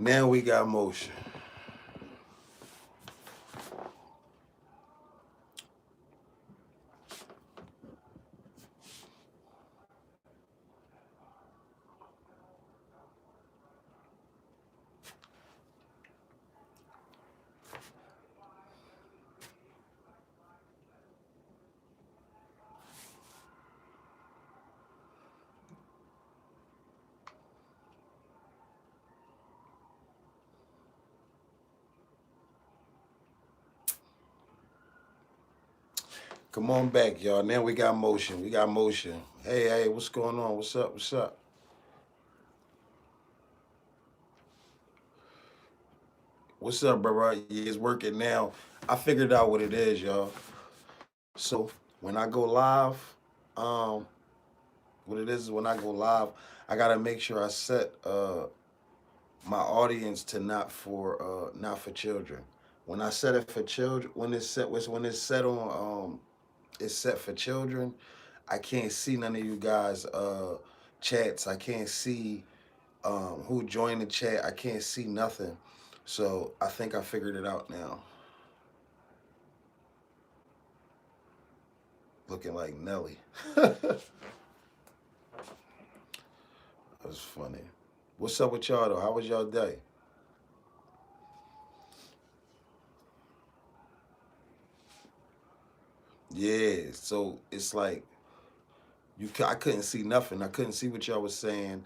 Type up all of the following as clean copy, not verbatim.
Now we got motion. Come on back, y'all. Now we got motion. We got motion. Hey, what's going on? What's up? What's up? What's up, bro? Yeah, it's working now. I figured out what it is, y'all. So when I go live, um, what it is when I go live, I gotta make sure I set my audience to not for children. When I set it for children, when it's set on it's set for children, I can't see none of you guys chats. I can't see who joined the chat. I can't see nothing. So I think I figured it out now. Looking like Nelly. That's funny. What's up with y'all though? How was y'all day? Yeah. So it's like I couldn't see nothing. I couldn't see what y'all was saying.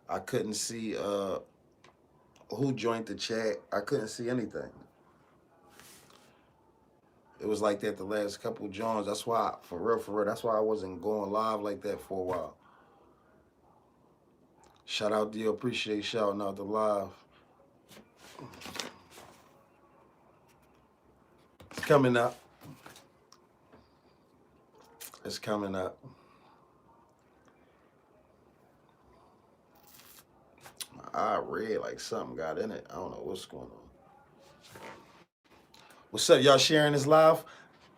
I couldn't see who joined the chat. I couldn't see anything. It was like that the last couple of Johns. That's why, for real, that's why I wasn't going live like that for a while. Shout out to you. Appreciate shouting out the live. It's coming up. It's coming up. My eye red like something got in it. I don't know what's going on. What's up, y'all sharing this live?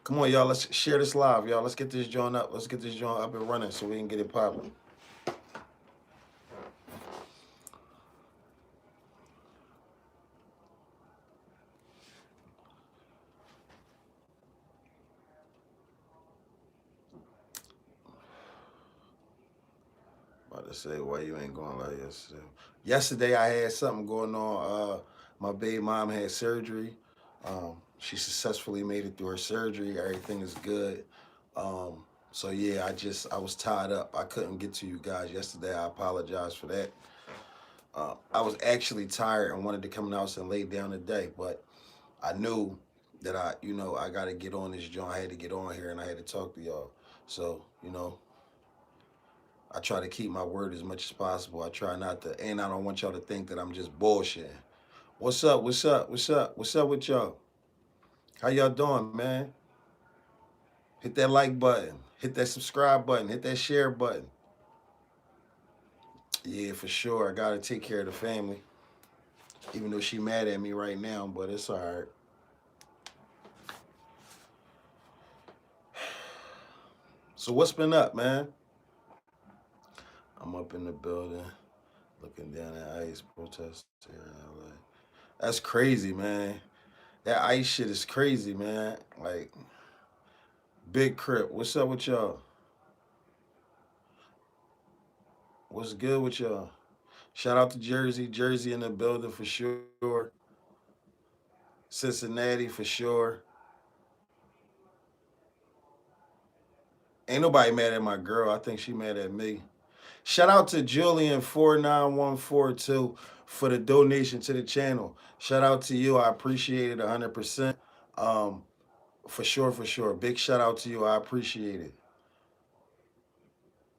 Come on, y'all. Let's share this live, y'all. Let's get this joint up. Let's get this joint up and running so we can get it popping. About to say why you ain't going like yesterday. Yesterday I had something going on. My baby mom had surgery. She successfully made it through her surgery. Everything is good. So yeah, I was tied up. I couldn't get to you guys yesterday. I apologize for that. I was actually tired and wanted to come in the house and lay down today, but I knew that I got to get on this joint. I had to get on here and I had to talk to y'all. So, I try to keep my word as much as possible. I try not to, and I don't want y'all to think that I'm just bullshitting. What's up? What's up? What's up? What's up with y'all? How y'all doing, man? Hit that like button. Hit that subscribe button. Hit that share button. Yeah, for sure. I gotta take care of the family. Even though she mad at me right now, but it's alright. So what's been up, man? I'm up in the building, looking down at ICE protest here in LA. That's crazy, man. That ICE shit is crazy, man. Like, Big Crip, what's up with y'all? What's good with y'all? Shout out to Jersey. Jersey in the building for sure. Cincinnati for sure. Ain't nobody mad at my girl. I think she mad at me. Shout out to Julian49142 for the donation to the channel. Shout out to you. I appreciate it 100%. Um, for sure, for sure. Big shout out to you. I appreciate it.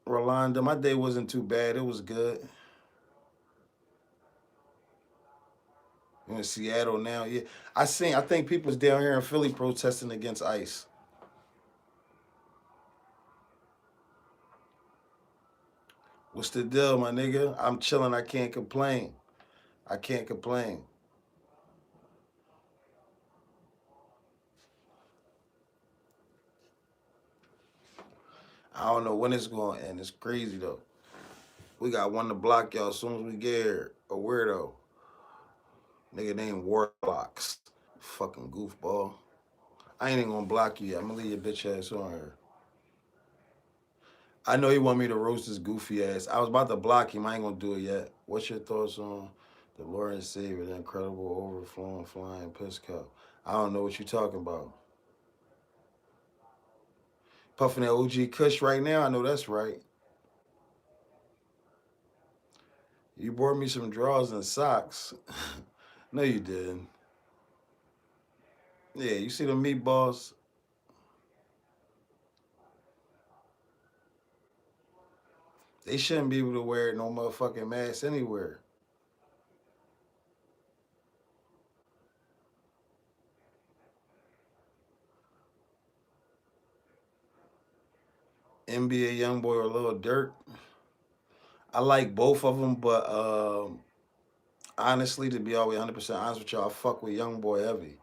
Rolanda, my day wasn't too bad. It was good. I'm in Seattle now. Yeah. I think people's down here in Philly protesting against ICE. What's the deal, my nigga? I'm chilling. I can't complain. I can't complain. I don't know when it's going to end. It's crazy though. We got one to block y'all as soon as we get here. A weirdo. Nigga named Warlocks. Fucking goofball. I ain't even gonna block you yet. I'm gonna leave your bitch ass on here. I know you want me to roast his goofy ass. I was about to block him. I ain't gonna do it yet. What's your thoughts on the Lord and Savior, the incredible, overflowing, flying piss cup? I don't know what you're talking about. Puffing that OG Kush right now? I know that's right. You bought me some drawers and socks. No, you didn't. Yeah, you see the meatballs? They shouldn't be able to wear no motherfucking mask anywhere. NBA Youngboy or Lil Durk. I like both of them, but honestly, to be always 100% honest with y'all, I fuck with Youngboy heavy.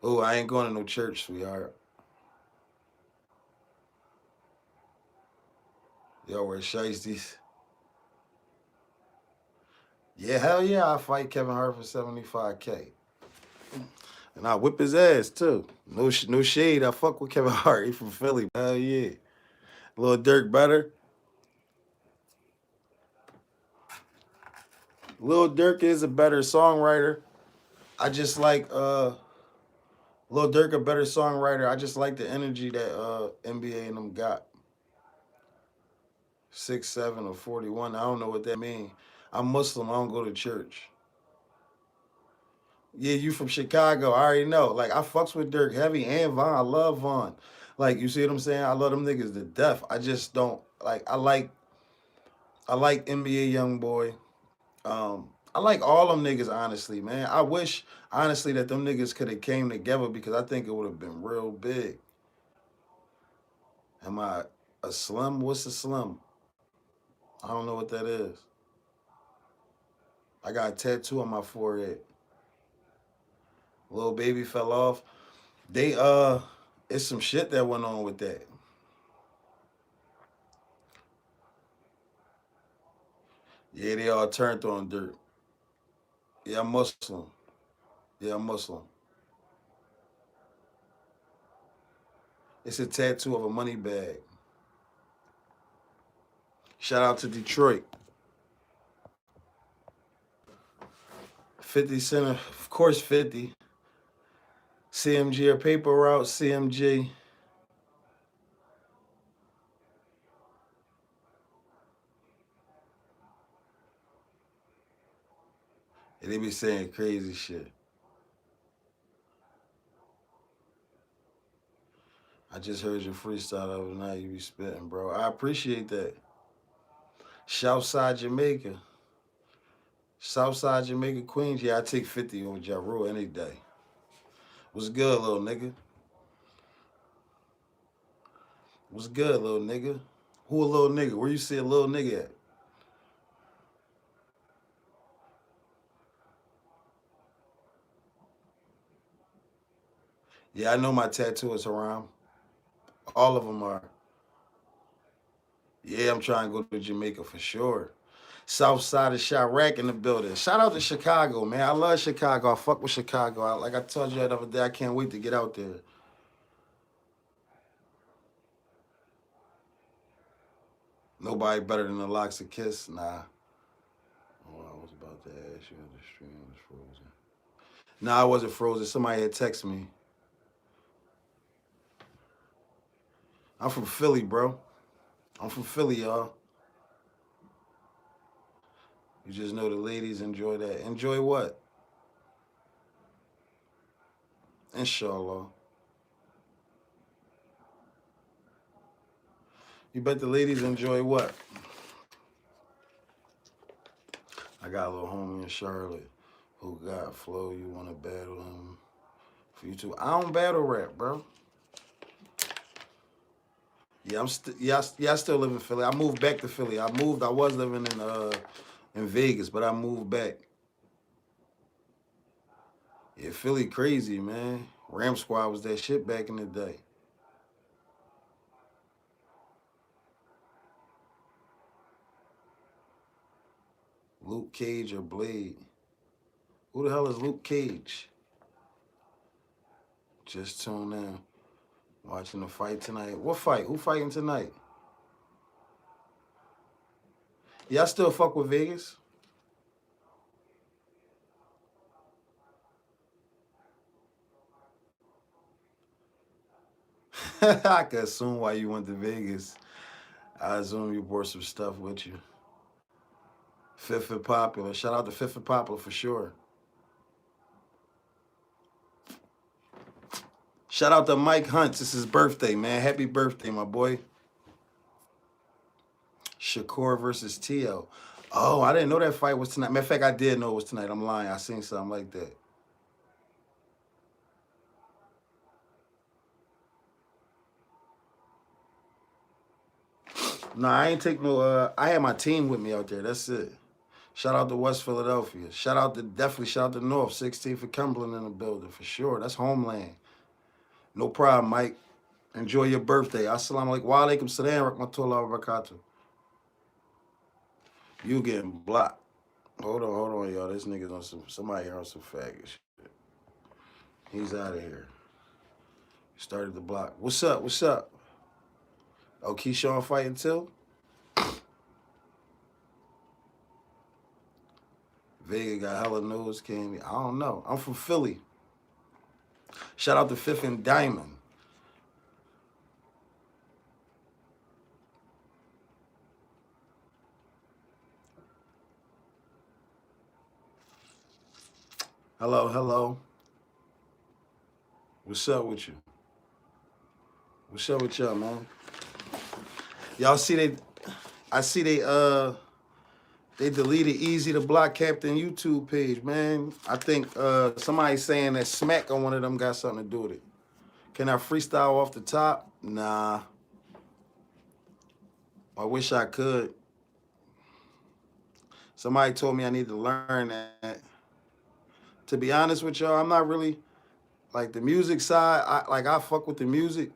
Oh, I ain't going to no church, sweetheart. Y'all wear shiesties. Yeah, hell yeah, I fight Kevin Hart for 75K. And I whip his ass too. No shade. I fuck with Kevin Hart. He from Philly. Hell yeah. Lil Durk better. Lil Durk is a better songwriter. I just like Lil Durk a better songwriter. I just like the energy that NBA and them got. 6'7" or 41. I don't know what that means. I'm Muslim. I don't go to church. Yeah, you from Chicago. I already know. Like, I fucks with Dirk heavy and Von. I love Von. Like, you see what I'm saying? I love them niggas to death. I just don't like. I like NBA Youngboy. I like all them niggas, honestly, man. I wish, honestly, that them niggas could have came together because I think it would have been real big. Am I a slim? What's a slim? I don't know what that is. I got a tattoo on my forehead. Little baby fell off. They it's some shit that went on with that. Yeah, they all turned on Dirt. Yeah, I'm Muslim. Yeah, I'm Muslim. It's a tattoo of a money bag. Shout out to Detroit. 50 Cent, of course, 50. CMG or Paper Route, CMG. And they be saying crazy shit. I just heard your freestyle the other night. You be spitting, bro. I appreciate that. Southside Jamaica. Southside Jamaica, Queens. Yeah, I take 50 over Ja Rule any day. What's good, little nigga? What's good, little nigga? Who a little nigga? Where you see a little nigga at? Yeah, I know my tattoo is Haram. All of them are. Yeah, I'm trying to go to Jamaica for sure. South side of Chirac in the building. Shout out to Chicago, man. I love Chicago. I fuck with Chicago. Like I told you the other day, I can't wait to get out there. Nobody better than the Locks of Kiss. Nah. Oh, I was about to ask you if the stream was frozen. Nah, I wasn't frozen. Somebody had texted me. I'm from Philly, bro. I'm from Philly, y'all. You just know the ladies enjoy that. Enjoy what? Inshallah. You bet the ladies enjoy what? I got a little homie in Charlotte who got flow. You want to battle him for you too? I don't battle rap, bro. Yeah, I still live in Philly. I moved back to Philly. I was living in Vegas, but I moved back. Yeah, Philly crazy, man. Ram Squad was that shit back in the day. Luke Cage or Blade? Who the hell is Luke Cage? Just tune in. Watching the fight tonight. What fight? Who fighting tonight? Y'all still fuck with Vegas? I can assume why you went to Vegas. I assume you brought some stuff with you. Fifth and Popular. Shout out to Fifth and Popular for sure. Shout out to Mike Hunt. It's his birthday, man. Happy birthday, my boy. Shakur versus Tio. Oh, I didn't know that fight was tonight. Matter of fact, I did know it was tonight. I'm lying. I seen something like that. No, I ain't take no. I had my team with me out there. That's it. Shout out to West Philadelphia. Shout out to North. 16 for Cumberland in the building for sure. That's homeland. No problem, Mike. Enjoy your birthday. Assalamu alaikum. Wa alaikum salam rahmatullahi wa barakatuh. You getting blocked. Hold on, y'all. This nigga's on somebody here on some faggot shit. He's out of here. Started the block. What's up? Oh, Keyshawn fighting too? Vega got hella news, came. I don't know. I'm from Philly. Shout out to Fifth and Diamond. Hello. What's up with you? What's up with y'all, man? Y'all see I see they deleted Easy to Block Captain YouTube page, man. I think somebody saying that Smack on one of them got something to do with it. Can I freestyle off the top? Nah. I wish I could. Somebody told me I need to learn that. To be honest with y'all, I'm not really like the music side. I fuck with the music.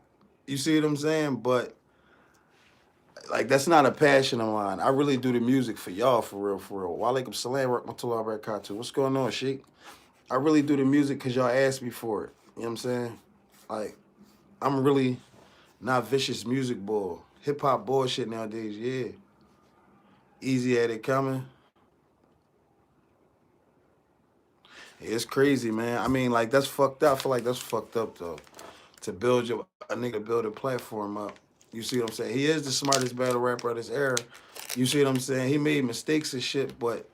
You see what I'm saying? But like that's not a passion of mine. I really do the music for y'all, for real. Wa alaikum salam rahmatullahi wa barakatuh. What's going on, Sheik? I really do the music because y'all asked me for it. You know what I'm saying? Like, I'm really not vicious music bull. Hip hop bullshit nowadays, yeah. Easy at it coming. It's crazy, man. I mean, like that's fucked up. I feel like that's fucked up though. To build a nigga build a platform up. You see what I'm saying? He is the smartest battle rapper of this era. You see what I'm saying? He made mistakes and shit, but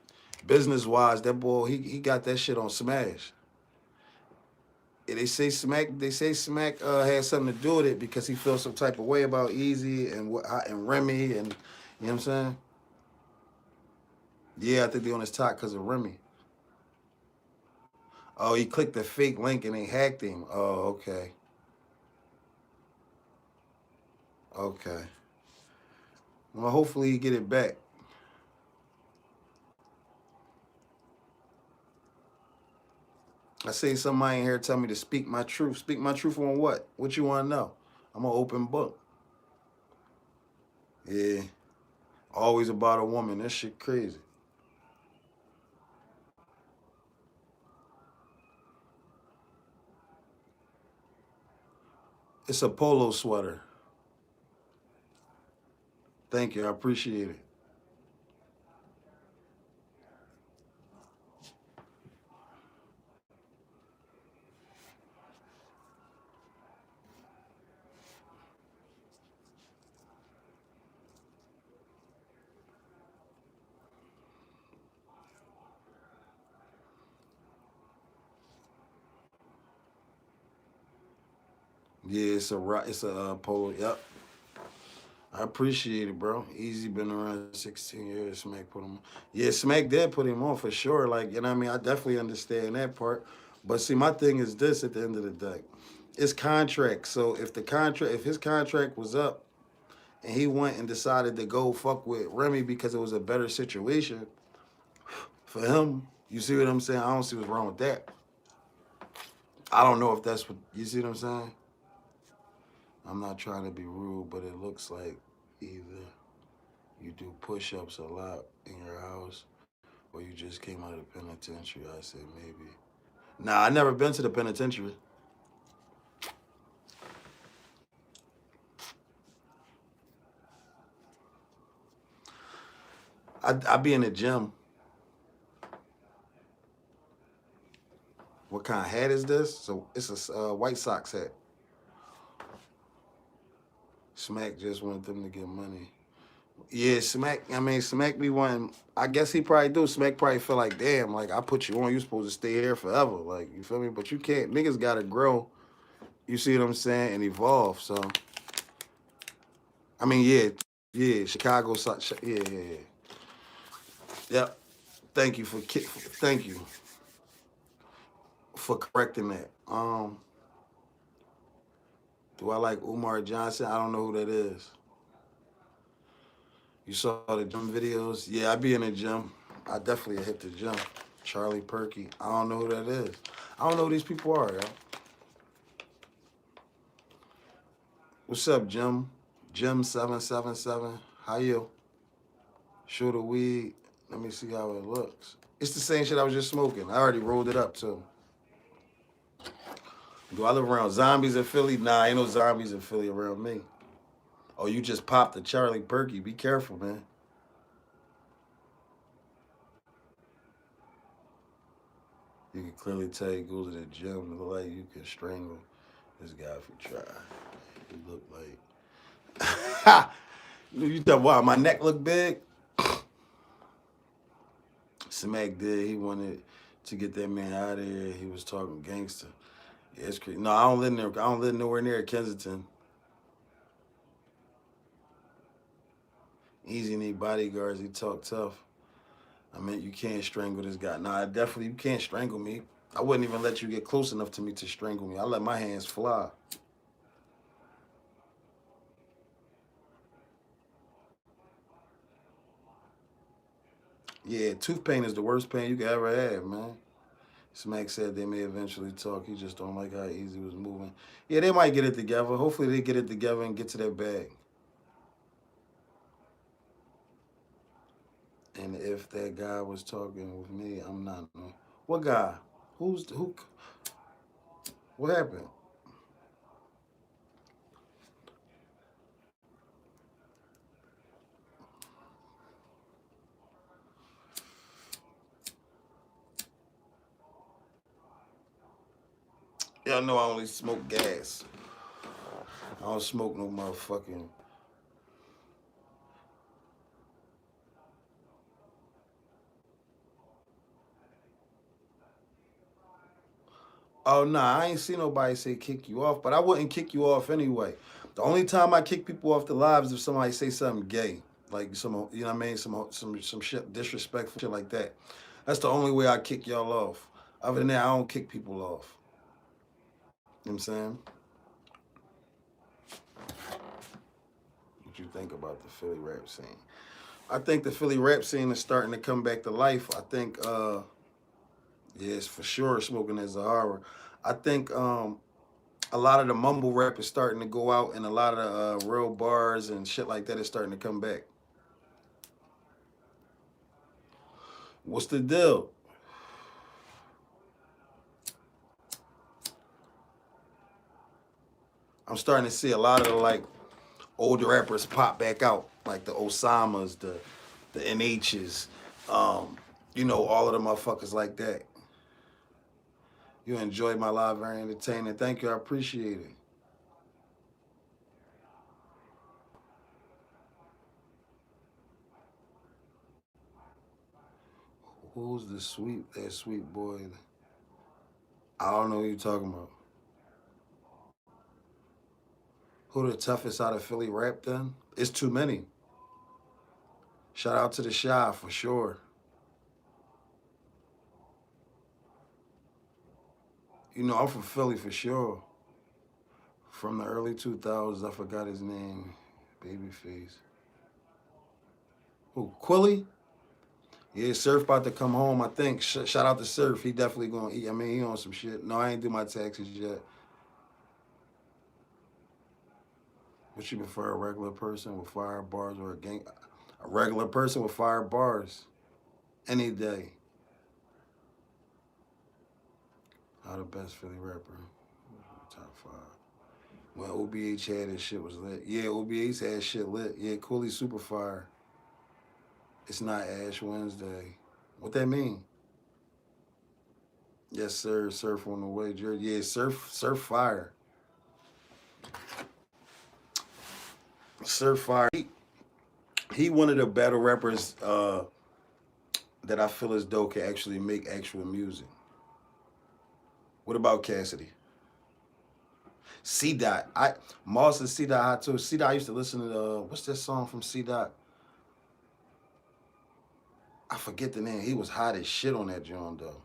business wise, that boy he got that shit on smash. Yeah, they say Smack had something to do with it because he feels some type of way about Easy and Remy and you know what I'm saying? Yeah, I think they on his top because of Remy. Oh, he clicked the fake link and they hacked him. Oh, okay. Okay. Well, hopefully he get it back. I seen somebody in here tell me to speak my truth. Speak my truth on what? What you want to know? I'm an open book. Yeah. Always about a woman. That shit crazy. It's a polo sweater. Thank you. I appreciate it. Yeah, it's a polo. Yep. I appreciate it, bro. Easy been around 16 years. Smack put him on. Yeah, Smack did put him on for sure. Like, you know what I mean? I definitely understand that part. But see, my thing is this at the end of the day. It's contract. So if his contract was up and he went and decided to go fuck with Remy because it was a better situation for him, you see what I'm saying? I don't see what's wrong with that. I don't know if that's what you see what I'm saying? I'm not trying to be rude, but it looks like either you do push-ups a lot in your house Or you just came out of the penitentiary? I said maybe. Nah, I never been to the penitentiary. I be in the gym. What kind of hat is this? So it's a White Sox hat. Smack just wanted them to get money. Yeah, Smack. I mean, Smack be one. I guess he probably do. Smack probably feel like, damn, like I put you on, you supposed to stay here forever. Like you feel me? But you can't. Niggas gotta grow. You see what I'm saying? And evolve. So I mean, yeah, yeah. Chicago. Yeah, yeah, yeah. Yep. Thank you thank you for correcting that. Do I like Umar Johnson? I don't know who that is. You saw the gym videos? Yeah, I be in the gym. I definitely hit the gym. Charlie Perky. I don't know who that is. I don't know who these people are, yo. What's up, Jim? Jim777. How you? Shoot the weed. Let me see how it looks. It's the same shit I was just smoking. I already rolled it up too. Do I live around zombies in Philly? Nah, ain't no zombies in Philly around me. Oh, you just popped the Charlie Perky. Be careful, man. You can clearly tell he goes to the gym. Look like you can strangle this guy if you try. He look like. You thought, wow, my neck look big? Smack did. He wanted to get that man out of here. He was talking gangster. Yeah, it's crazy. No, I don't live near. I don't live nowhere near Kensington. Easy need bodyguards. He talk tough. I mean, you can't strangle this guy. Nah, definitely you can't strangle me. I wouldn't even let you get close enough to me to strangle me. I let my hands fly. Yeah, tooth pain is the worst pain you could ever have, man. Smack said they may eventually talk. He just don't like how easy he was moving. Yeah, they might get it together. Hopefully they get it together and get to that bag. And if that guy was talking with me, I'm not. What guy? Who? What happened? Y'all know I only smoke gas. I don't smoke no motherfucking. Oh nah, I ain't seen nobody say kick you off, but I wouldn't kick you off anyway. The only time I kick people off the lives is if somebody say something gay, like some, you know what I mean, some shit disrespectful shit like that. That's the only way I kick y'all off. Other than that, I don't kick people off. You know what I'm saying? What you think about the Philly rap scene? I think the Philly rap scene is starting to come back to life. I think, yes, for sure, smoking is a horror. I think a lot of the mumble rap is starting to go out, and a lot of the real bars and shit like that is starting to come back. What's the deal? I'm starting to see a lot of the like older rappers pop back out, like the Osamas, the NHs, you know, all of the motherfuckers like that. You enjoyed my live, very entertaining. Thank you, I appreciate it. Who's that sweet boy? I don't know who you're talking about. Who the toughest out of Philly rap then? It's too many. Shout out to the Shy for sure. You know, I'm from Philly for sure. From the early 2000s, I forgot his name. Babyface. Who? Quilly? Yeah, Surf about to come home, I think. Shout out to Surf. He definitely gonna eat. I mean, he on some shit. No, I ain't do my taxes yet. Would you prefer a regular person with fire bars or a regular person with fire bars? Any day. How the best Philly rapper? Top five. When OBH had his shit was lit. Yeah, OBH had shit lit. Yeah, Cooley super fire. It's not Ash Wednesday. What that mean? Yes, sir. Surf on the way, Jerry. Yeah, surf fire. Surf fire. He one of the battle rappers that I feel as though can actually make actual music. What about Cassidy? C Dot. Moss and C Dot hot too. C Dot I used to listen to what's that song from C Dot? I forget the name. He was hot as shit on that joint though.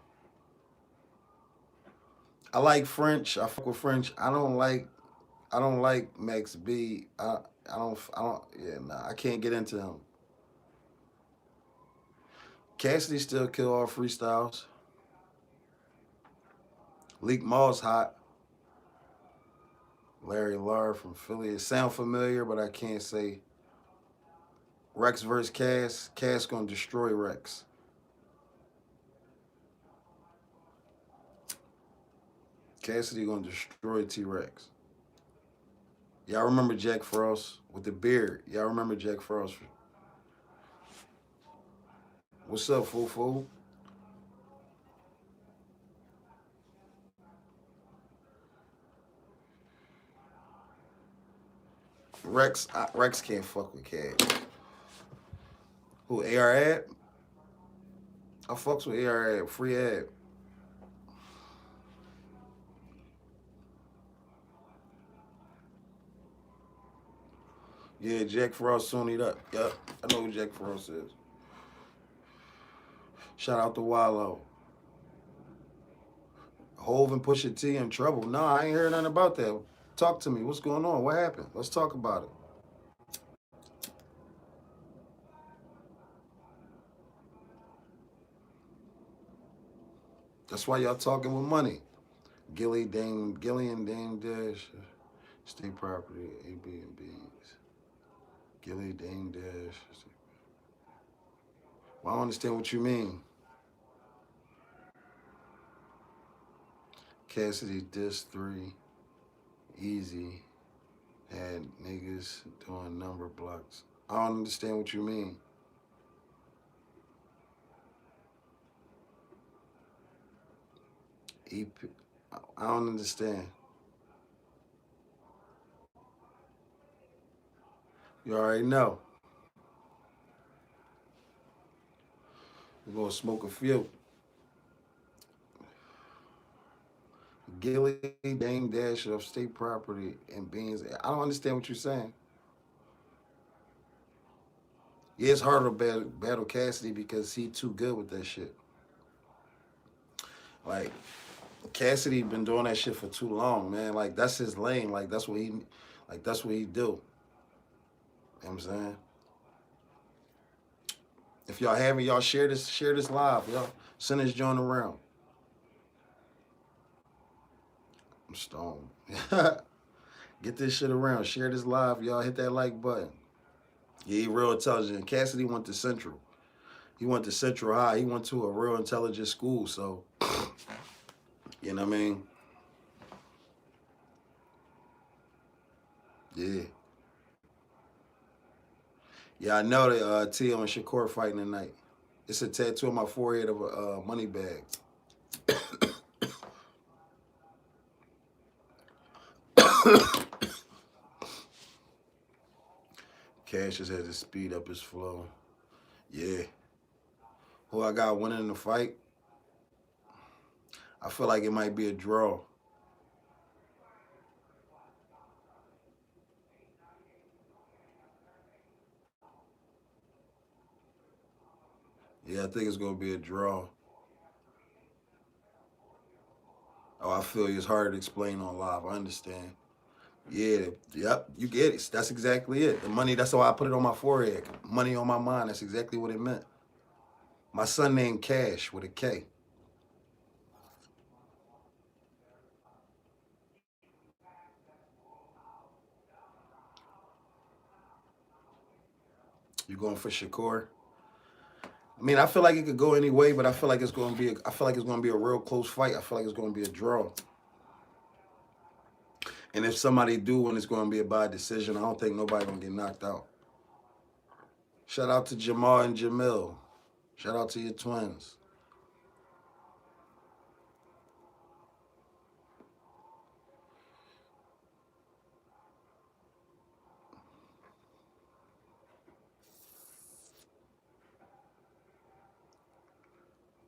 I like French. I fuck with French. I don't like Max B. I don't yeah, nah, I can't get into him. Cassidy still kill all freestyles. Leak Moss hot. Larry Lar from Philly. It sound familiar, but I can't say. Rex versus Cass. Cass gonna destroy Rex. Cassidy gonna destroy T-Rex. Y'all remember Jack Frost with the beard? Y'all remember Jack Frost? What's up, Fofo? Rex can't fuck with Cass. Who, AR Ad? I fucks with AR Ad. Free Ad. Yeah, Jack Frost Sony'd up. Yup, I know who Jack Frost is. Shout out to Wallow. Hove and Pusha T in trouble. Nah, I ain't heard nothing about that. Talk to me. What's going on? What happened? Let's talk about it. That's why y'all talking with money. Gillian Dame Dash, State Property, AB and B's. Gilly Dame Dash. Well, I don't understand what you mean. Cassidy Diss 3, Easy, had niggas doing number blocks. I don't understand what you mean. EP, I don't understand. You already know. We're gonna smoke a few. Gilly Dame Dash of State Property and Beans. I don't understand what you're saying. Yeah, it's harder to battle Cassidy because he too good with that shit. Like Cassidy been doing that shit for too long, man. Like that's his lane. That's what he do. You know what I'm saying? If y'all haven't, y'all share this live. Y'all send this joint around. I'm stoned. Get this shit around. Share this live. Y'all hit that like button. Yeah, he real intelligent. Cassidy went to Central. He went to Central High. He went to a real intelligent school. So, you know what I mean? Yeah. Yeah, I know that Tio and Shakur fighting tonight. It's a tattoo on my forehead of a money bag. Cash just had to speed up his flow. Yeah. Who I got winning in the fight? I feel like it might be a draw. Yeah, I think it's gonna be a draw. Oh, I feel you. It's hard to explain on live. I understand. Yeah, yep, you get it. That's exactly it. The money, that's why I put it on my forehead. Money on my mind, that's exactly what it meant. My son named Cash with a K. You going for Shakur? I mean, I feel like it could go any way, but I feel like it's going to be. I feel like it's going to be a real close fight. I feel like it's going to be a draw. And if somebody do win, it's going to be a bad decision. I don't think nobody going to get knocked out. Shout out to Jamal and Jamil. Shout out to your twins.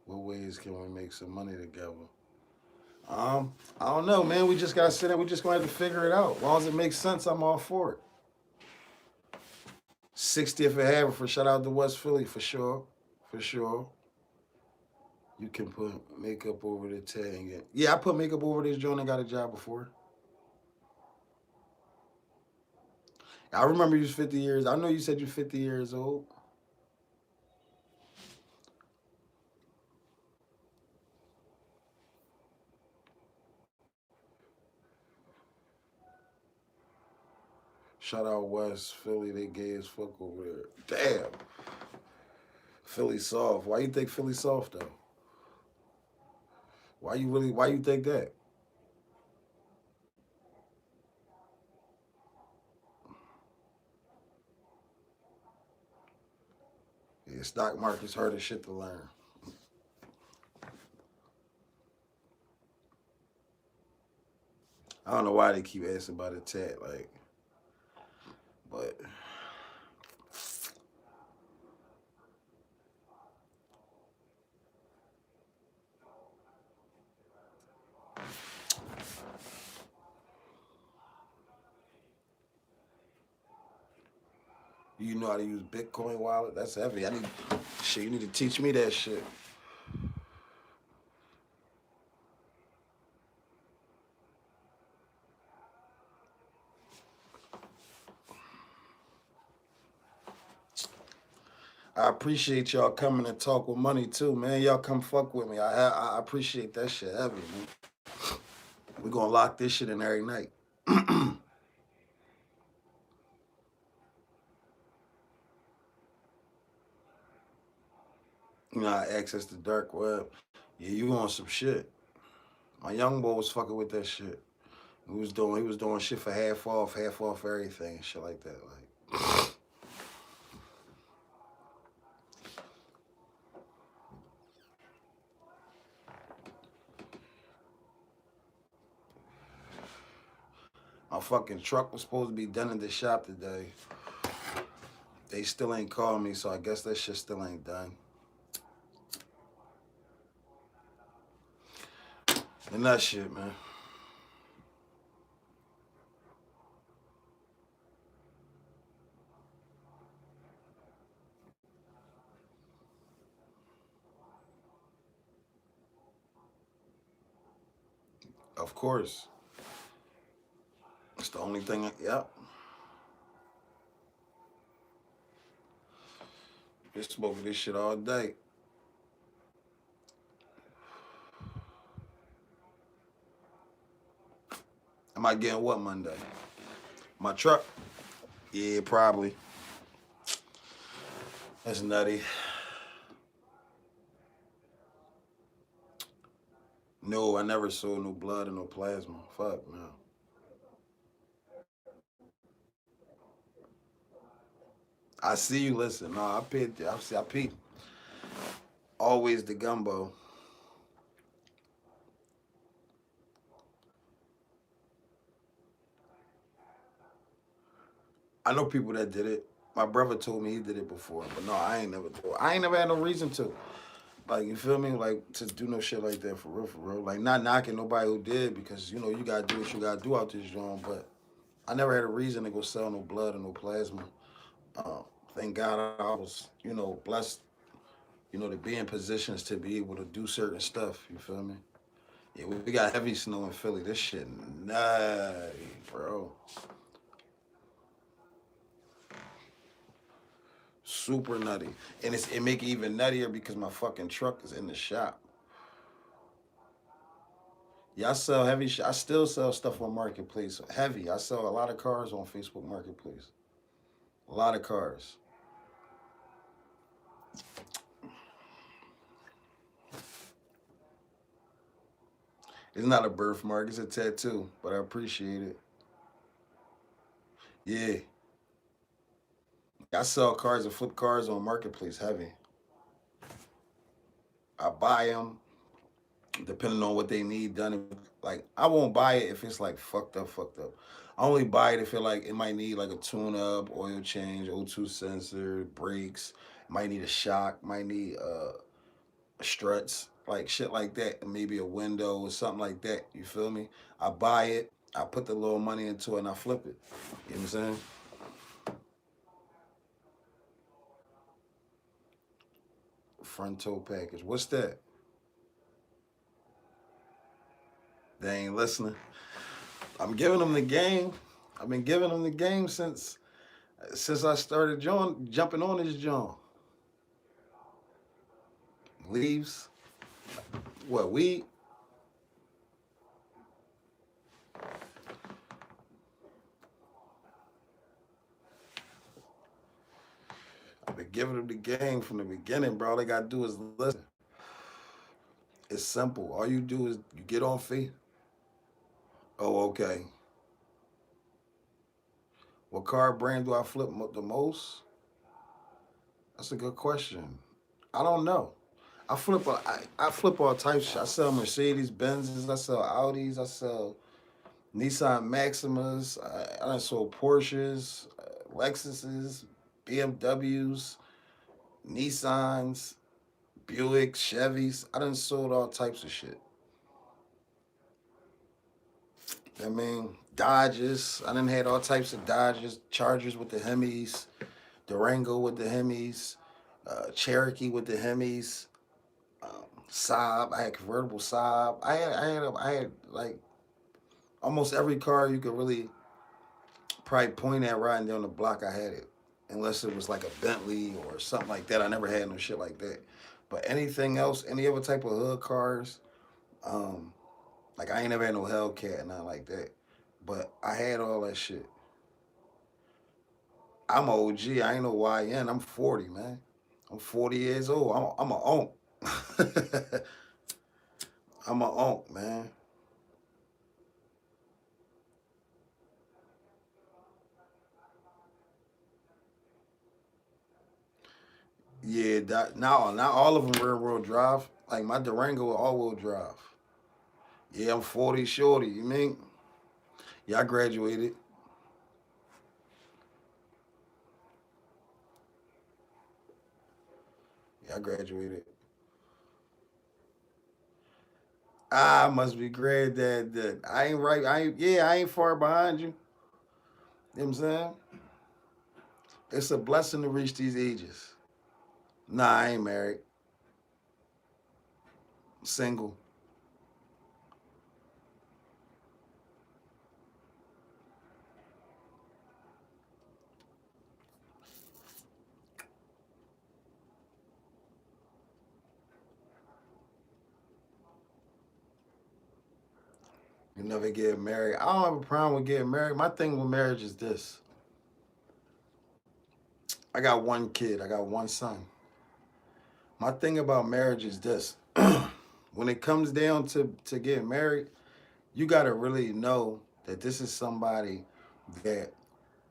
What ways can we make some money together? I don't know, man. We just gotta sit there. We just gonna have to figure it out. As long as it makes sense, I'm all for it. 60th at Haverford. Shout out to West Philly for sure. For sure. You can put makeup over the tag. Yeah, I put makeup over this joint and got a job before. I remember you was 50 years. I know you said you're 50 years old. Shout out West Philly. They gay as fuck over there. Damn. Philly soft. Why you think Philly soft though? Why you think that? Yeah, stock market's hard as shit to learn. I don't know why they keep asking about the tat, like, but you know how to use Bitcoin wallet? That's heavy. Shit, you need to teach me that shit. I appreciate y'all coming and talk with money too, man. Y'all come fuck with me. I appreciate that shit heavy, man. We gonna lock this shit in every night. You know, I access the dark web. Yeah, you on some shit. My young boy was fucking with that shit. He was doing shit for half off everything, shit like that. Like, my fucking truck was supposed to be done in the shop today. They still ain't called me, so I guess that shit still ain't done. And that shit, man. Of course. It's the only thing. Yep. Been smoking this shit all day. Am I getting what Monday? My truck? Yeah, probably. That's nutty. No, I never sold no blood or no plasma. Fuck no. I see you. Listen, no, I paid. I peed. Always the gumbo. I know people that did it. My brother told me he did it before, but no, I ain't never. I ain't never had no reason to. Like, you feel me? Like, to do no shit like that for real, for real. Like, not knocking nobody who did, because you know you gotta do what you gotta do out this joint. But I never had a reason to go sell no blood or no plasma. Uh, thank God I was, blessed, to be in positions to be able to do certain stuff. You feel me? Yeah, we got heavy snow in Philly. This shit nutty, bro. Super nutty. And it make it even nuttier because my fucking truck is in the shop. Yeah, I sell heavy I still sell stuff on Marketplace. Heavy. I sell a lot of cars on Facebook Marketplace. A lot of cars. It's not a birthmark, it's a tattoo, but I appreciate it. Yeah. I sell cars and flip cars on Marketplace heavy. I buy them depending on what they need done. Like I won't buy it if it's like fucked up. I only buy it if it might need like a tune up, oil change, O2 sensor, brakes. Might need a shock. Might need struts, like shit like that, and maybe a window or something like that. You feel me? I buy it. I put the little money into it and I flip it. You know what I'm saying? Front toe package. What's that? They ain't listening. I'm giving them the game. I've been giving them the game since I started jumping on this joint. Leaves. What, weed? I've been giving them the game from the beginning, bro. All they gotta do is listen. It's simple. All you do is you get on feet. Oh, okay. What car brand do I flip the most? That's a good question. I don't know. I flip all types. I sell Mercedes Benzes. I sell Audis. I sell Nissan Maximas. I done sold Porsches, Lexuses, BMWs, Nissans, Buicks, Chevys. I done sold all types of shit. I mean, Dodges. I done had all types of Dodges, Chargers with the Hemis, Durango with the Hemis, Cherokee with the Hemis, Saab. I had convertible Saab. I had like almost every car you could really probably point at riding down the block. I had it, unless it was like a Bentley or something like that. I never had no shit like that. But anything else, any other type of hood cars, um, like I ain't never had no Hellcat and nothing like that. But I had all that shit. I'm a OG. I ain't no YN. I'm 40, man. I'm 40 years old. I'm a onk. I'm a onk, man. Yeah, now not all of them rear wheel drive. Like my Durango all wheel drive. Yeah, I'm 40 shorty. You mean? Yeah, I graduated. Yeah, I graduated. I must be granddad. That I ain't right. I ain't. Yeah, I ain't far behind you. You know what I'm saying? It's a blessing to reach these ages. Nah, I ain't married. Single. You never get married. I don't have a problem with getting married. My thing with marriage is this. I got one kid. I got one son. My thing about marriage is this. When it comes down to getting married, you gotta really know that this is somebody that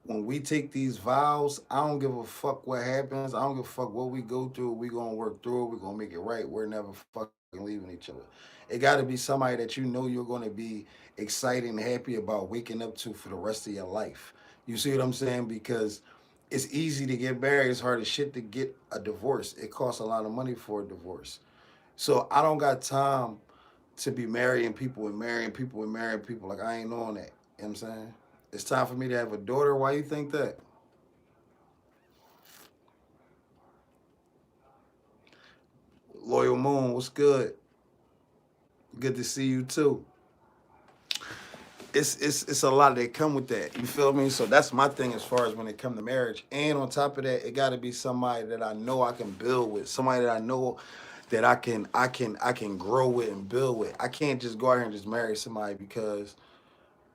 when we take these vows, I don't give a fuck what happens. I don't give a fuck what we go through. We gonna work through it. We gonna make it right. We're never fucking leaving each other. It got to be somebody that you know you're gonna be excited and happy about waking up to for the rest of your life. You see what I'm saying? Because it's easy to get married. It's hard as shit to get a divorce. It costs a lot of money for a divorce. So I don't got time to be marrying people and marrying people and marrying people. Like I ain't on that. You know what I'm saying? It's time for me to have a daughter. Why you think that? Loyal Moon, what's good? Good to see you too. It's a lot that come with that. You feel me? So that's my thing as far as when it come to marriage. And on top of that, it got to be somebody that I know I can build with. Somebody that I know that I can grow with and build with. I can't just go out here and just marry somebody because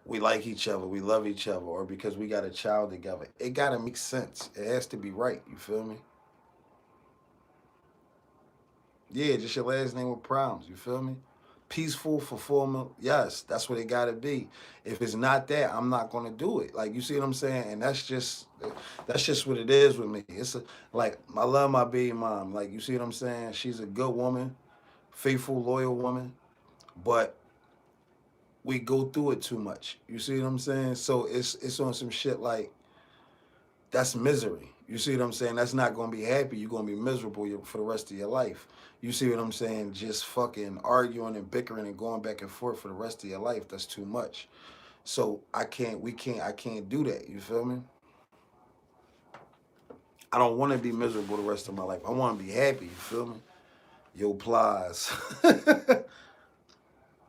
we like each other, we love each other, or because we got a child together. It got to make sense. It has to be right. You feel me? Yeah, just your last name with problems. You feel me? peaceful fulfillment, yes, that's what it got to be. If it's not that, I'm not going to do it. Like, you see what I'm saying? And that's just what it is with me. Like, I love my baby mom. Like, you see what I'm saying? She's a good woman, faithful, loyal woman, but we go through it too much. You see what I'm saying? So it's on some shit like, that's misery. You see what I'm saying? That's not going to be happy. You're going to be miserable for the rest of your life. You see what I'm saying? Just fucking arguing and bickering and going back and forth for the rest of your life. That's too much. So I can't do that. You feel me? I don't want to be miserable the rest of my life. I want to be happy. You feel me? Yo, Plies.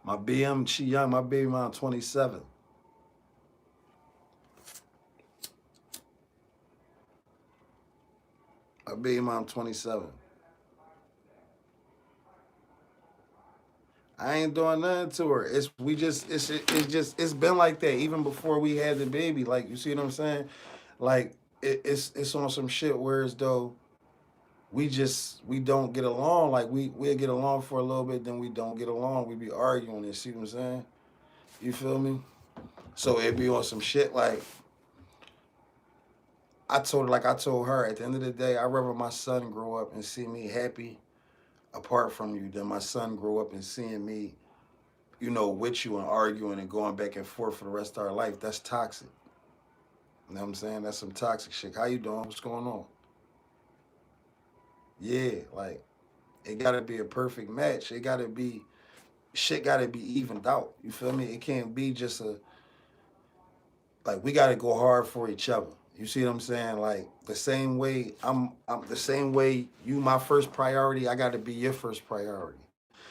My BM, she young. My baby mom 27. My baby mom 27. I ain't doing nothing to her. It's been like that even before we had the baby. Like, you see what I'm saying? Like, it's on some shit where as though we don't get along. Like, we'll get along for a little bit, then we don't get along. We be arguing and see what I'm saying? You feel me? So it be on some shit like, I told her, at the end of the day, I'd rather my son grow up and see me happy apart from you than my son grow up and seeing me, with you and arguing and going back and forth for the rest of our life. That's toxic. You know what I'm saying? That's some toxic shit. How you doing? What's going on? Yeah, like, it gotta be a perfect match. Shit gotta be evened out. You feel me? It can't be just like, we gotta go hard for each other. You see what I'm saying? Like, the same way I'm the same way you my first priority, I gotta be your first priority.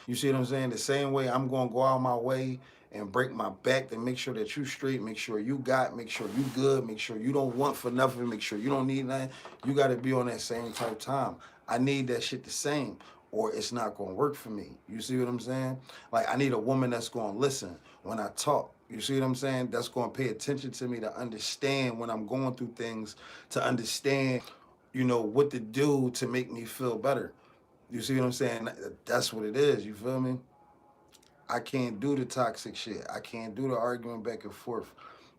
You see what I'm saying? The same way I'm gonna go out my way and break my back to make sure that you straight, make sure you make sure you good, make sure you don't want for nothing, make sure you don't need nothing. You gotta be on that same type of time. I need that shit the same, or it's not gonna work for me. You see what I'm saying? Like, I need a woman that's gonna listen when I talk. You see what I'm saying? That's gonna pay attention to me, to understand when I'm going through things, to understand, what to do to make me feel better. You see what I'm saying? That's what it is. You feel me? I can't do the toxic shit. I can't do the arguing back and forth.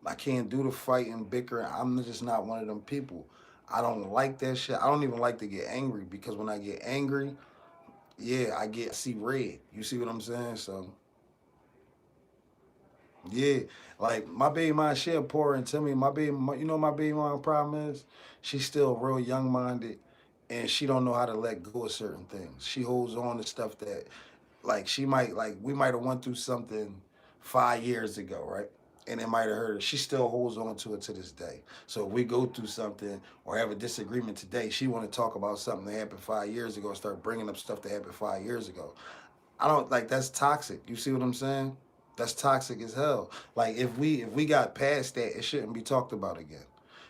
I can't do the fighting, bickering. I'm just not one of them people. I don't like that shit. I don't even like to get angry, because when I get angry, yeah, I see red. You see what I'm saying? So, yeah, like, my baby mom, she'll pour into me. My baby mom problem is, she's still real young minded, and she don't know how to let go of certain things. She holds on to stuff that, like, we might have went through something 5 years ago, right? And it might have hurt her. She still holds on to it to this day. So if we go through something or have a disagreement today, she want to talk about something that happened 5 years ago and start bringing up stuff that happened 5 years ago. I don't like, that's toxic. You see what I'm saying? That's toxic as hell. Like, if we got past that, it shouldn't be talked about again.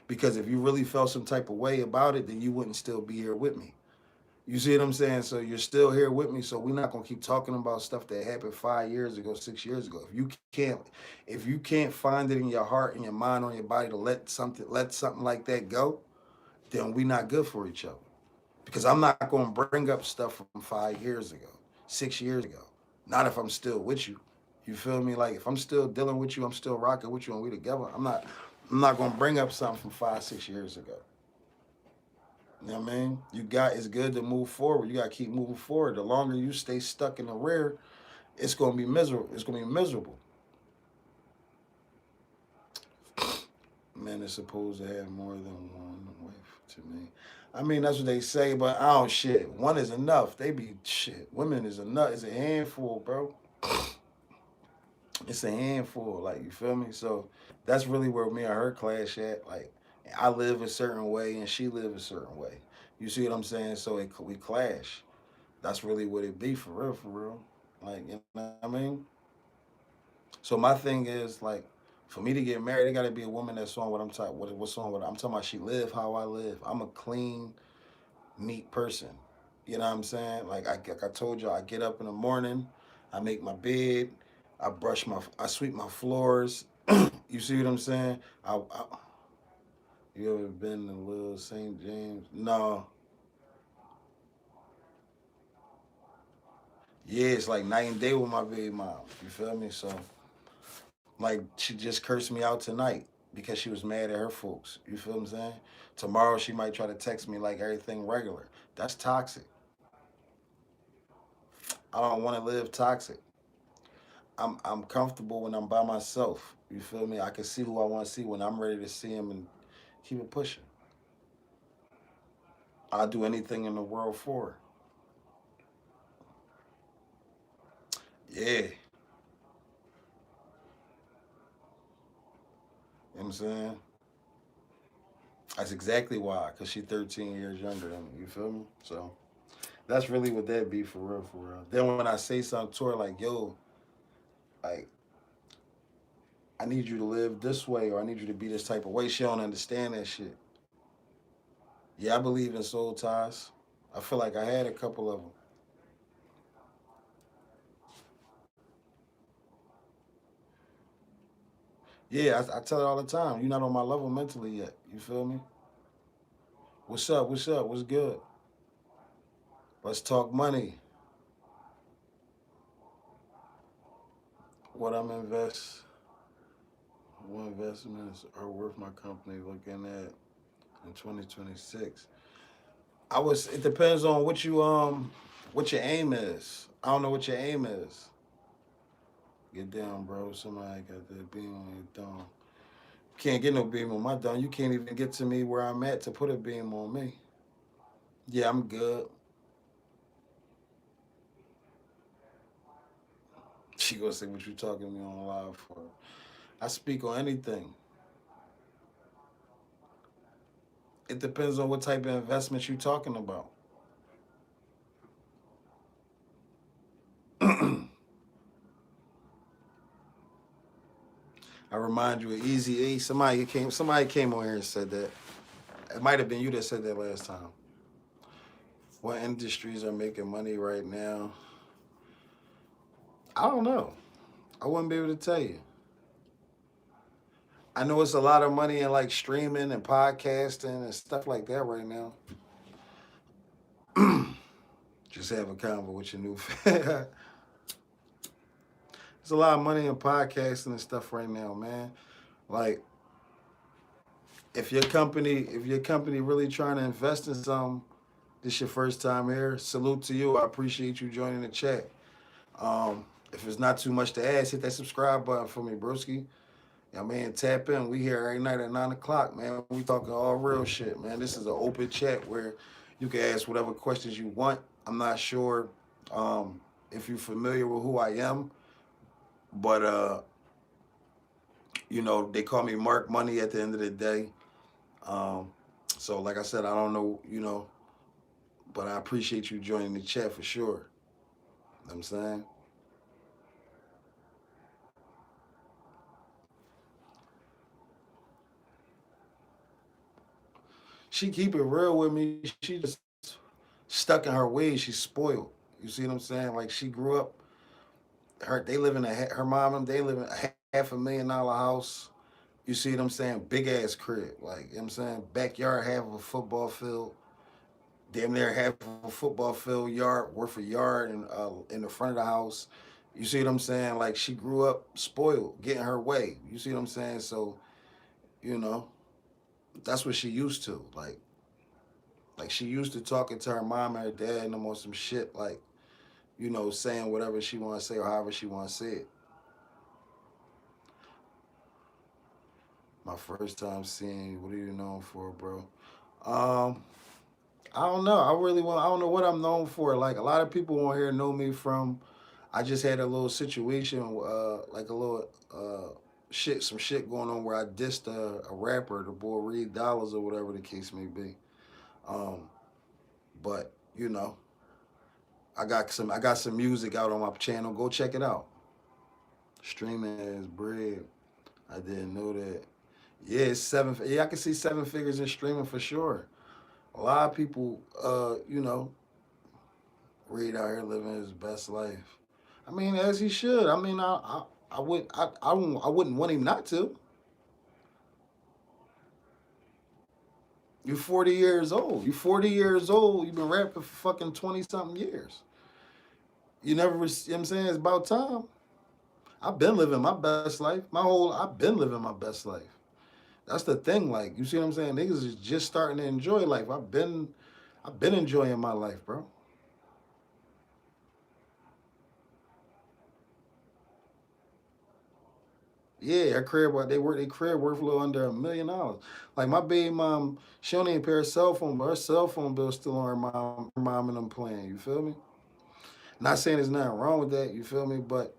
Because if you really felt some type of way about it, then you wouldn't still be here with me. You see what I'm saying? So you're still here with me. So we're not gonna keep talking about stuff that happened 5 years ago, 6 years ago. Can't, if you can't find it in your heart and your mind or your body to let something like that go, then we not good for each other. Because I'm not gonna bring up stuff from 5 years ago, 6 years ago. Not if I'm still with you. You feel me? Like, if I'm still dealing with you, I'm still rocking with you, and we together. I'm not gonna bring up something from 5, 6 years ago. You know what I mean? It's good to move forward. You gotta keep moving forward. The longer you stay stuck in the rear, it's gonna be miserable. It's gonna be miserable. Men is supposed to have more than one wife to me. I mean, that's what they say, but I don't shit. One is enough. They be shit. Women is enough. It's a handful, bro. It's a handful. Like, you feel me? So that's really where me and her clash at. Like, I live a certain way and she live a certain way. You see what I'm saying? So we clash. That's really what it be, for real, for real. Like, you know what I mean? So my thing is, like, for me to get married, it gotta be a woman that's on what I'm talking. What's on what I'm talking about? She live how I live. I'm a clean, neat person. You know what I'm saying? Like I told you, I get up in the morning, I make my bed, I sweep my floors. You see what I'm saying? You ever been to Little St. James? No. Yeah, it's like night and day with my baby mom. You feel me? So like she just cursed me out tonight because she was mad at her folks. You feel what I'm saying? Tomorrow she might try to text me like everything regular. That's toxic. I don't want to live toxic. I'm comfortable when I'm by myself. You feel me? I can see who I want to see when I'm ready to see him and keep it pushing. I'll do anything in the world for her. Yeah. You know what I'm saying? That's exactly why, because she's 13 years younger than me. You feel me? So that's really what that be for real, for real. Then when I say something to her like, yo, like, I need you to live this way or I need you to be this type of way, she don't understand that shit. Yeah, I believe in soul ties. I feel like I had a couple of them. Yeah, I tell her all the time, you're not on my level mentally yet. You feel me? What's up? What's up? What's good? Let's talk money. What I'm what investments are worth my company looking at in 2026. It depends on what your aim is. I don't know what your aim is. Get down, bro. Somebody got that beam on your thumb. Can't get no beam on my thumb. You can't even get to me where I'm at to put a beam on me. Yeah, I'm good. She gonna say what you talking to me on live for. I speak on anything. It depends on what type of investment you talking about. I remind you of Easy E. Somebody came on here and said that. It might have been you that said that last time. What industries are making money right now? I don't know. I wouldn't be able to tell you. I know it's a lot of money in like streaming and podcasting and stuff like that right now. Just have a convo with your new fan. There's a lot of money in podcasting and stuff right now, man. Like if your company really trying to invest in something, this your first time here. Salute to you. I appreciate you joining the chat. If it's not too much to ask, hit that subscribe button for me, broski. Yeah, man, tap in. We here every night at 9 o'clock, man. We talking all real shit, man. This is an open chat where you can ask whatever questions you want. I'm not sure if you're familiar with who I am, but they call me Mark Money at the end of the day. Um, so like I said, I don't know, but I appreciate you joining the chat for sure. You know what I'm saying? She keep it real with me. She just stuck in her ways. She's spoiled. You see what I'm saying? Like she grew up. They live in her mom and they live in a $500,000 house. You see what I'm saying? Big ass crib. Like, you know what I'm saying? Backyard, half of a football field. Damn near half of a football field yard, worth a yard in the front of the house. You see what I'm saying? Like, she grew up spoiled, getting her way. You see what I'm saying? So, you know, that's what she used to. Like she used to talking to her mom and her dad and them on some shit, like, saying whatever she want to say or however she want to say it. My first time seeing you. What are you known for, bro? Um, I don't know. I don't know what I'm known for. Like a lot of people on here know me from. I just had a little situation, like a little some shit going on where I dissed a rapper, the boy Reed Dollars or whatever the case may be. Um, but I got some music out on my channel. Go check it out. Streaming is bread. I didn't know that. Yeah, it's seven. Yeah, I can see seven figures in streaming for sure. A lot of people, Reed out here living his best life. I mean, as he should. I mean, I wouldn't want him not to. You're 40 years old. You're 40 years old. You've been rapping for fucking 20 something years. You never, you know what I'm saying? It's about time. I've been living my best life. I've been living my best life. That's the thing. Like, you see what I'm saying? Niggas is just starting to enjoy life. I've been enjoying my life, bro. Yeah, her crib, what they crib worth a little under $1 million. Like my baby mom, she don't even pay her cell phone, but her cell phone bill's still on her mom and them playing. You feel me? Not saying there's nothing wrong with that. You feel me? But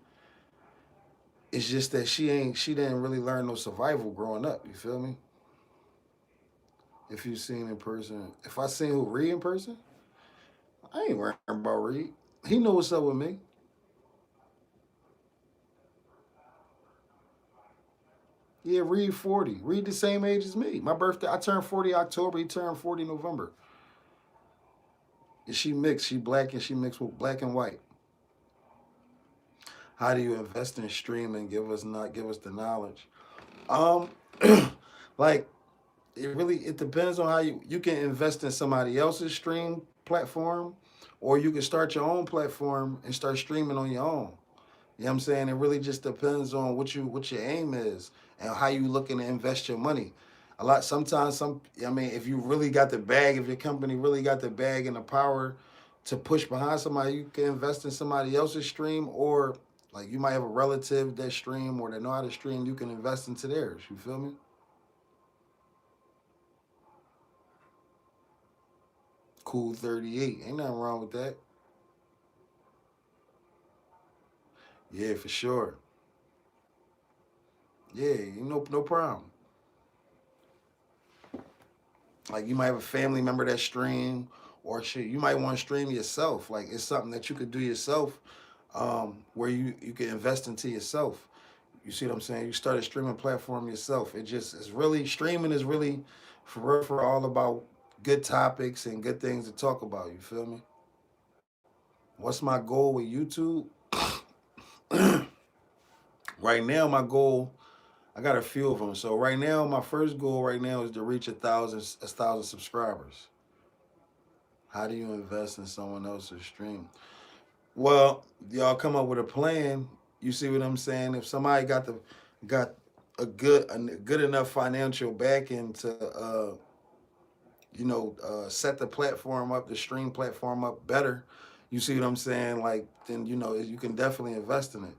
it's just that she didn't really learn no survival growing up. You feel me? If you seen in person, if I seen who Reed in person, I ain't worrying about Reed. He know what's up with me. Yeah, Reed 40. Reed the same age as me. My birthday, I turned 40 October. He turned 40 November. And she mixed. She black and she mixed with black and white. How do you invest in streaming? Give us the knowledge. Um, like it depends on how you can invest in somebody else's stream platform, or you can start your own platform and start streaming on your own. You know what I'm saying? It really just depends on what your aim is and how you looking to invest your money. A lot sometimes some I mean, if you really got the bag, if your company really got the bag and the power to push behind somebody, you can invest in somebody else's stream, or like you might have a relative that stream or that know how to stream, you can invest into theirs. You feel me? Cool 38. Ain't nothing wrong with that. Yeah, for sure. Yeah, you know, no problem. Like you might have a family member that stream, or shit. You might want to stream yourself. Like it's something that you could do yourself, where you can invest into yourself. You see what I'm saying? You start a streaming platform yourself. It's really streaming is really for all about good topics and good things to talk about. You feel me? What's my goal with YouTube? Right now, my goal, I got a few of them. So right now, my first goal right now is to reach a thousand subscribers. How do you invest in someone else's stream? Well, y'all come up with a plan. You see what I'm saying? If somebody got a good enough financial backing to set the platform up, the stream platform up better. You see what I'm saying? Like then you can definitely invest in it.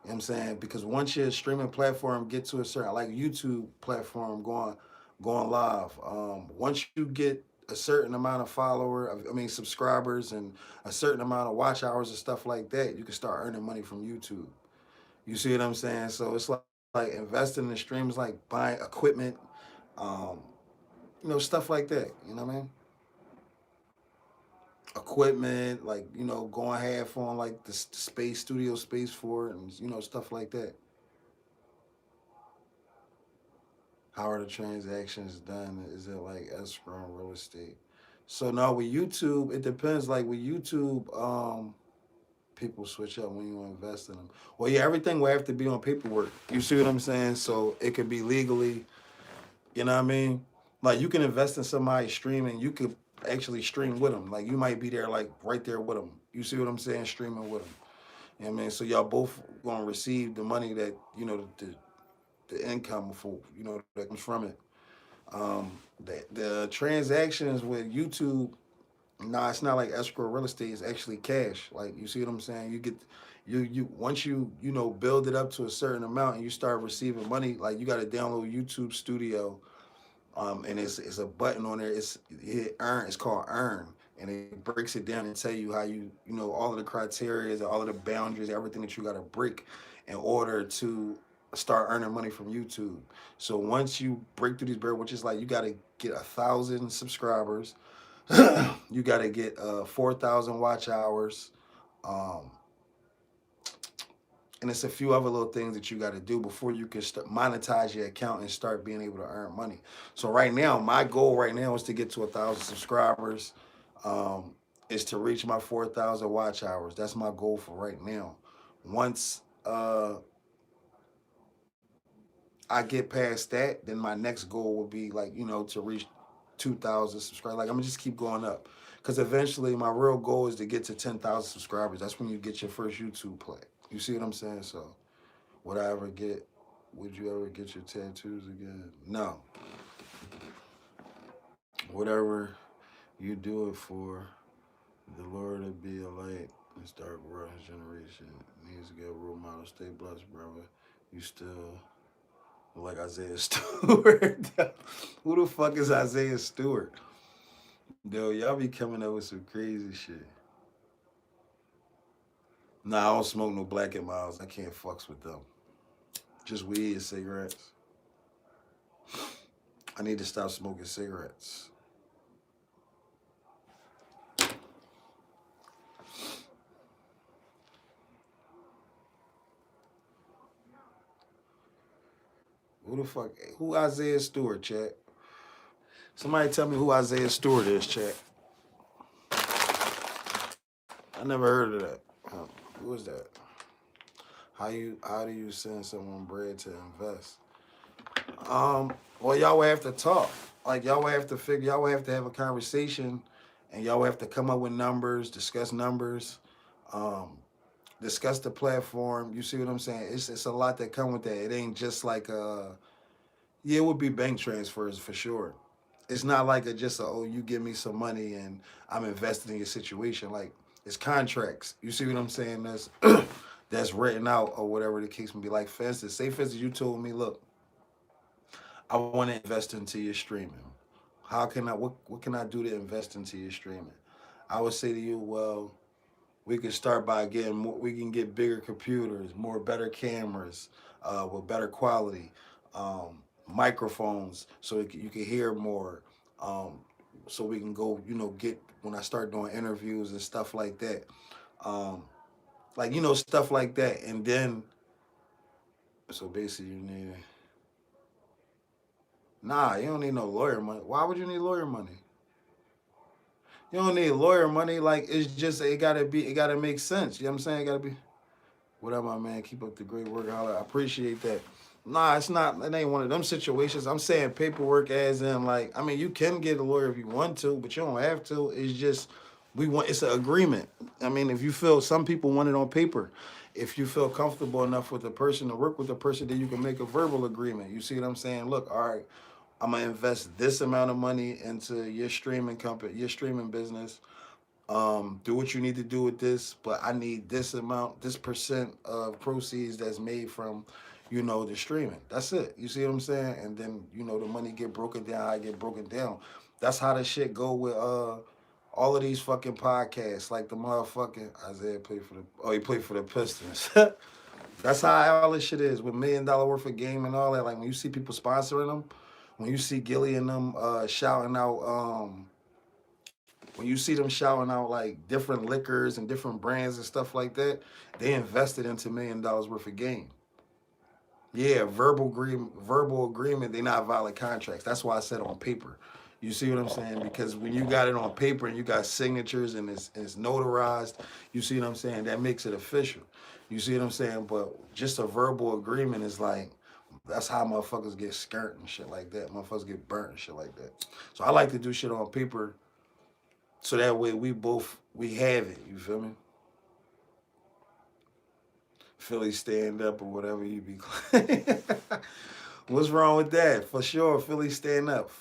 You know what I'm saying? Because once your streaming platform get to a certain, like YouTube platform going live, once you get a certain amount of subscribers and a certain amount of watch hours and stuff like that, you can start earning money from YouTube. You see what I'm saying? So it's like investing in streams, like buying equipment, um, stuff like that. You know what I mean? Equipment, like going half on like the space studio space for it, and stuff like that. How are the transactions done? Is it like escrow and real estate? So now with YouTube, it depends. Like with YouTube, people switch up when you invest in them. Well, yeah, everything will have to be on paperwork. You see what I'm saying? So it could be legally. You know what I mean? Like you can invest in somebody streaming. You could actually stream with them. Like you might be there, like right there with them. You see what I'm saying? Streaming with them. You know what I mean? So y'all both gonna receive the money that the income for that comes from it. The transactions with YouTube, nah, it's not like escrow real estate. It's actually cash. Like you see what I'm saying? You get you once build it up to a certain amount and you start receiving money. Like you got to download YouTube Studio, and it's a button on there. It earn. It's called Earn, and it breaks it down and tell you how all of the criteria, all of the boundaries, everything that you got to break in order to start earning money from YouTube. So once you break through these barriers, which is like you got to get 1,000 subscribers, you got to get 4,000 watch hours. Um, and it's a few other little things that you got to do before you can monetize your account and start being able to earn money. So right now, my goal right now is to get to 1,000 subscribers. Um, is to reach my 4,000 watch hours. That's my goal for right now. Once I get past that, then my next goal will be like to reach 2,000 subscribers. Like I'm gonna just keep going up, because eventually my real goal is to get to 10,000 subscribers. That's when you get your first YouTube play. You see what I'm saying? So would I ever get? Would you ever get your tattoos again? No. Whatever you do it for, the Lord to be a light in this dark world, his generation needs to get a role model. Stay blessed, brother. You still like Isaiah Stewart. Who the fuck is Isaiah Stewart? Yo, y'all be coming up with some crazy shit. Nah, I don't smoke no Black and Miles. I can't fucks with them. Just weed and cigarettes. I need to stop smoking cigarettes. Who the fuck? Who Isaiah Stewart, chat? Somebody tell me who Isaiah Stewart is, chat. I never heard of that. Who is that? How do you send someone bread to invest? Well, y'all would have to talk. Like y'all would have to figure. Y'all would have to have a conversation, and y'all would have to come up with numbers, discuss numbers, um, discuss the platform. You see what I'm saying? It's a lot that come with that. It ain't just like yeah, it would be bank transfers for sure. It's not like just oh, you give me some money and I'm invested in your situation. Like it's contracts. You see what I'm saying? That's that's written out or whatever the case may be. Like for instance, say for instance you told me, look, I want to invest into your streaming. How can I what can I do to invest into your streaming? I would say to you, well, we can start by getting more, we can get bigger computers, more better cameras, with better quality, microphones, so you can hear more. Um, so we can go, get when I start doing interviews and stuff like that, um, like stuff like that, and then so basically you need. Nah, you don't need no lawyer money. Why would you need lawyer money? You don't need lawyer money. Like it's just it gotta make sense. You know what I'm saying? It gotta be. What up, my man? Keep up the great work. I appreciate that. Nah, it's not. It ain't one of them situations. I'm saying paperwork, as in like, I mean, you can get a lawyer if you want to, but you don't have to. It's just we want. It's an agreement. I mean, if you feel some people want it on paper. If you feel comfortable enough with the person to work with the person, then you can make a verbal agreement. You see what I'm saying? Look, all right, I'm gonna invest this amount of money into your streaming company, your streaming business. Do what you need to do with this, but I need this amount, this percent of proceeds that's made from, the streaming. That's it. You see what I'm saying? And then, the money get broken down, I get broken down. That's how the shit go with all of these fucking podcasts, like the motherfucking Isaiah played for he played for the Pistons. That's how all this shit is with $1 million worth of game and all that. Like when you see people sponsoring them, when you see Gilly and them shouting out when you see them shouting out like different liquors and different brands and stuff like that, they invested into $1 million worth of game. Yeah, verbal agreement. They not valid contracts. That's why I said on paper. You see what I'm saying? Because when you got it on paper and you got signatures and it's notarized, you see what I'm saying? That makes it official. You see what I'm saying? But just a verbal agreement is like, that's how motherfuckers get skirt and shit like that. Motherfuckers get burnt and shit like that. So I like to do shit on paper so that way we have it. You feel me? Philly stand up or whatever you be. What's wrong with that? For sure, Philly stand up.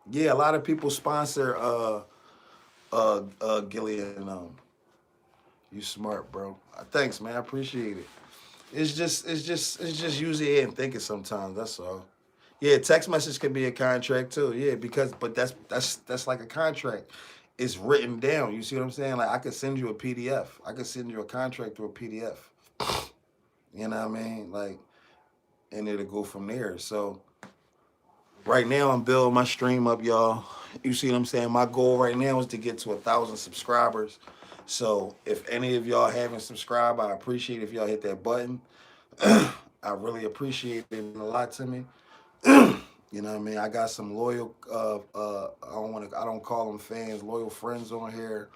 Yeah, a lot of people sponsor Gillian. You smart, bro. Thanks, man. I appreciate it. It's just usually ain't thinking sometimes. That's all. Yeah, text message can be a contract too. Yeah, but that's like a contract. It's written down. You see what I'm saying? Like I could send you a PDF. I could send you a contract through a PDF. You know what I mean? Like, and it'll go from there. So right now I'm building my stream up, y'all. You see what I'm saying? My goal right now is to get to 1,000 subscribers. So if any of y'all haven't subscribed, I appreciate if y'all hit that button. I really appreciate it. It means a lot to me. You know what I mean? I got some loyal, I don't call them fans, loyal friends on here,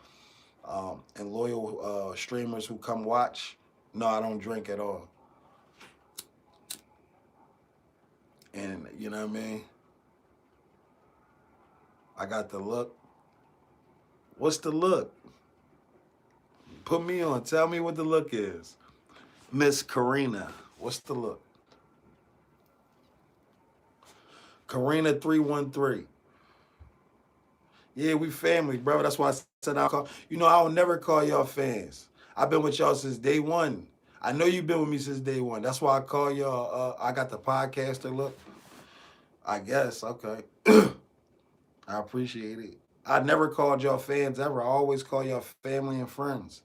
and loyal streamers who come watch. No, I don't drink at all. And you know what I mean? I got the look. What's the look? Put me on. Tell me what the look is. Miss Karina. What's the look? Karina 313. Yeah, we family, bro. That's why I said I'll call. You know, I'll never call y'all fans. I've been with y'all since day one. I know you've been with me since day one. That's why I call y'all. I got the podcaster look. I guess. Okay. I appreciate it. I never called y'all fans ever. I always call y'all family and friends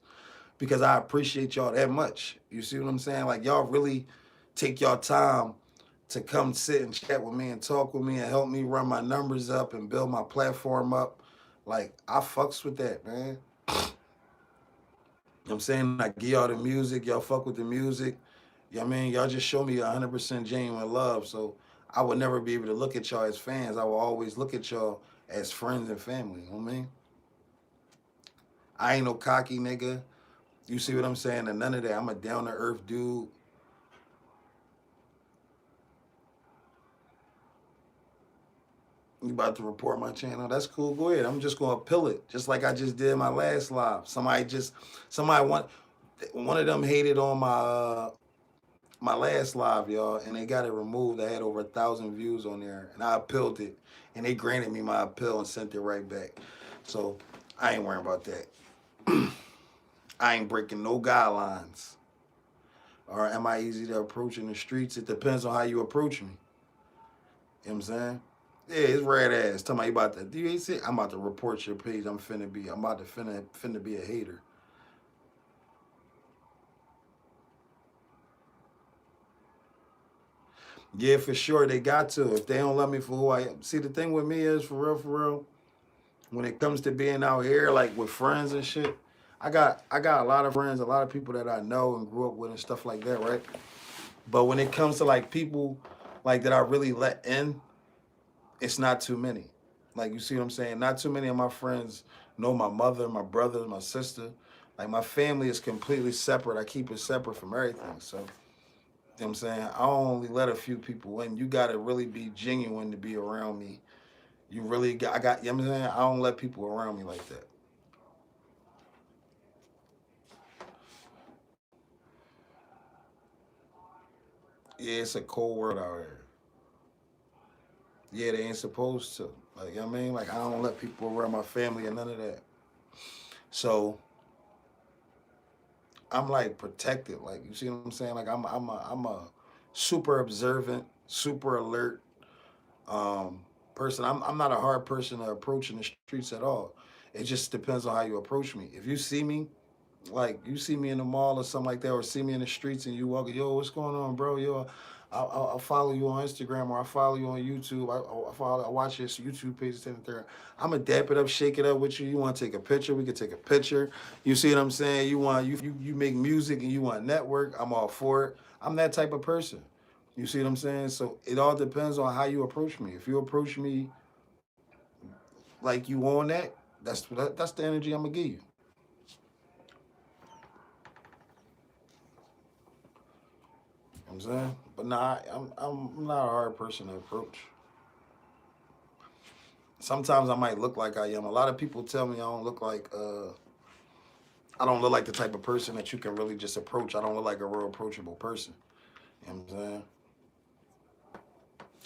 because I appreciate y'all that much. You see what I'm saying? Like, y'all really take y'all time to come sit and chat with me and talk with me and help me run my numbers up and build my platform up. Like, I fucks with that, man. You know what I'm saying? I give y'all the music, y'all fuck with the music. You know what I mean? Y'all just show me 100% genuine love. So I would never be able to look at y'all as fans. I will always look at y'all as friends and family. You know what I mean? I ain't no cocky nigga. You see what I'm saying? And none of that. I'm a down to earth dude. You about to report my channel? That's cool. Go ahead. I'm just gonna pill it, just like I just did my last live. Somebody one of them hated on my last live, y'all, and they got it removed. I had over 1,000 views on there, and I appealed it, and they granted me my appeal and sent it right back. So I ain't worrying about that. I ain't breaking no guidelines. Or am I easy to approach in the streets? It depends on how you approach me. You know what I'm saying? Yeah, it's red ass. Tell me about that. Do you see? I'm about to report your page. I'm about to finna be a hater. Yeah, for sure. They got to. If they don't love me for who I am. See, the thing with me is, for real, when it comes to being out here, like with friends and shit, I got a lot of friends, a lot of people that I know and grew up with and stuff like that, right? But when it comes to like people like that I really let in, it's not too many. Like, you see what I'm saying? Not too many of my friends know my mother, my brother, my sister. Like, my family is completely separate. I keep it separate from everything. So, you know what I'm saying? I only let a few people in. You got to really be genuine to be around me. You really got, you know what I'm saying? I don't let people around me like that. Yeah, it's a cold world out here. Yeah, they ain't supposed to. Like, you know what I mean? Like, I don't let people around my family and none of that. So, I'm like protected. Like, you see what I'm saying? Like, I'm a super observant, super alert um, person. I'm not a hard person to approach in the streets at all. It just depends on how you approach me. If you see me, like you see me in the mall or something like that, or see me in the streets and you walk, yo, what's going on, bro? Yo, I'll follow you on Instagram or I follow you on YouTube. I watch your YouTube page. I'm gonna dap it up, shake it up with you. You want to take a picture? We could take a picture. You see what I'm saying? You make music and you want network. I'm all for it. I'm that type of person. You see what I'm saying? So it all depends on how you approach me. If you approach me like you on that, that's the energy I'm gonna give you. You know what I'm saying? But nah, I'm not a hard person to approach. Sometimes I might look like I am. A lot of people tell me I don't look like the type of person that you can really just approach. I don't look like a real approachable person. You know what I'm saying?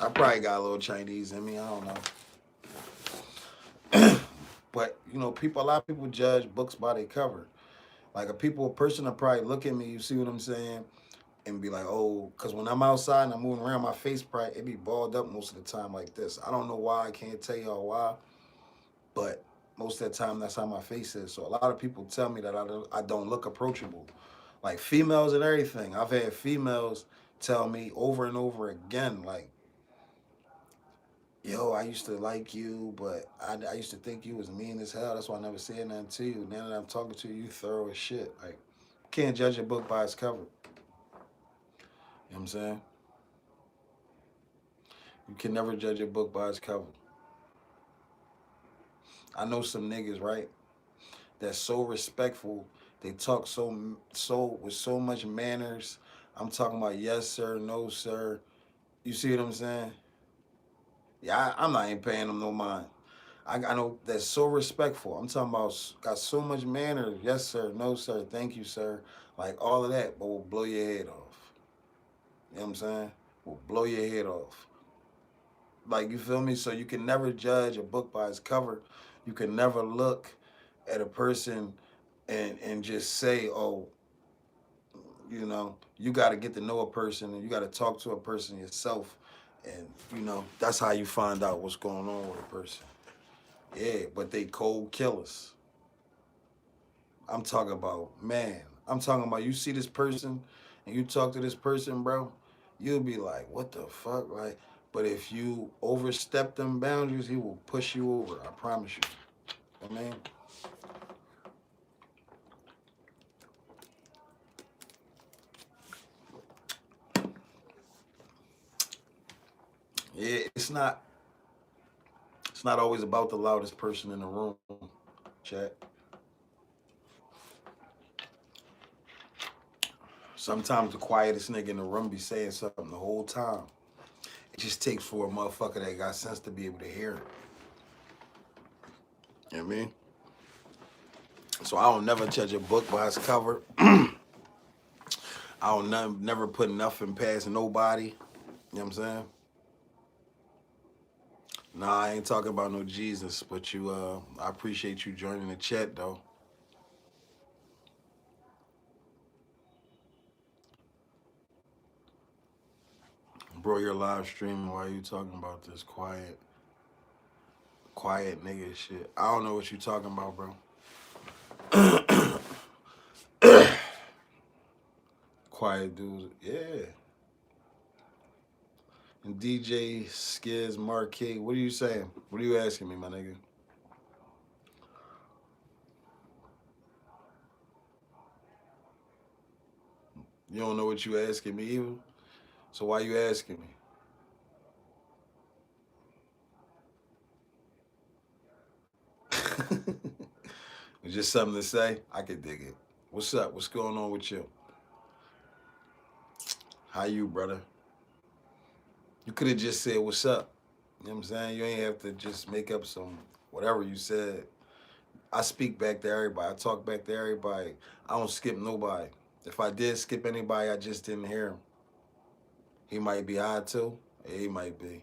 I probably got a little Chinese in me. I don't know. But you know, a lot of people judge books by their cover. Like a person will probably look at me. You see what I'm saying? And be like, oh, because when I'm outside and I'm moving around, my face probably it be balled up most of the time like this. I don't know why. I can't tell y'all why, but most of the time that's how my face is. So a lot of people tell me that I don't look approachable, like females and everything. I've had females tell me over and over again, like, yo, I used to like you, but I used to think you was mean as hell. That's why I never said nothing to you. Now that I'm talking to you, you thorough as shit. Like, can't judge a book by its cover. You know what I'm saying? You can never judge a book by its cover. I know some niggas, right? That's so respectful. They talk so with so much manners. I'm talking about yes sir, no sir. You see what I'm saying? Yeah, I'm not even paying them no mind. I know that's so respectful. I'm talking about got so much manners. Yes, sir. No, sir. Thank you, sir. Like all of that, but will blow your head off. You know what I'm saying? Will blow your head off. Like, you feel me? So you can never judge a book by its cover. You can never look at a person and just say, oh, you got to get to know a person and you got to talk to a person yourself. And, that's how you find out what's going on with a person. Yeah, but they cold killers. I'm talking about, man, I'm talking about you see this person and you talk to this person, bro, you'll be like, what the fuck? Like, but if you overstep them boundaries, he will push you over. I promise you. I mean, yeah, it's not always about the loudest person in the room, chat. Sometimes the quietest nigga in the room be saying something the whole time. It just takes for a motherfucker that got sense to be able to hear it. You know what I mean? So I don't never judge a book by its cover. I don't never put nothing past nobody. You know what I'm saying? Nah, I ain't talking about no Jesus, but I appreciate you joining the chat though. Bro, you're live streaming. Why are you talking about this quiet nigga shit? I don't know what you talking about, bro. Quiet dudes, yeah. And DJ Skiz Marquee, what are you saying? What are you asking me, my nigga? You don't know what you asking me either? So why you asking me? It's just something to say? I could dig it. What's up? What's going on with you? How you, brother? You could have just said, what's up? You know what I'm saying? You ain't have to just make up some whatever you said. I speak back to everybody. I talk back to everybody. I don't skip nobody. If I did skip anybody, I just didn't hear him. He might be high too. Yeah, he might be.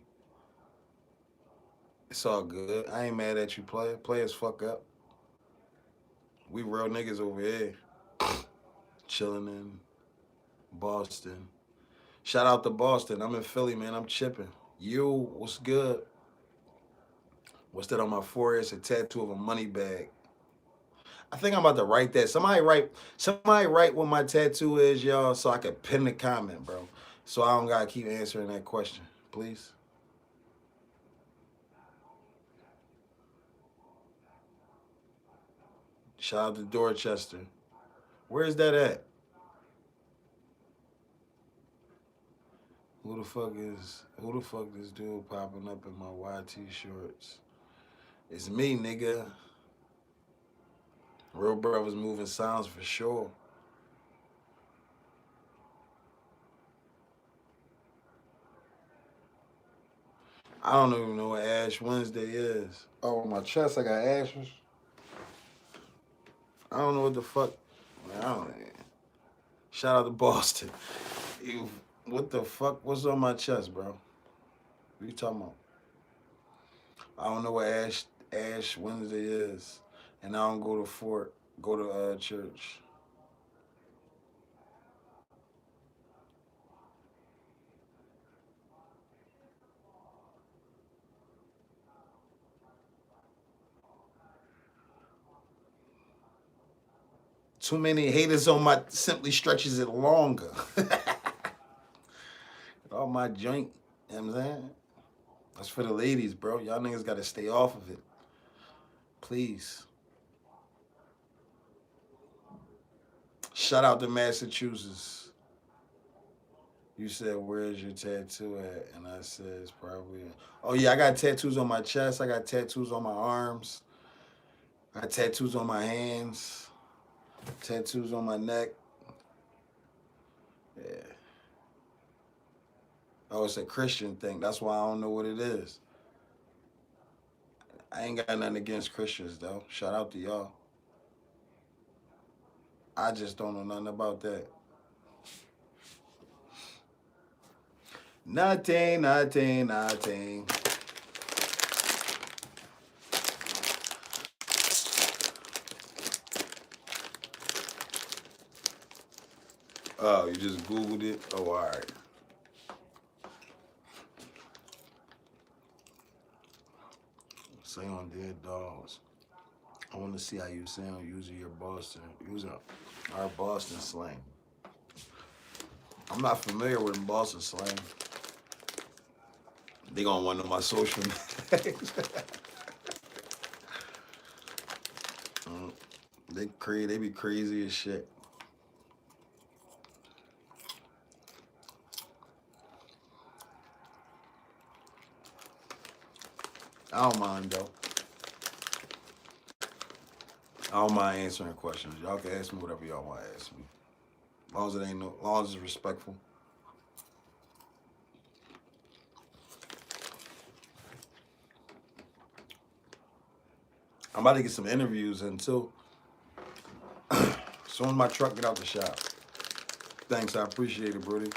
It's all good. I ain't mad at you, player. Players fuck up. We real niggas over here. Chilling in Boston. Shout out to Boston. I'm in Philly, man. I'm chipping. You, what's good? What's that on my forehead? It's a tattoo of a money bag. I think I'm about to write that. Somebody write what my tattoo is, y'all, so I can pin the comment, bro. So I don't gotta keep answering that question, please. Shout out to Dorchester. Where is that at? Who the fuck this dude popping up in my YT shorts? It's me, nigga. Real brothers moving sounds for sure. I don't even know what Ash Wednesday is. Oh, on my chest I got ashes. I don't know what the fuck. Man, I don't. Shout out to Boston. You, what the fuck? What's on my chest, bro? What you talking about? I don't know what Ash Wednesday is, and I don't go to church. Too many haters on my simply stretches it longer. All my joint, you know what I'm saying? That's for the ladies, bro. Y'all niggas gotta stay off of it. Please. Shout out to Massachusetts. You said, where's your tattoo at? And I said, it's probably. Oh, yeah, I got tattoos on my chest. I got tattoos on my arms. I got tattoos on my hands. Tattoos on my neck. Yeah. Oh, it's a Christian thing. That's why I don't know what it is. I ain't got nothing against Christians though. Shout out to y'all. I just don't know nothing about that. Nothing, nothing, nothing. Oh, you just Googled it? Oh, all right. Say on Dead Dogs. I want to see how you sound using our Boston slang. I'm not familiar with Boston slang. They gonna want to know my social media. They be crazy as shit. I don't mind though. I don't mind answering questions. Y'all can ask me whatever y'all want to ask me. As long as it's respectful. I'm about to get some interviews in too. Soon as my truck get out the shop. Thanks, I appreciate it, Brody.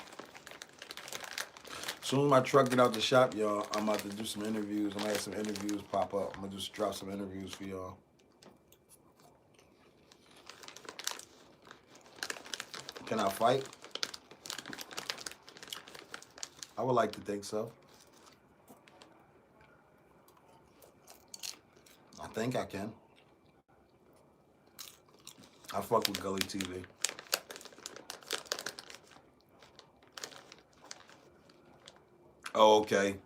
Soon as my truck get out the shop, y'all, I'm about to do some interviews. I'm gonna have some interviews pop up. I'm gonna just drop some interviews for y'all. Can I fight? I would like to think so. I think I can. I fuck with Gully TV. Oh, okay.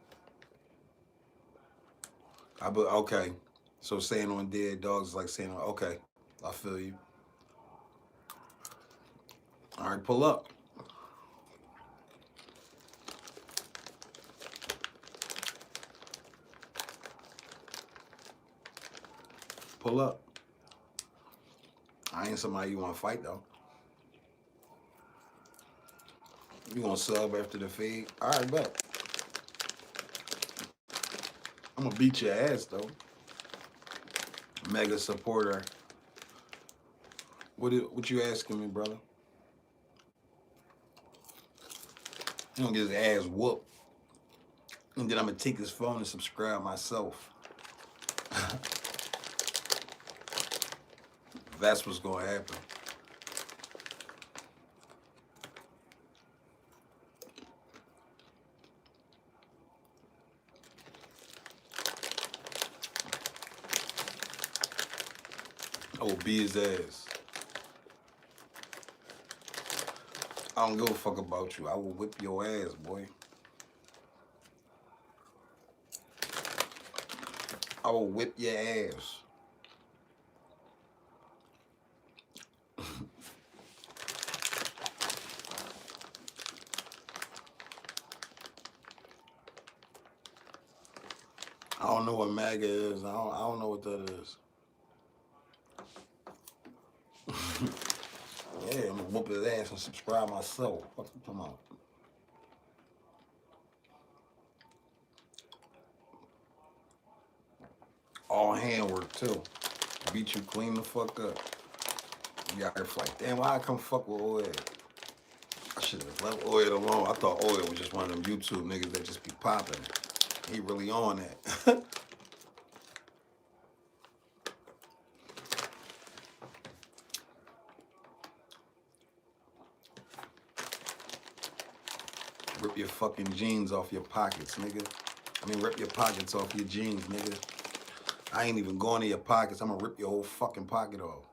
Okay. So saying on Dead Dogs is like saying on, okay. I feel you. All right, pull up. Pull up. I ain't somebody you want to fight though. You gonna sub after the feed? All right, bet. I'm gonna beat your ass though. Mega supporter. What you asking me, brother? He gonna get his ass whooped. And then I'm gonna take his phone and subscribe myself. That's what's gonna happen. I will beat his ass. I don't give a fuck about you. I will whip your ass, boy. I will whip your ass. I don't know what MAGA is. I don't know what that is. Yeah, I'm gonna whoop his ass and subscribe myself. What you talking about? All handwork too. Beat you clean the fuck up. You got here like, damn, why I come fuck with Oil? I should have left Oil alone. I thought Oil was just one of them YouTube niggas that just be popping. He really on that. Rip your fucking jeans off your pockets, nigga. I mean, rip your pockets off your jeans, nigga. I ain't even going to your pockets. I'm gonna rip your whole fucking pocket off.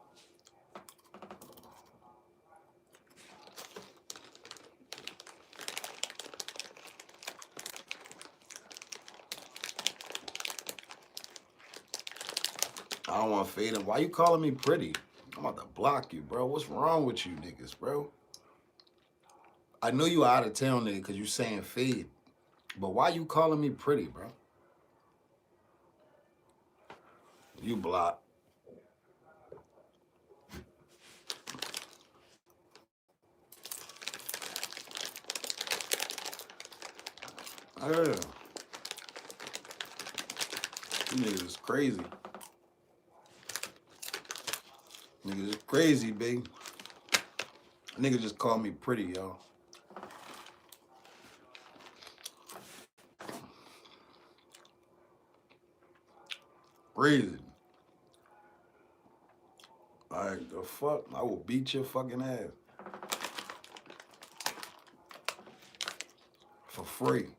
I don't want to fade him. Why you calling me pretty? I'm about to block you, bro. What's wrong with you niggas, bro? I know you out of town, nigga, because you saying fade. But why you calling me pretty, bro? You block. Yeah. Niggas is crazy. Niggas is crazy, baby. Niggas just call me pretty, y'all. Crazy. Alright, the fuck? I will beat your fucking ass. For free.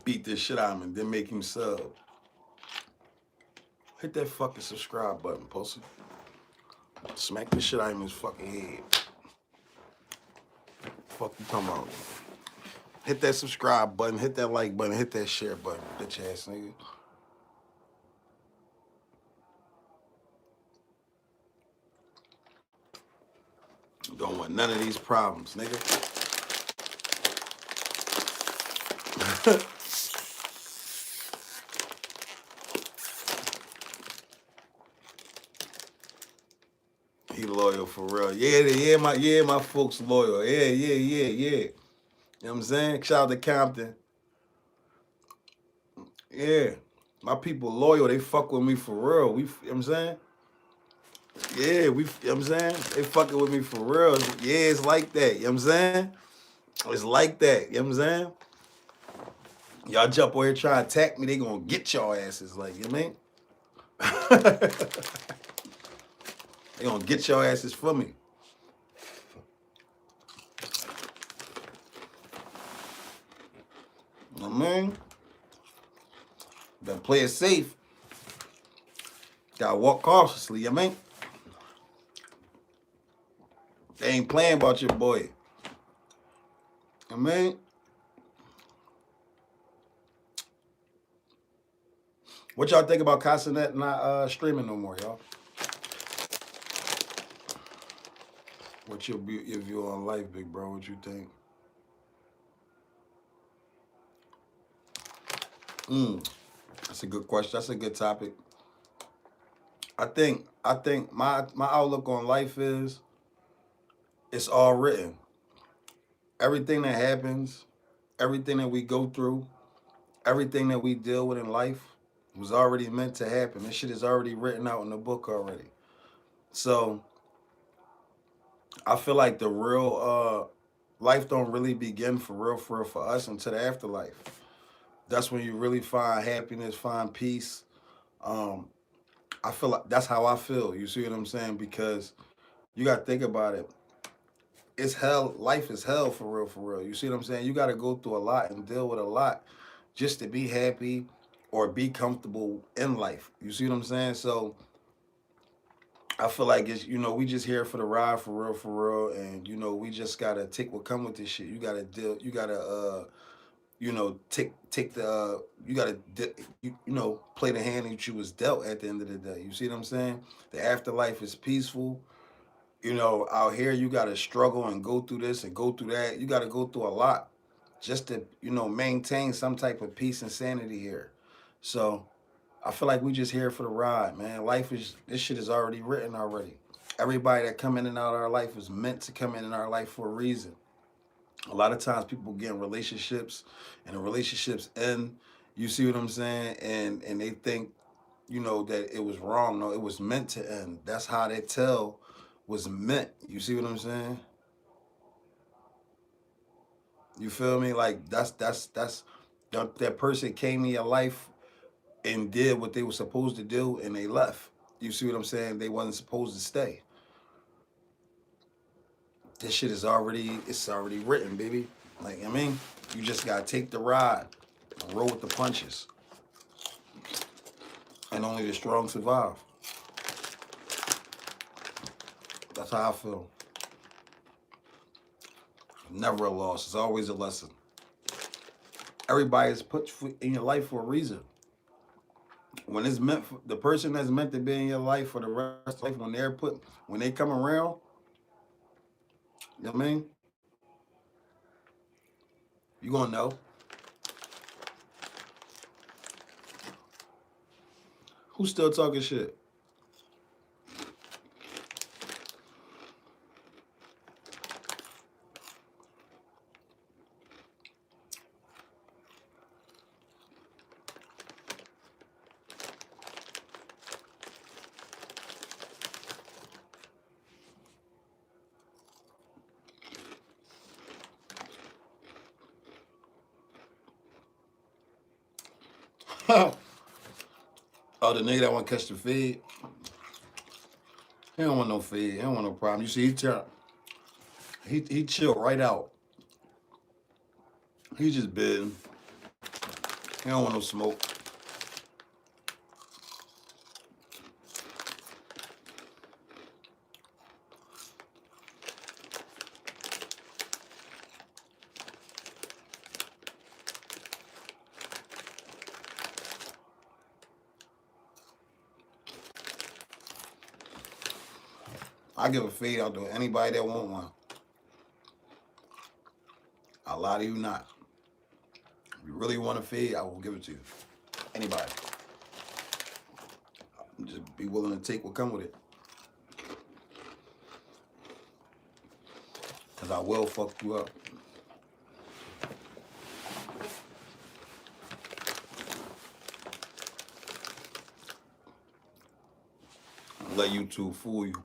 Beat this shit out of him and then make him sub. Hit that fucking subscribe button, pussy. Smack the shit out of his fucking head. Fuck you talking about? Hit that subscribe button, hit that like button, hit that share button, bitch ass nigga. You don't want none of these problems, nigga. He loyal for real. Yeah, my folks loyal. Yeah. You know what I'm saying? Shout out to Compton. Yeah. My people loyal. They fuck with me for real. You know what I'm saying? Yeah, you know what I'm saying? They fucking with me for real. Yeah, it's like that. You know what I'm saying? It's like that. You know what I'm saying? Y'all jump over here try to attack me, they gonna get y'all asses. Like, you know what I mean? They gonna get your asses for me. You know what I mean? Better play it safe. Gotta walk cautiously, you know what I mean? They ain't playing about your boy. You know what I mean? What y'all think about Casanet not streaming no more, y'all? What's your view on life, big bro? What you think? That's a good question. That's a good topic. I think my outlook on life is it's all written. Everything that happens, everything that we go through, everything that we deal with in life was already meant to happen. This shit is already written out in the book already. So I feel like the real life don't really begin for real for us until the afterlife. That's when you really find happiness, find peace. I feel like that's how I feel. You see what I'm saying? Because you got to think about it. It's hell. Life is hell for real, for real. You see what I'm saying? You got to go through a lot and deal with a lot just to be happy or be comfortable in life. You see what I'm saying? So I feel like it's, we just here for the ride for real, and we just gotta take what come with this shit. You gotta deal. You gotta take the you gotta play the hand that you was dealt at the end of the day. You see what I'm saying? The afterlife is peaceful. Out here you gotta struggle and go through this and go through that. You gotta go through a lot just to maintain some type of peace and sanity here. So I feel like we just here for the ride, man. This shit is already written already. Everybody that come in and out of our life is meant to come in our life for a reason. A lot of times people get in relationships and the relationships end. You see what I'm saying? And they think, that it was wrong. No, it was meant to end. That's how they tell was meant. You see what I'm saying? You feel me? Like that person came in your life and did what they were supposed to do and they left. You see what I'm saying? They wasn't supposed to stay. This shit it's already written, baby. Like, you just gotta take the ride and roll with the punches. And only the strong survive. That's how I feel. Never a loss. It's always a lesson. Everybody's put in your life for a reason. When it's meant for the person that's meant to be in your life for the rest of life, when they come around, You know what I mean? You gonna know. Who's still talking shit? Oh, the nigga that want to catch the feed. He don't want no feed. He don't want no problem. You see, he chill right out. He just bidding. He don't want no smoke. I give a feed out to anybody that want one. A lot of you not. If you really want a feed, I will give it to you. Anybody. Just be willing to take what come with it. Cause I will fuck you up. Let YouTube fool you.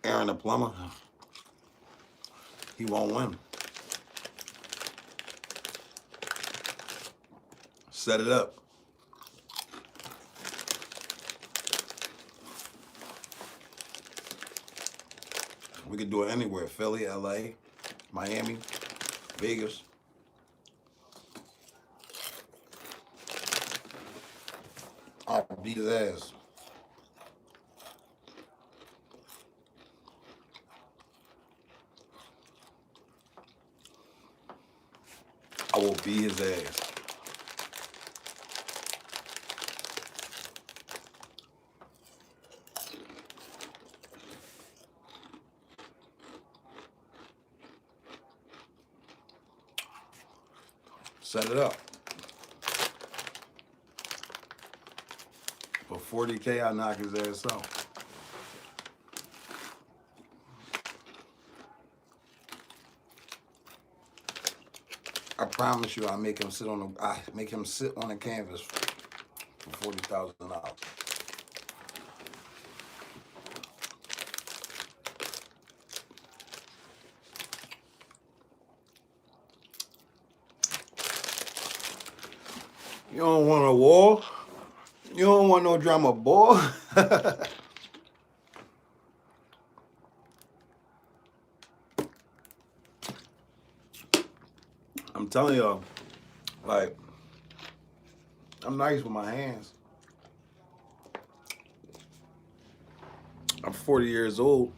Aaron the plumber, he won't win. Set it up. We could do it anywhere. Philly, LA, Miami, Vegas. I'll beat his ass. I will beat his ass. Set it up. For 40K, I knock his ass out. I promise you, I make him sit on the canvas for $40,000. You don't want a war? You don't want no drama, boy. I'm telling y'all, like, I'm nice with my hands. I'm 40 years old.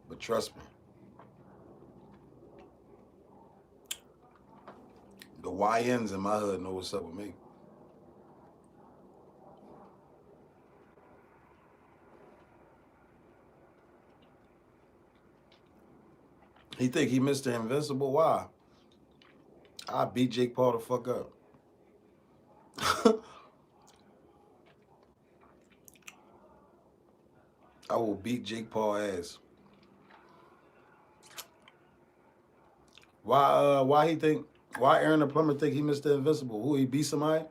But trust me, the YNs in my hood know what's up with me. He think he Mr. Invincible? Why? I beat Jake Paul the fuck up. I will beat Jake Paul ass. Why Aaron the Plumber think he Mr. Invincible? Who, he beat somebody?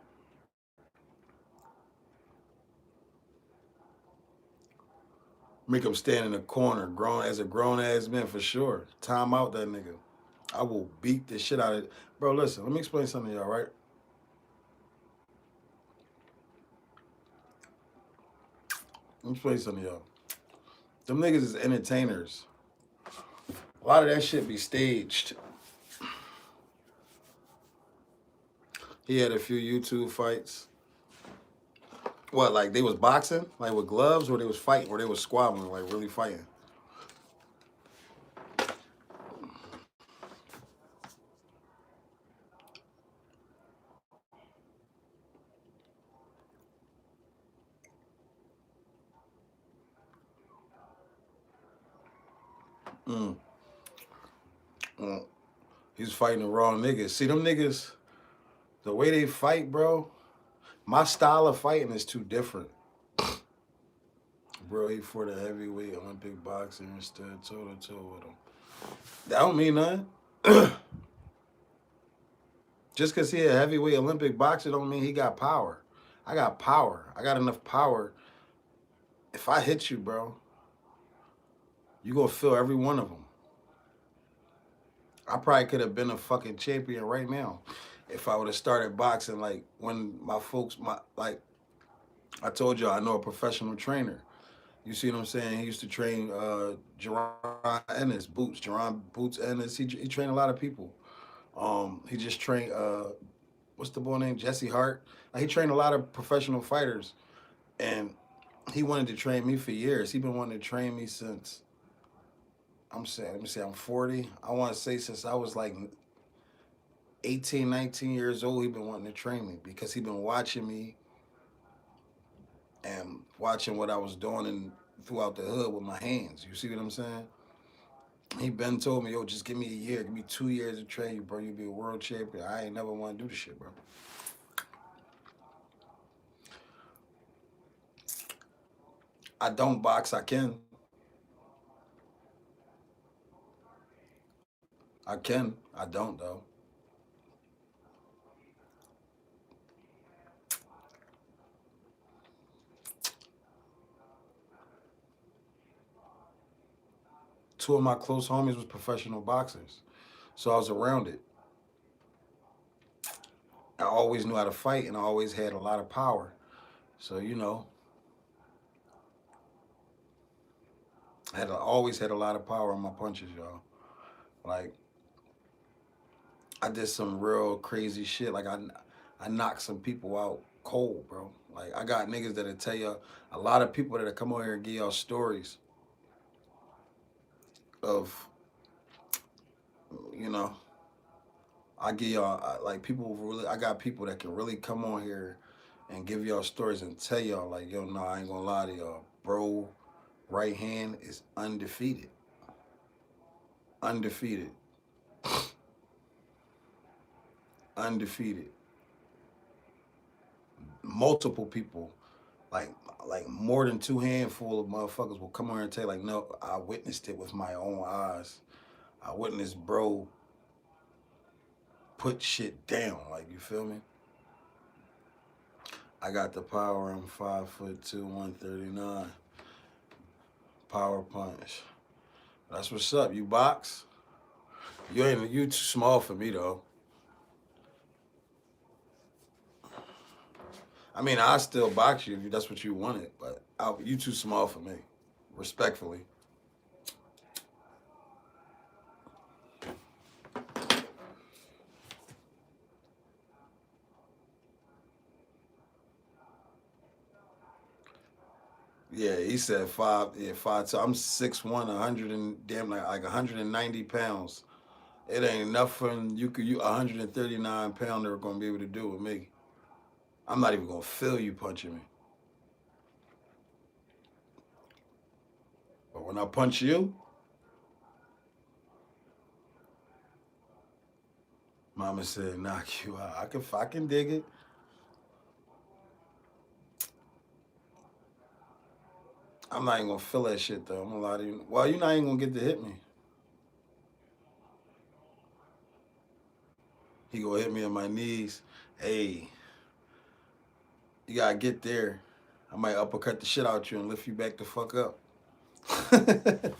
Make him stand in the corner, as a grown ass man for sure. Time out that nigga. I will beat the shit out of it. Bro, listen, let me explain something to y'all, right? Let me explain something to y'all. Them niggas is entertainers. A lot of that shit be staged. He had a few YouTube fights. What, like they was boxing? Like with gloves, or they was fighting, or they was squabbling, like really fighting? Mm. Mm. He's fighting the wrong niggas. See them niggas, the way they fight, bro. My style of fighting is too different. Bro, he for the heavyweight Olympic boxer and stood toe to toe with him. That don't mean nothing. Just because he a heavyweight Olympic boxer don't mean he got power. I got power. I got enough power. If I hit you, bro, you gonna feel every one of them. I probably could have been a fucking champion right now if I would have started boxing like when my folks, like I told you, I know a professional trainer. You see what I'm saying? He used to train Jerron Ennis, Jerron Boots Ennis. He trained a lot of people. He just trained what's the boy name? Jesse Hart. Like, he trained a lot of professional fighters, and he wanted to train me for years. He been wanting to train me since I'm saying, let me say I'm 40. I want to say since I was like 18, 19 years old. He been wanting to train me because he been watching me and watching what I was doing and throughout the hood with my hands. You see what I'm saying? He been told me, yo, just give me a year, give me 2 years to train you, bro. You be a world champion. I ain't never want to do the shit, bro. I don't box. I can. I can. I don't though. Two of my close homies was professional boxers, so I was around it. I always knew how to fight, and I always had a lot of power. So always had a lot of power on my punches, y'all. Like, I did some real crazy shit. Like, I knocked some people out cold, bro. Like, I got niggas that'll tell you, a lot of people that'll come over here and give y'all stories of, you know, I give y'all like people really. I got people that can really come on here and give y'all stories and tell y'all like, yo, no, I ain't gonna lie to y'all, bro. Right hand is undefeated, undefeated, undefeated. Multiple people, like like more than two handful of motherfuckers will come on here and tell you, like, no, I witnessed it with my own eyes. I witnessed bro put shit down. Like, you feel me? I got the power. I'm 5'2", 139. Power punch. That's what's up. You box? You too small for me though. I mean, I still box you if that's what you wanted, but you too small for me. Respectfully. Yeah, he said five. Yeah, 5'2". I'm 6'1", 100 and damn like 190 pounds. It ain't nothing you 139 pounder gonna be able to do with me. I'm not even gonna feel you punching me. But when I punch you, Mama said knock you out. I can dig it. I'm not even gonna feel that shit though. I'm gonna lie to you. Well, you're not even gonna get to hit me. He gonna hit me on my knees. Hey, you gotta get there. I might uppercut the shit out you and lift you back the fuck up. You know what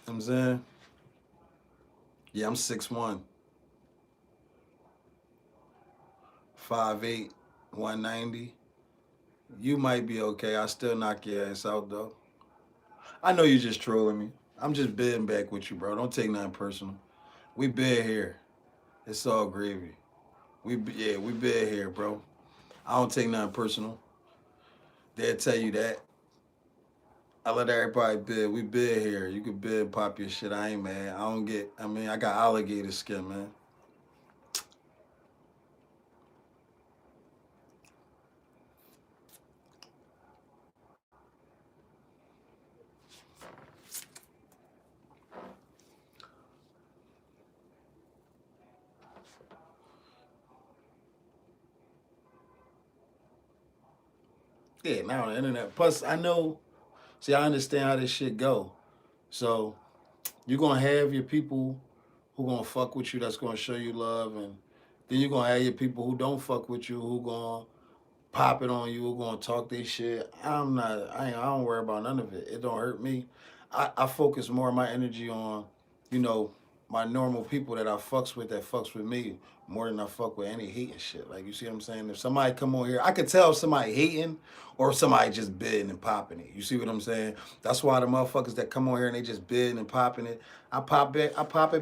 I'm saying? Yeah, I'm 6'1", 5'8", 190. You might be okay. I still knock your ass out though. I know you just trolling me. I'm just bidding back with you, bro. Don't take nothing personal. We bid here. It's all gravy. We bid here, bro. I don't take nothing personal. They'll tell you that. I let everybody bid. We bid here. You can bid and pop your shit. I ain't mad. I mean, I got alligator skin, man. Yeah, now on the internet. Plus, I know. See, I understand how this shit go. So you're gonna have your people who gonna fuck with you. That's gonna show you love, and then you're gonna have your people who don't fuck with you, who gonna pop it on you, who gonna talk their shit. I'm not. I don't worry about none of it. It don't hurt me. I focus more of my energy on, you know, my normal people that I fucks with that fucks with me more than I fuck with any hating shit. Like you see what I'm saying? If somebody come on here, I could tell if somebody hating or if somebody just bidding and popping it. You see what I'm saying? That's why the motherfuckers that come on here and they just bidding and popping it, I pop it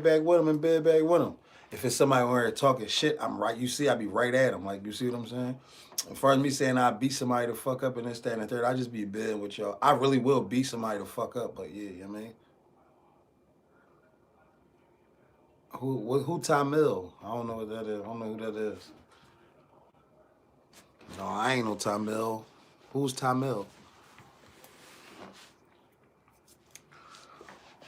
back with them and bid back with them. If it's somebody on here talking shit, I'm right. You see, I be right at them. Like you see what I'm saying? As far as me saying I beat somebody to fuck up and this, that, and the third, I just be bidding with y'all. I really will beat somebody to fuck up, but yeah, you know what I mean? Who Tamil? I don't know what that is. I don't know who that is. No, I ain't no Tamil. Who's Tamil?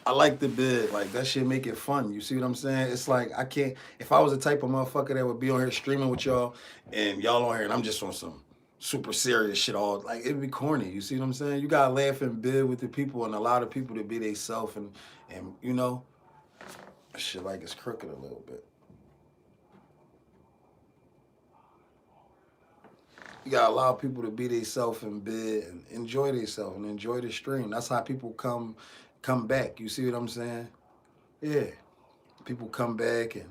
I like the bid. Like that shit make it fun. You see what I'm saying? It's like I can't if I was the type of motherfucker that would be on here streaming with y'all and y'all on here and I'm just on some super serious shit all like it'd be corny. You see what I'm saying? You gotta laugh and bid with the people and allow the people to be themselves and you know, shit like it's crooked a little bit. You gotta allow people to be themselves and bid and enjoy themselves and enjoy the stream. That's how people come back. You see what I'm saying? Yeah. People come back and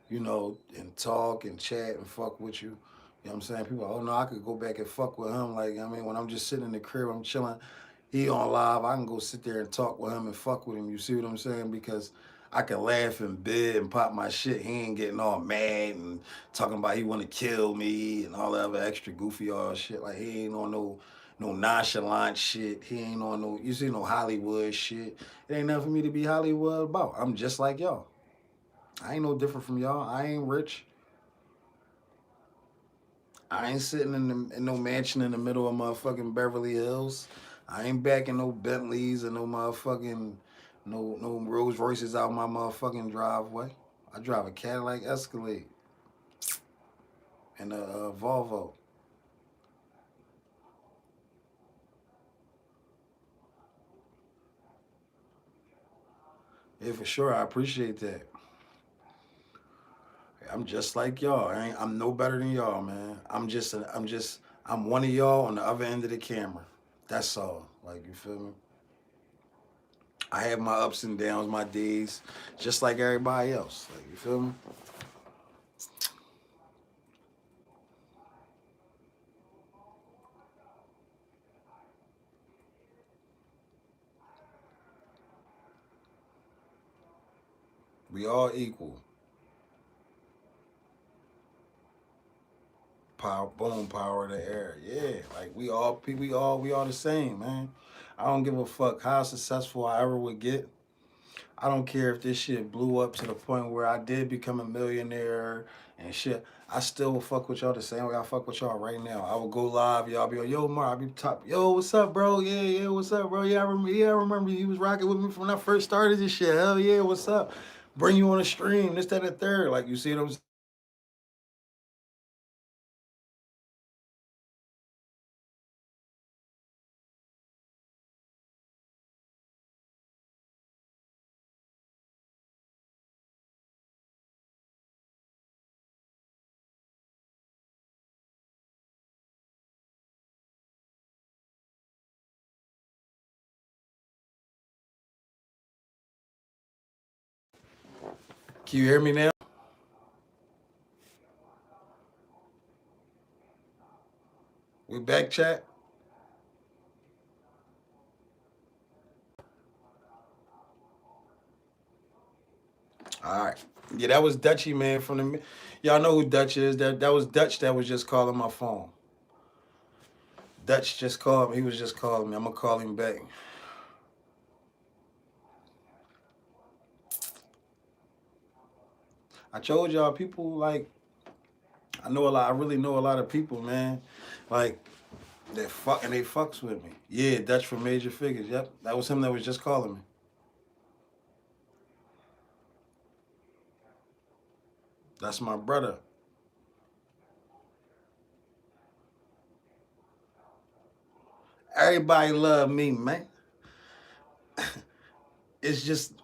you know, and talk and chat and fuck with you. You know what I'm saying? People, oh no, I could go back and fuck with him. Like, I mean, when I'm just sitting in the crib, I'm chilling, he on live, I can go sit there and talk with him and fuck with him. You see what I'm saying? Because I can laugh and bid and pop my shit. He ain't getting all mad and talking about he want to kill me and all that other extra goofy all shit. Like, he ain't on no nonchalant shit. He ain't on no, you see, no Hollywood shit. It ain't nothing for me to be Hollywood about. I'm just like y'all. I ain't no different from y'all. I ain't rich. I ain't sitting in no mansion in the middle of motherfucking Beverly Hills. I ain't back in no Bentleys and no motherfucking no Rolls Royces out my motherfucking driveway. I drive a Cadillac Escalade and a Volvo. Yeah, for sure. I appreciate that. I'm just like y'all. I'm no better than y'all, man. I'm one of y'all on the other end of the camera. That's all. Like you feel me? I have my ups and downs, my days, just like everybody else. Like you feel me? We all equal. Power, boom, power of the air. Yeah, like we all the same, man. I don't give a fuck how successful I ever would get. I don't care if this shit blew up to the point where I did become a millionaire and shit. I still will fuck with y'all the same way I fuck with y'all right now. I will go live, y'all be like, yo, Mar, I be top, yo, what's up, bro? Yeah, yeah, what's up, bro? Yeah, I remember you was rocking with me from when I first started this shit. Hell yeah, what's up? Bring you on a stream, this, that, and the third. Like, you see what I'm saying? Can you hear me now? We back, chat? All right. Yeah, that was Dutchy, man, from the. Y'all know who Dutch is. That was Dutch that was just calling my phone. Dutch just called me. He was just calling me. I'm going to call him back. I told y'all, people, like, I know a lot. I really know a lot of people, man. Like, they fucks with me. Yeah, Dutch from Major Figures. Yep. That was him that was just calling me. That's my brother. Everybody love me, man. It's just,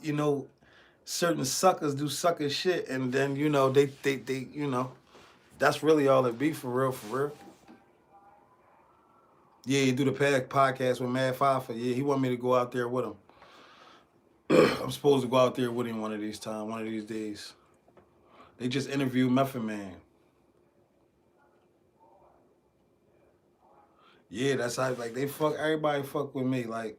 you know, certain suckers do sucker shit, and then they that's really all it be for real, for real. Yeah, you do the podcast with Mad Fafa. Yeah, he want me to go out there with him. I'm supposed to go out there with him one of these days. They just interviewed Method Man. Yeah, that's how like they fuck everybody fuck with me. Like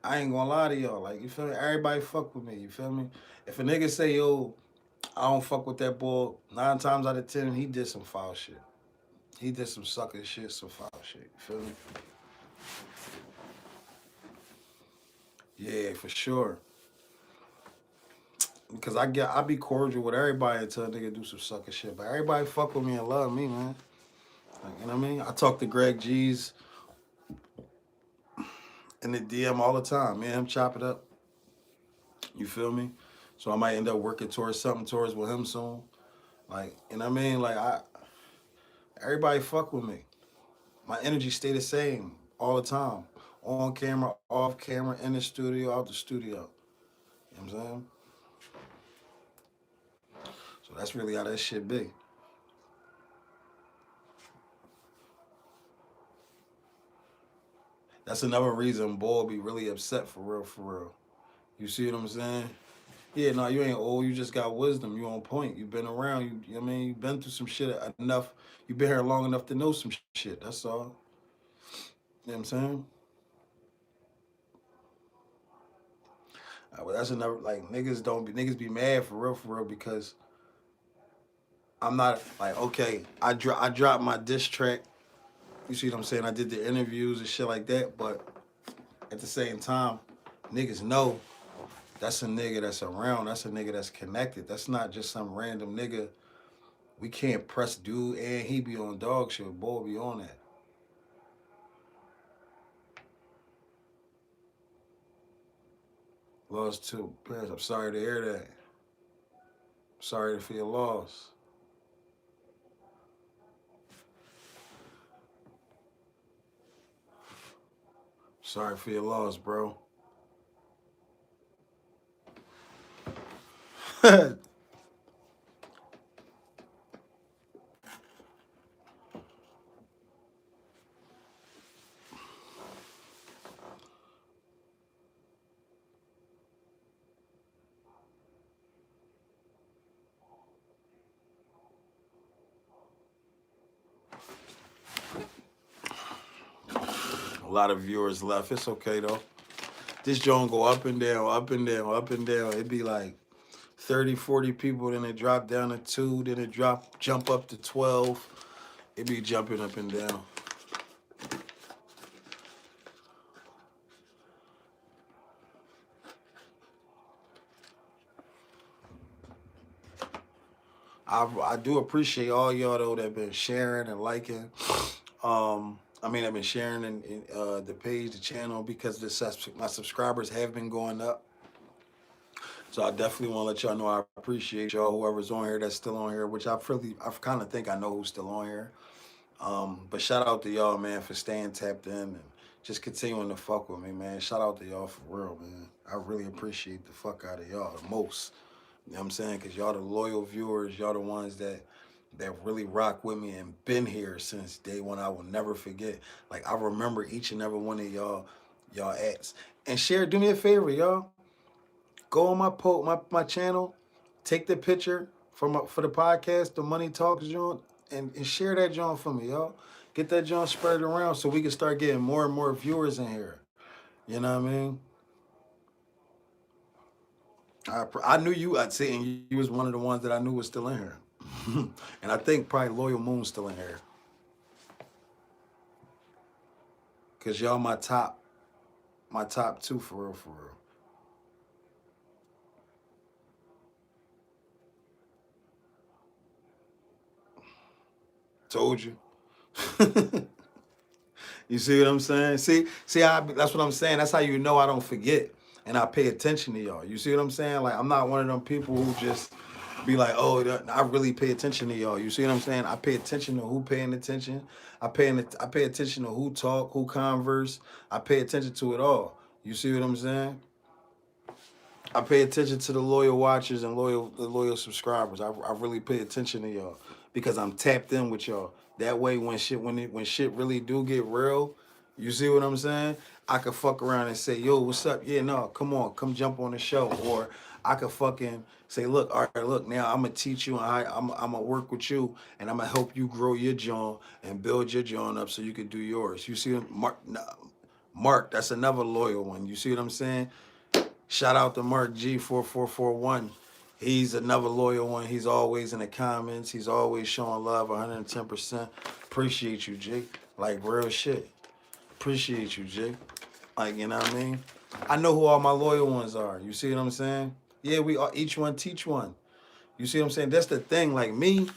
I ain't gonna lie to y'all. Like you feel me? Everybody fuck with me. You feel me? If a nigga say yo, I don't fuck with that boy, 9 times out of 10 he did some foul shit. He did some sucker shit, some foul shit. You feel me? Yeah, for sure. Because I be cordial with everybody until a nigga do some sucker shit. But everybody fuck with me and love me, man. Like, you know what I mean? I talk to Greg G's in the DM all the time. Me and him chop it up. You feel me? So I might end up working towards something towards with him soon. Like, you know what I mean? Like everybody fuck with me. My energy stay the same all the time. On camera, off camera, in the studio, out the studio. You know what I'm saying? So that's really how that shit be. That's another reason Boy be really upset for real, for real. You see what I'm saying? Yeah, no, you ain't old. You just got wisdom. You on point. You been around. You know what I mean? You been through some shit enough. You been here long enough to know some shit. That's all. You know what I'm saying? But that's another like niggas be mad for real because I'm not like okay. I dropped my diss track. You see what I'm saying? I did the interviews and shit like that, but at the same time, niggas know that's a nigga that's around. That's a nigga that's connected. That's not just some random nigga. We can't press dude and he be on dog shit. Boy be on that. Lost two parents. I'm sorry to hear that. Sorry for your loss. Sorry for your loss, bro. A lot of viewers left. It's okay though. This joint go up and down, up and down, up and down. It'd be like 30, 40 people, then it drop down to 2, then it jump up to 12. It be jumping up and down. I do appreciate all y'all though that been sharing and liking. I've been sharing the page, the channel because my subscribers have been going up. So I definitely want to let y'all know I appreciate y'all. Whoever's on here that's still on here, which I kind of think I know who's still on here. But shout out to y'all, man, for staying tapped in and just continuing to fuck with me, man. Shout out to y'all for real, man. I really appreciate the fuck out of y'all the most. You know what I'm saying? Because y'all the loyal viewers. Y'all the ones that really rock with me and been here since day one. I will never forget. Like, I remember each and every one of y'all acts. And share, do me a favor, y'all. Go on my channel, take the picture for the podcast, the Money Talks joint, and share that joint for me, y'all. Get that joint spread around so we can start getting more and more viewers in here. You know what I mean? I knew you. I'd say, and you was one of the ones that I knew was still in here. And I think probably Loyal Moon's still in here. Cause y'all my top two for real, for real. Told you. You see what I'm saying? That's what I'm saying. That's how you know I don't forget and I pay attention to y'all. You see what I'm saying? Like I'm not one of them people who just be like, oh, I really pay attention to y'all. You see what I'm saying? I pay attention to who paying attention. I pay attention to who talk, who converse. I pay attention to it all. You see what I'm saying? I pay attention to the loyal watchers and the loyal subscribers. I really pay attention to y'all because I'm tapped in with y'all. That way, when shit really do get real, you see what I'm saying? I could fuck around and say, yo, what's up? Yeah, no, come on, come jump on the show. Or I could fucking say, look, all right, look, now I'm gonna teach you, and I'm gonna work with you, and I'm gonna help you grow your jaw and build your jaw up so you can do yours. You see, Mark, that's another loyal one. You see what I'm saying? Shout out to Mark G4441. He's another loyal one. He's always in the comments. He's always showing love 110%. Appreciate you, G. Like real shit. Appreciate you, G. Like, you know what I mean? I know who all my loyal ones are. You see what I'm saying? Yeah, we are each one teach one. You see what I'm saying? That's the thing. Like me,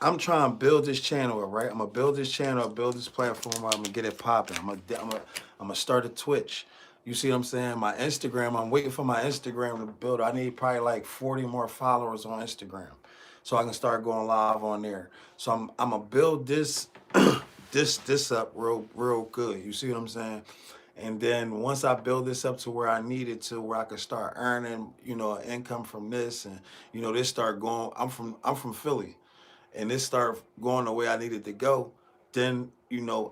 I'm trying to build this channel up, right? I'm gonna build this channel, build this platform. I'm gonna get it popping. I'm gonna start a Twitch. You see what I'm saying? My Instagram, I'm waiting for my Instagram to build. I need probably like 40 more followers on Instagram, so I can start going live on there. So I'm gonna build this this up real good. You see what I'm saying? And then once I build this up to where I need it to, where I can start earning, income from this, and this start going. I'm from Philly, and this start going the way I needed to go, then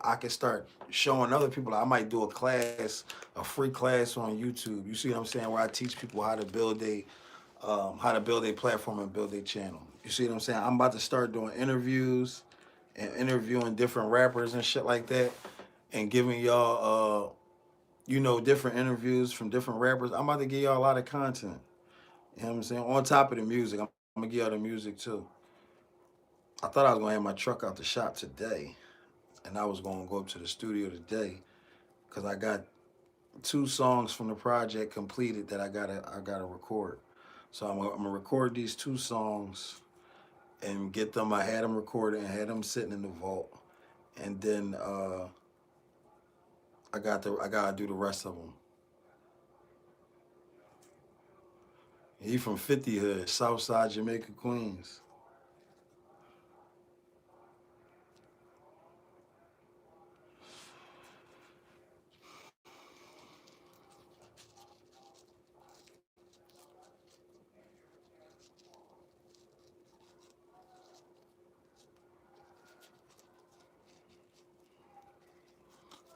I can start showing other people. I might do a free class on YouTube. You see what I'm saying? Where I teach people how to build a platform and build a channel. You see what I'm saying? I'm about to start doing interviews and interviewing different rappers and shit like that, and giving y'all different interviews from different rappers. I'm about to give y'all a lot of content. You know what I'm saying? On top of the music, I'm gonna give y'all the music too. I thought I was gonna have my truck out the shop today, and I was gonna go up to the studio today, cause I got 2 songs from the project completed that I gotta record. So I'm gonna record these 2 songs and get them. I had them recorded and had them sitting in the vault, and then I gotta do the rest of them. He from 50 Hood, Southside Jamaica, Queens.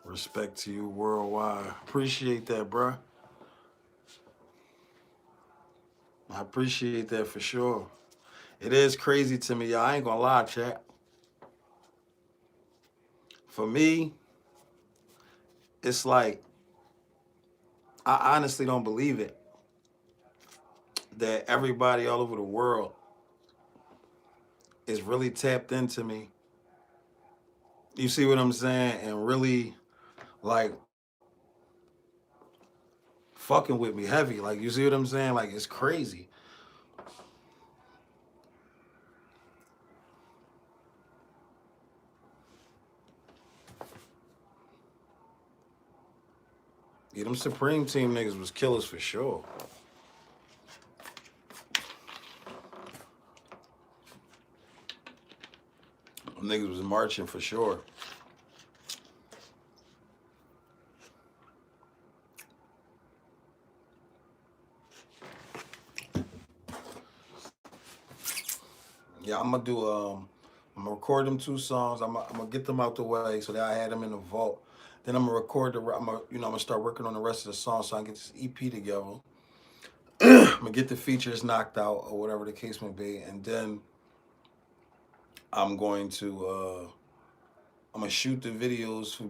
Respect to you worldwide. Appreciate that, bruh. I appreciate that for sure. It is crazy to me, y'all. I ain't gonna lie, chat. For me, it's like, I honestly don't believe it that everybody all over the world is really tapped into me. You see what I'm saying? And really, like, fucking with me heavy. Like, you see what I'm saying? Like, it's crazy. Yeah, them Supreme Team niggas was killers for sure. Them niggas was marching for sure. Yeah, I'm gonna record them 2 songs. I'm gonna get them out the way so that I had them in the vault. Then I'm gonna record I'm gonna start working on the rest of the songs so I can get this EP together. I'm gonna get the features knocked out or whatever the case may be, and then I'm going to I'm gonna shoot the videos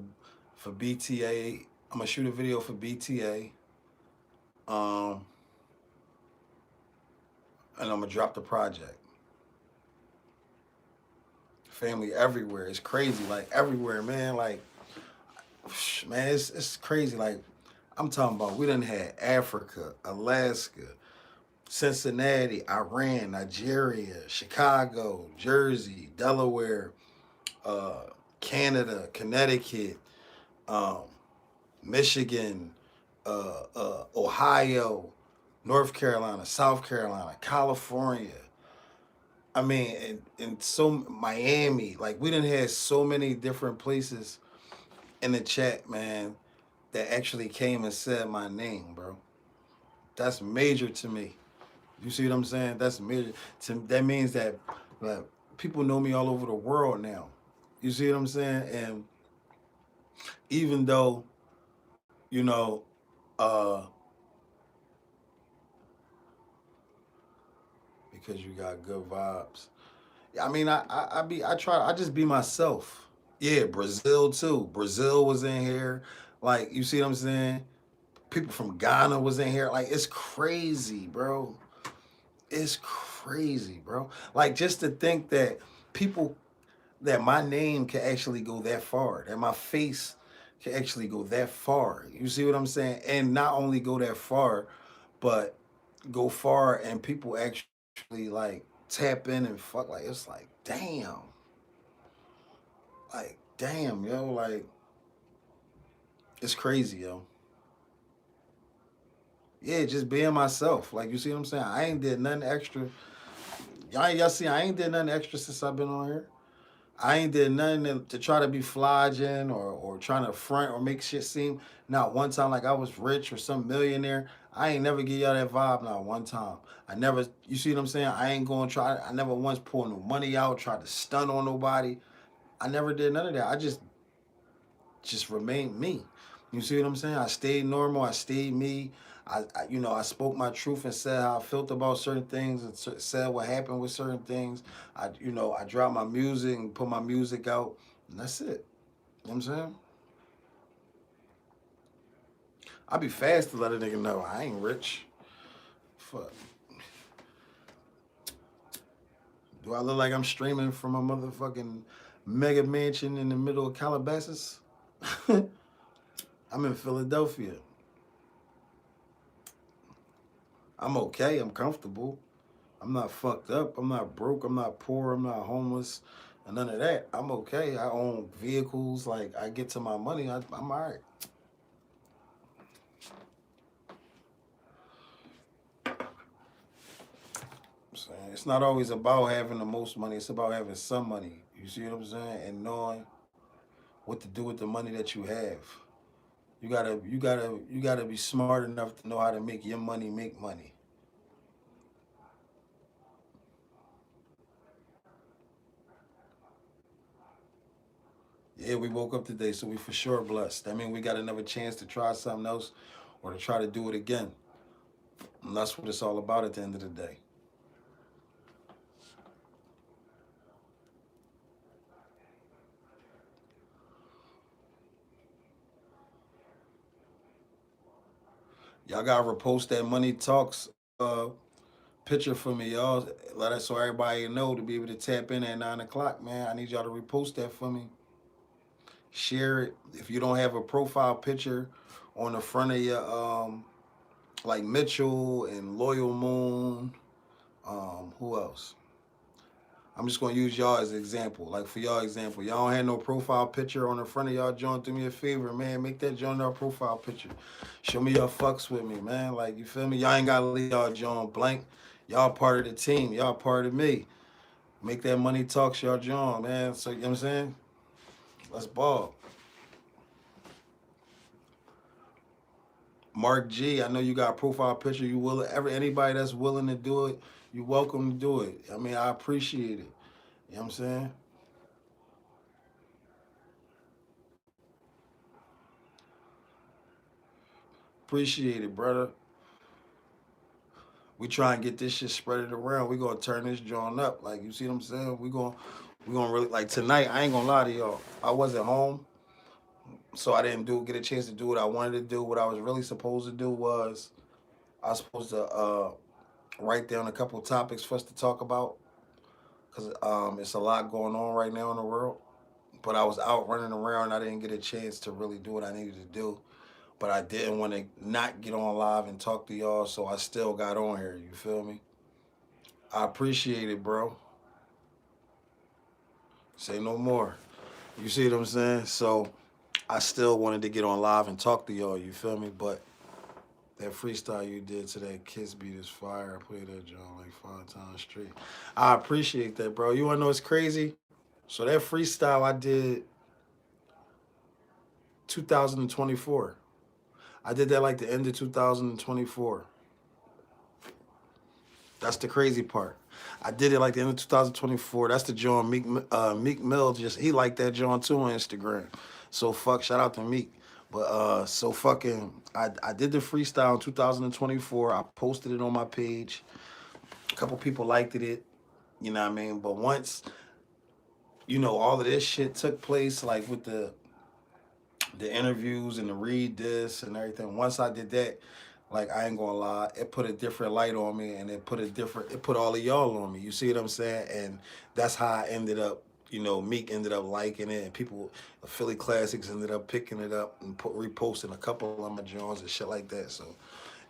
for BTA. I'm gonna shoot a video for BTA, and I'm gonna drop the project. Family everywhere. It's crazy, like everywhere, man. Like, man, it's crazy. Like, I'm talking about, we done had Africa, Alaska, Cincinnati, Iran, Nigeria, Chicago, Jersey, Delaware, Canada, Connecticut, um, Michigan, Ohio, North Carolina, South Carolina, California, I mean, in so Miami, like we done had so many different places in the chat, man, that actually came and said my name, bro. That's major to me. You see what I'm saying? That's major. That means that people know me all over the world now. You see what I'm saying? And even though, you know, uh, because you got good vibes. I mean, I just be myself. Yeah, Brazil too. Brazil was in here. Like, you see what I'm saying? People from Ghana was in here. Like, it's crazy, bro. It's crazy, bro. Like, just to think that people, that my name can actually go that far, that my face can actually go that far. You see what I'm saying? And not only go that far, but go far and people actually like tap in and fuck. Like, it's like, damn. Like, damn, yo. Like, it's crazy, yo. Yeah, just being myself. Like, you see what I'm saying? I ain't did nothing extra. Y'all see, I ain't did nothing extra since I've been on here. I ain't did nothing to try to be flogging or trying to front or make shit seem. Not one time like I was rich or some millionaire. I ain't never give y'all that vibe not one time. I never, you see what I'm saying? I ain't going to try, I never once pulled no money out, tried to stun on nobody. I never did none of that. I just remained me. You see what I'm saying? I stayed normal. I stayed me. I spoke my truth and said how I felt about certain things and said what happened with certain things. I dropped my music and put my music out, and that's it. You know what I'm saying? I be fast to let a nigga know I ain't rich. Fuck. Do I look like I'm streaming from a motherfucking mega mansion in the middle of Calabasas? I'm in Philadelphia. I'm okay. I'm comfortable. I'm not fucked up. I'm not broke. I'm not poor. I'm not homeless. And none of that. I'm okay. I own vehicles. Like, I get to my money. I'm all right. I'm saying it's not always about having the most money. It's about having some money. You see what I'm saying? And knowing what to do with the money that you have. You gotta be smart enough to know how to make your money make money. Yeah, we woke up today, so we for sure blessed. I mean, we got another chance to try something else or to try to do it again. And that's what it's all about at the end of the day. Y'all gotta repost that Money Talks uh, picture for me, y'all. Let us so everybody know to be able to tap in at 9 o'clock, man. I need y'all to repost that for me. Share it. If you don't have a profile picture on the front of your like Mitchell and Loyal Moon, who else? I'm just gonna use y'all as an example. Like for y'all example, y'all don't have no profile picture on the front of y'all joint. Do me a favor, man. Make that joint our profile picture. Show me y'all fucks with me, man. Like you feel me? Y'all ain't gotta leave y'all joint blank. Y'all part of the team. Y'all part of me. Make that Money Talks y'all joint, man. So you know what I'm saying? Let's ball. Mark G, I know you got a profile picture. You will anybody that's willing to do it, you welcome to do it. I mean, I appreciate it. You know what I'm saying? Appreciate it, brother. We try and get this shit spread it around. We gonna turn this joint up. Like you see what I'm saying? We gonna really like tonight. I ain't gonna lie to y'all. I wasn't home, so I didn't get a chance to do what I wanted to do. What I was really supposed to do was I was supposed to write down a couple topics for us to talk about because it's a lot going on right now in the world. But I was out running around. I didn't get a chance to really do what I needed to do. But I didn't want to not get on live and talk to y'all, so I still got on here. You feel me? I appreciate it, bro. Say no more. You see what I'm saying? So I still wanted to get on live and talk to y'all. You feel me? But That freestyle you did to that Kiss Beat is fire. I played that joint like 5 times straight. I appreciate that, bro. You wanna know what's crazy? So that freestyle I did 2024. I did that like the end of 2024. That's the crazy part. I did it like the end of 2024. That's the joint Meek Mill just he liked that joint too on Instagram. So fuck, shout out to Meek. But so fucking I did the freestyle in 2024. I posted it on my page. A couple people liked it. You know what I mean? But once, all of this shit took place, like with the interviews and the read this and everything. Once I did that, like I ain't gonna lie, it put a different light on me, and it put all of y'all on me. You see what I'm saying? And that's how I ended up. Meek ended up liking it, and people, Philly Classics ended up picking it up and reposting a couple of my joints and shit like that. So,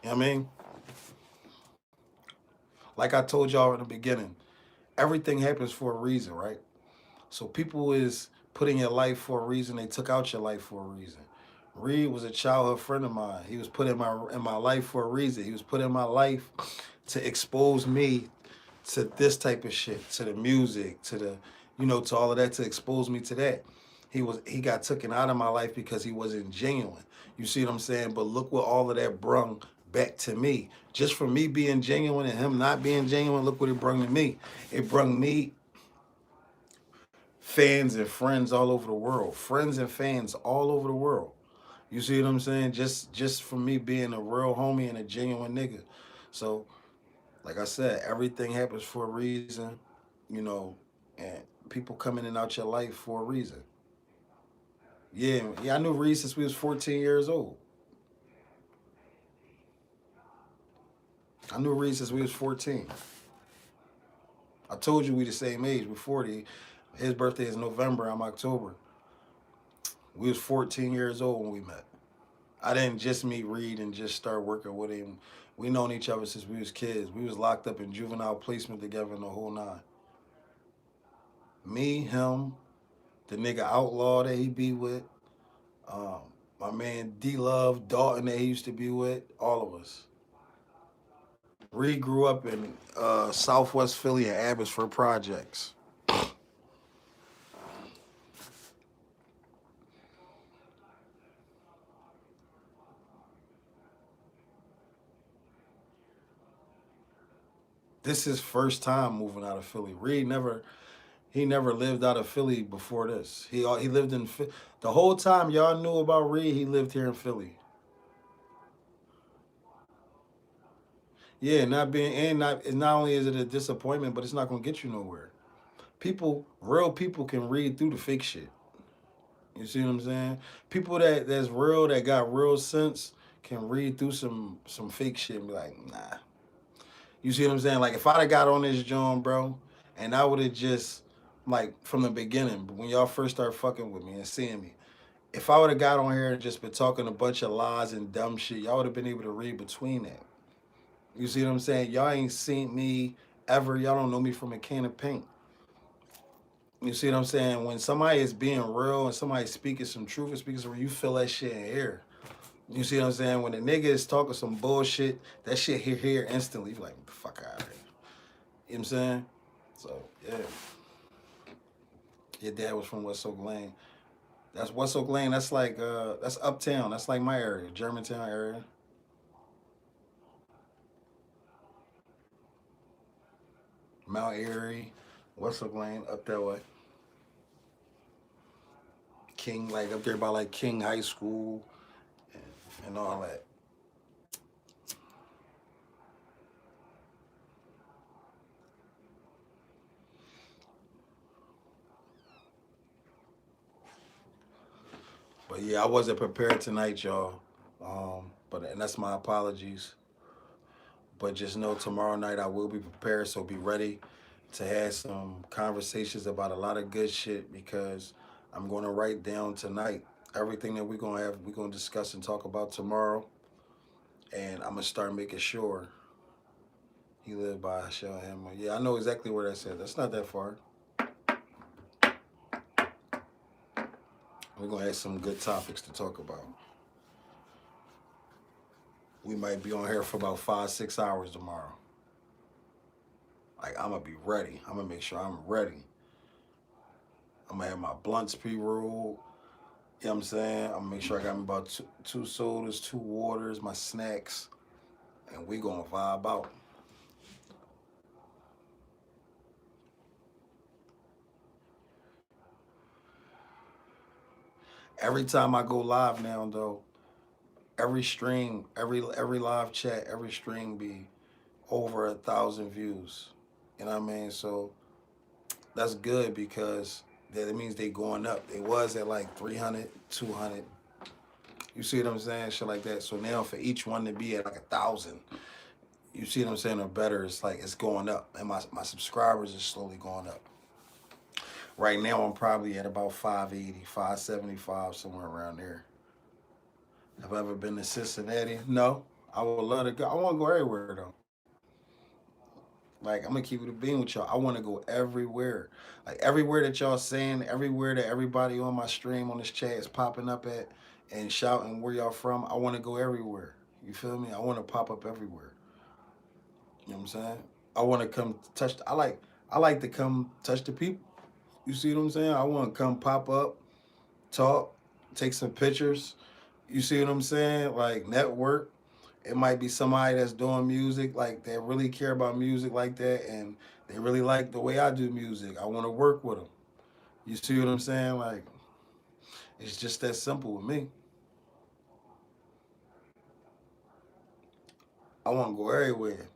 you know what I mean? Like I told y'all in the beginning, everything happens for a reason, right? So people is put in your life for a reason. They took out your life for a reason. Reed was a childhood friend of mine. He was put in my life for a reason. He was put in my life to expose me to this type of shit, to the music, to to all of that, to expose me to that. He got taken out of my life because he wasn't genuine. You see what I'm saying? But look what all of that brung back to me. Just from me being genuine and him not being genuine, look what it brung to me. It brung me fans and friends all over the world. Friends and fans all over the world. You see what I'm saying? Just for me being a real homie and a genuine nigga. So, like I said, everything happens for a reason, you know, and people come in and out your life for a reason. Yeah, I knew Reed since we was 14 years old. I knew Reed since we was 14. I told you we the same age. We're 40. His birthday is November. I'm October. We was 14 years old when we met. I didn't just meet Reed and just start working with him. We known each other since we was kids. We was locked up in juvenile placement together in the whole nine. Me, him, the nigga Outlaw that he be with, um, my man D Love, Dalton that he used to be with, all of us. Reed grew up in Southwest Philly and Abbotsford Projects. This is first time moving out of Philly. Reed never lived out of Philly before this. He lived in the whole time y'all knew about Reed. He lived here in Philly. Yeah, not being and not only is it a disappointment, but it's not gonna get you nowhere. Real people can read through the fake shit. You see what I'm saying? People that's real, that got real sense, can read through some fake shit and be like, nah. You see what I'm saying? Like if I'd have got on this John, bro, and I would have just like from the beginning, when y'all first start fucking with me and seeing me, if I would have got on here and just been talking a bunch of lies and dumb shit, y'all would have been able to read between that. You see what I'm saying? Y'all ain't seen me ever. Y'all don't know me from a can of paint. You see what I'm saying? When somebody is being real and somebody speaking some truth and speaking some, you feel that shit in here. You see what I'm saying? When the nigga is talking some bullshit, that shit here instantly. You like, fuck out of here. You know what I'm saying? So, yeah. Your dad was from West Oak Lane. That's West Oak Lane. That's like, that's uptown. That's like my area, Germantown area. Mount Airy, West Oak Lane, up that way. King, like up there by like King High School and all that. But yeah, I wasn't prepared tonight, y'all. And that's my apologies. But just know tomorrow night I will be prepared, so be ready to have some conversations about a lot of good shit because I'm gonna write down tonight everything that we're gonna discuss and talk about tomorrow. And I'm gonna start making sure he lived by Shell Hammer. Yeah, I know exactly where that's at. That's not that far. We're gonna have some good topics to talk about. We might be on here for about 5, 6 hours tomorrow. Like, I'm gonna be ready. I'm gonna make sure I'm ready. I'm gonna have my blunts pre-rolled. You know what I'm saying? I'm gonna make sure I got me about two sodas, 2 waters, my snacks, and we gonna vibe out. Every time I go live now, though, every stream, every live chat, every stream be over 1,000 views. You know what I mean? So that's good because that means they going up. They was at like 300, 200. You see what I'm saying? Shit like that. So now for each one to be at like 1,000, you see what I'm saying, or better, it's like it's going up. And my subscribers are slowly going up. Right now I'm probably at about 580, 575, somewhere around there. Have I ever been to Cincinnati? No. I would love to go. I want to go everywhere though. Like, I'm gonna keep it a bean with y'all. I want to go everywhere. Like, everywhere that y'all saying, everywhere that everybody on my stream on this chat is popping up at and shouting where y'all from. I want to go everywhere. You feel me? I want to pop up everywhere. You know what I'm saying? I want to come touch. I like to come touch the people. You see what I'm saying? I want to come pop up, talk, take some pictures. You see what I'm saying? Like, network. It might be somebody that's doing music, like they really care about music like that, and they really like the way I do music. I want to work with them. You see what I'm saying? Like, it's just that simple with me. I want to go everywhere.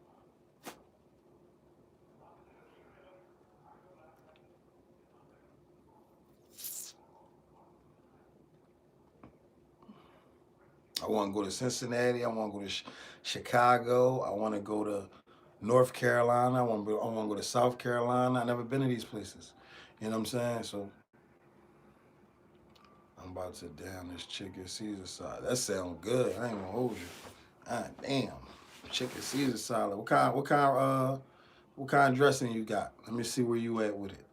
I want to go to Cincinnati. I want to go to Chicago. I want to go to North Carolina. I want to go to South Carolina. I never been to these places. You know what I'm saying? So I'm about to down this chicken Caesar salad. That sounds good. I ain't gonna hold you. Ah, damn. Chicken Caesar salad. What kind of dressing you got? Let me see where you at with it.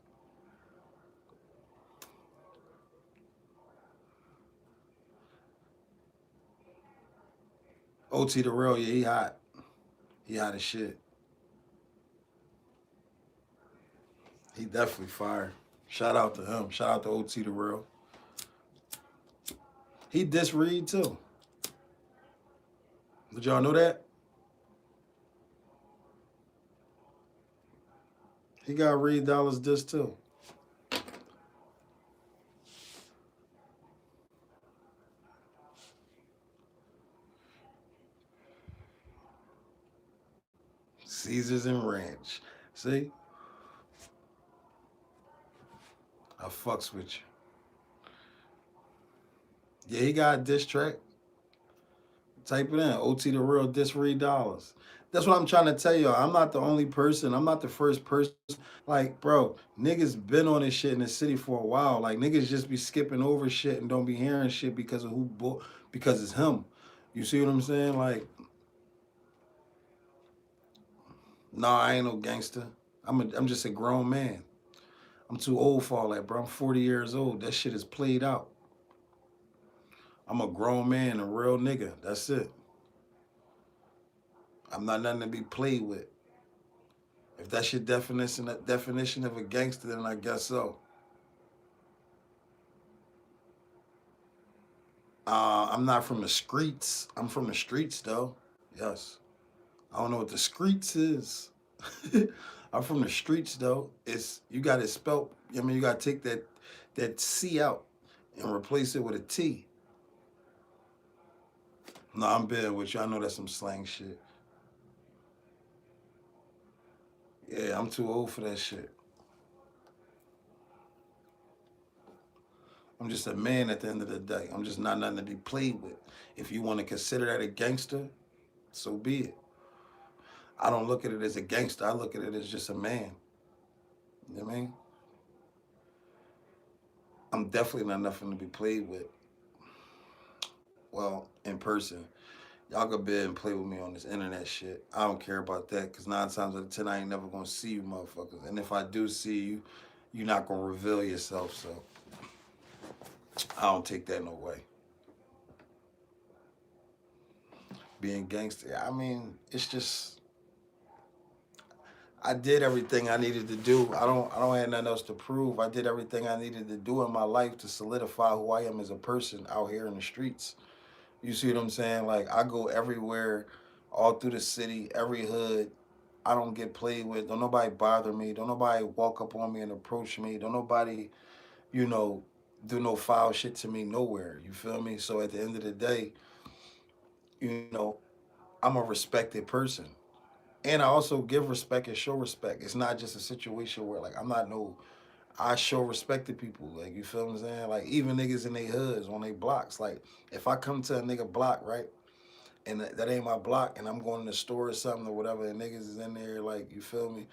OT the real, yeah, he hot. He hot as shit. He definitely fire. Shout out to him. Shout out to OT the real. He diss Reed too. Did y'all know that? He got Reed Dollars diss too. Caesars and Ranch. See? I fucks with you. Yeah, he got a diss track. Type it in. OT the real diss Reed Dollars. That's what I'm trying to tell y'all. I'm not the only person. I'm not the first person. Like, bro, niggas been on this shit in the city for a while. Like, niggas just be skipping over shit and don't be hearing shit because of because it's him. You see what I'm saying? Like, nah, I ain't no gangster. I'm just a grown man. I'm too old for all that, bro. I'm 40 years old. That shit is played out. I'm a grown man, a real nigga. That's it. I'm not nothing to be played with. If that's your definition of a gangster, then I guess so. I'm not from the streets. I'm from the streets though. Yes. I don't know what the streets is. I'm from the streets though. It's you got it spelt. I mean, you got to take that C out and replace it with a T. No, I'm bad with you. I know that's some slang shit. Yeah, I'm too old for that shit. I'm just a man at the end of the day. I'm just not nothing to be played with. If you want to consider that a gangster, so be it. I don't look at it as a gangster. I look at it as just a man. You know what I mean? I'm definitely not nothing to be played with. Well, in person. Y'all could be and play with me on this internet shit. I don't care about that because 9 times out of 10, I ain't never gonna see you motherfuckers. And if I do see you, you're not gonna reveal yourself. So I don't take that no way. being gangster. I mean, it's just I did everything I needed to do. I don't have nothing else to prove. I did everything I needed to do in my life to solidify who I am as a person out here in the streets. You see what I'm saying? Like I go everywhere, all through the city, every hood. I don't get played with. Don't nobody bother me. Don't nobody walk up on me and approach me. Don't nobody, you know, do no foul shit to me nowhere. You feel me? So at the end of the day, you know, I'm a respected person. And I also give respect and show respect. It's not just a situation where like I'm not no I show respect to people. Like you feel what I'm saying? Like even niggas in their hoods on their blocks. Like if I come to a nigga block, right? And that ain't my block and I'm going to the store or something or whatever and niggas is in there, like you feel me?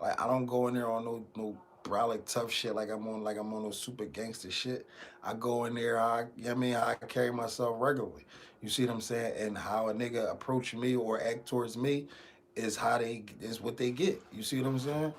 Like I don't go in there on no brolic tough shit like I'm on no super gangster shit. I go in there, you know what I mean, I carry myself regularly. You see what I'm saying? And how a nigga approach me or act towards me is what they get. You see what I'm saying?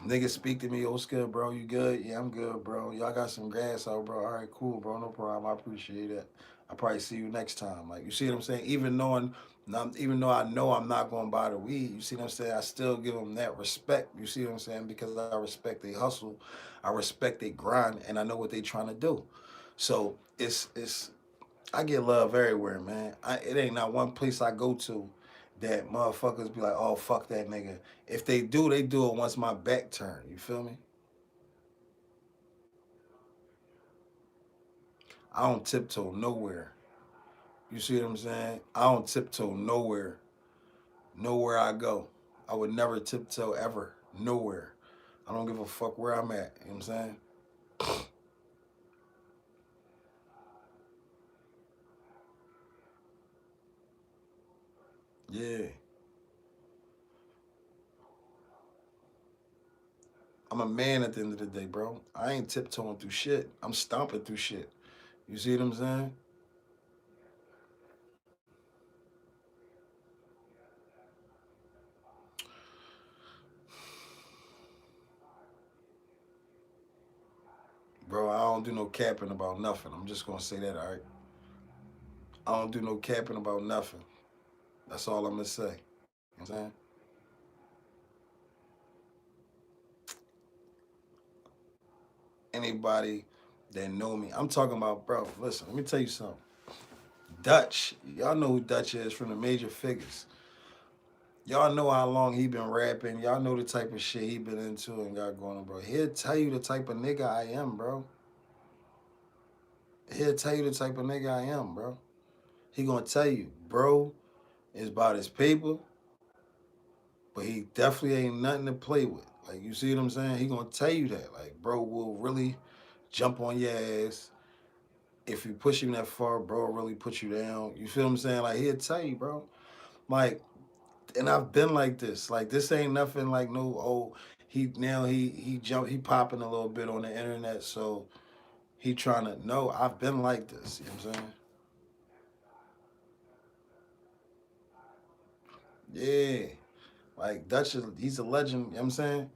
Niggas speak to me, oh, what's good, bro? You good? Yeah, I'm good, bro. Y'all got some gas out, bro. All right, cool, bro. No problem. I appreciate it. I'll probably see you next time. Like, you see what I'm saying? Even though I know I'm not going to buy the weed, you see what I'm saying? I still give them that respect. You see what I'm saying? Because I respect their hustle, I respect their grind, and I know what they trying to do. So I get love everywhere, man. It ain't not one place I go to that motherfuckers be like, oh, fuck that nigga. If they do it once my back turn. You feel me? I don't tiptoe nowhere. You see what I'm saying? I don't tiptoe nowhere. Nowhere I go. I would never tiptoe ever. Nowhere. I don't give a fuck where I'm at. You know what I'm saying? Yeah. I'm a man at the end of the day, bro. I ain't tiptoeing through shit. I'm stomping through shit. You see what I'm saying? Bro, I don't do no capping about nothing. I'm just gonna say that, all right? I don't do no capping about nothing. That's all I'm gonna say. You know what I'm saying? Anybody that know me, I'm talking about, bro. Listen, let me tell you something. Dutch, y'all know who Dutch is from the Major Figures. Y'all know how long he been rapping. Y'all know the type of shit he been into and got going on, bro. He'll tell you the type of nigga I am, bro. He'll tell you the type of nigga I am, bro. He gonna tell you, bro, is about his paper, but he definitely ain't nothing to play with. Like you see what I'm saying? He gonna tell you that. Like, bro will really jump on your ass. If you push him that far, bro will really put you down. You feel what I'm saying? Like he'll tell you, bro. Like, and I've been like this. Like this ain't nothing like no he jumped he popping a little bit on the internet, so he trying to know I've been like this. You know what I'm saying? Yeah. Like Dutch is he's a legend, you know what I'm saying?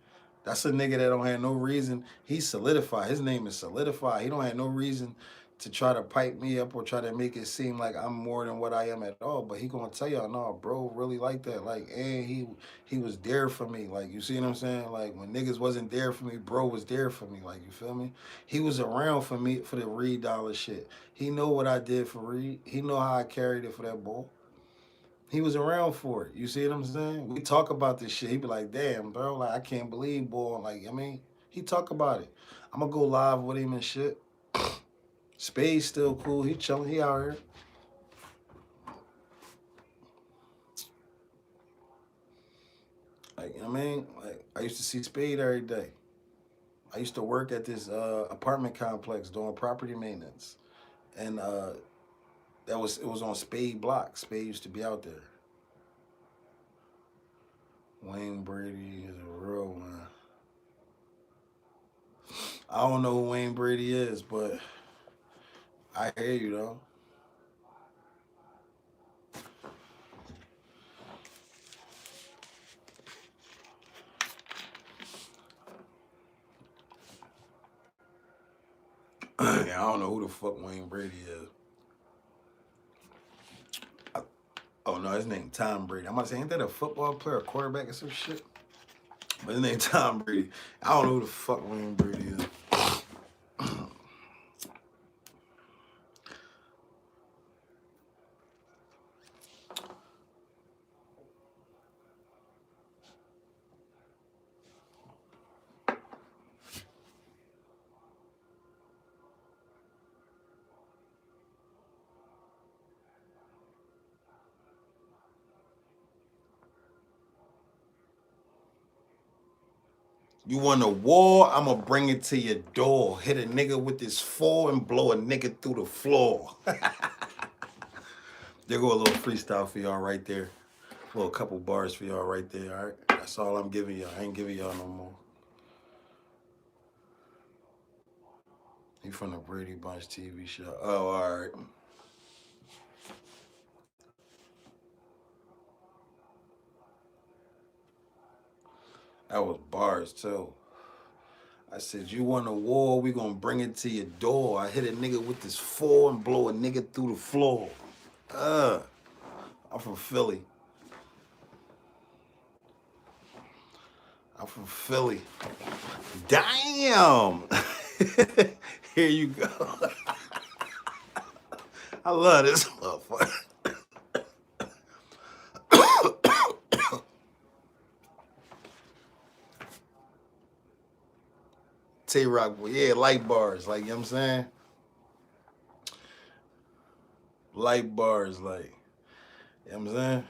That's a nigga that don't have no reason. He's solidified. His name is solidified. He don't have no reason to try to pipe me up or try to make it seem like I'm more than what I am at all. But he gonna tell y'all, no, bro, really like that. Like, and he was there for me. Like, you see what I'm saying? Like when niggas wasn't there for me, bro was there for me. Like, you feel me? He was around for me for the Reed Dollar shit. He know what I did for Reed. He know how I carried it for that ball. He was around for it. You see what I'm saying? We talk about this shit. He be like, damn, bro, like I can't believe, boy. Like, I mean, he talk about it. I'm gonna go live with him and shit. Spade's still cool. He chilling. He out here. Like, you know what I mean? Like, I used to see Spade every day. I used to work at this apartment complex doing property maintenance, and it was on Spade Block. Spade used to be out there. Wayne Brady is a real one. I don't know who Wayne Brady is, but I hear you though. Yeah, I don't know who the fuck Wayne Brady is. Oh no, his name Tom Brady. I'm about to say, ain't that a football player, a quarterback, or some shit? But his name Tom Brady. I don't know who the fuck Wayne Brady is. You want a war? I'ma bring it to your door. Hit a nigga with this 4 and blow a nigga through the floor. There go a little freestyle for y'all right there. A little couple bars for y'all right there, all right? That's all I'm giving y'all. I ain't giving y'all no more. He from the Brady Bunch TV show. Oh, all right. That was bars, too. I said, you want a war, we gonna bring it to your door. I hit a nigga with this 4 and blow a nigga through the floor. I'm from Philly. I'm from Philly. Damn! Here you go. I love this motherfucker. Tay-Rock, yeah, light bars, like, you know what I'm saying? Light bars, like, you know what I'm saying?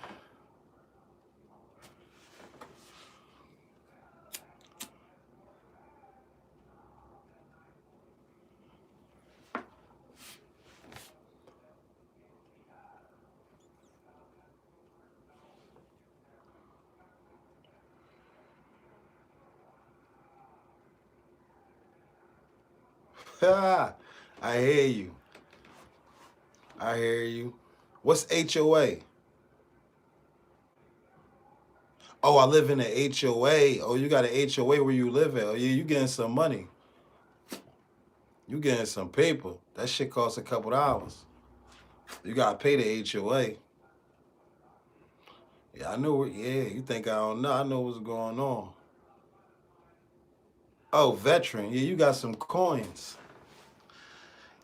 I hear you. I hear you. What's HOA? Oh, I live in an HOA. Oh, you got an HOA where you live at. Oh, yeah, you getting some money. You getting some paper. That shit costs a couple dollars. You gotta pay the HOA. Yeah, I know. Yeah, you think I don't know? I know what's going on. Oh, veteran. Yeah, you got some coins.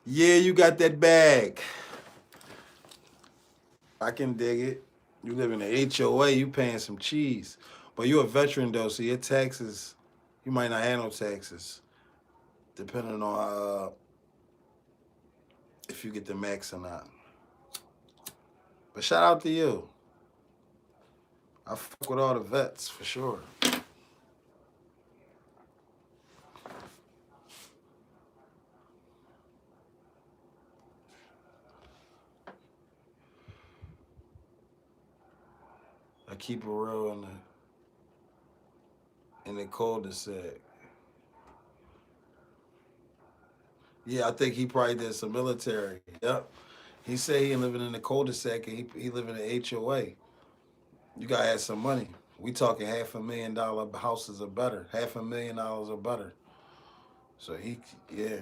Yeah, you got that bag. I can dig it. You live in the HOA, you paying some cheese. But you a veteran though, so your taxes, you might not have no taxes. Depending on if you get the max or not. But shout out to you. I fuck with all the vets for sure. I keep it real in the cul-de-sac. Yeah, I think he probably did some military. Yep. He said he ain't living in the cul-de-sac and he live in the HOA. You gotta have some money. We talking $500,000 houses or better. $500,000 or better. So yeah.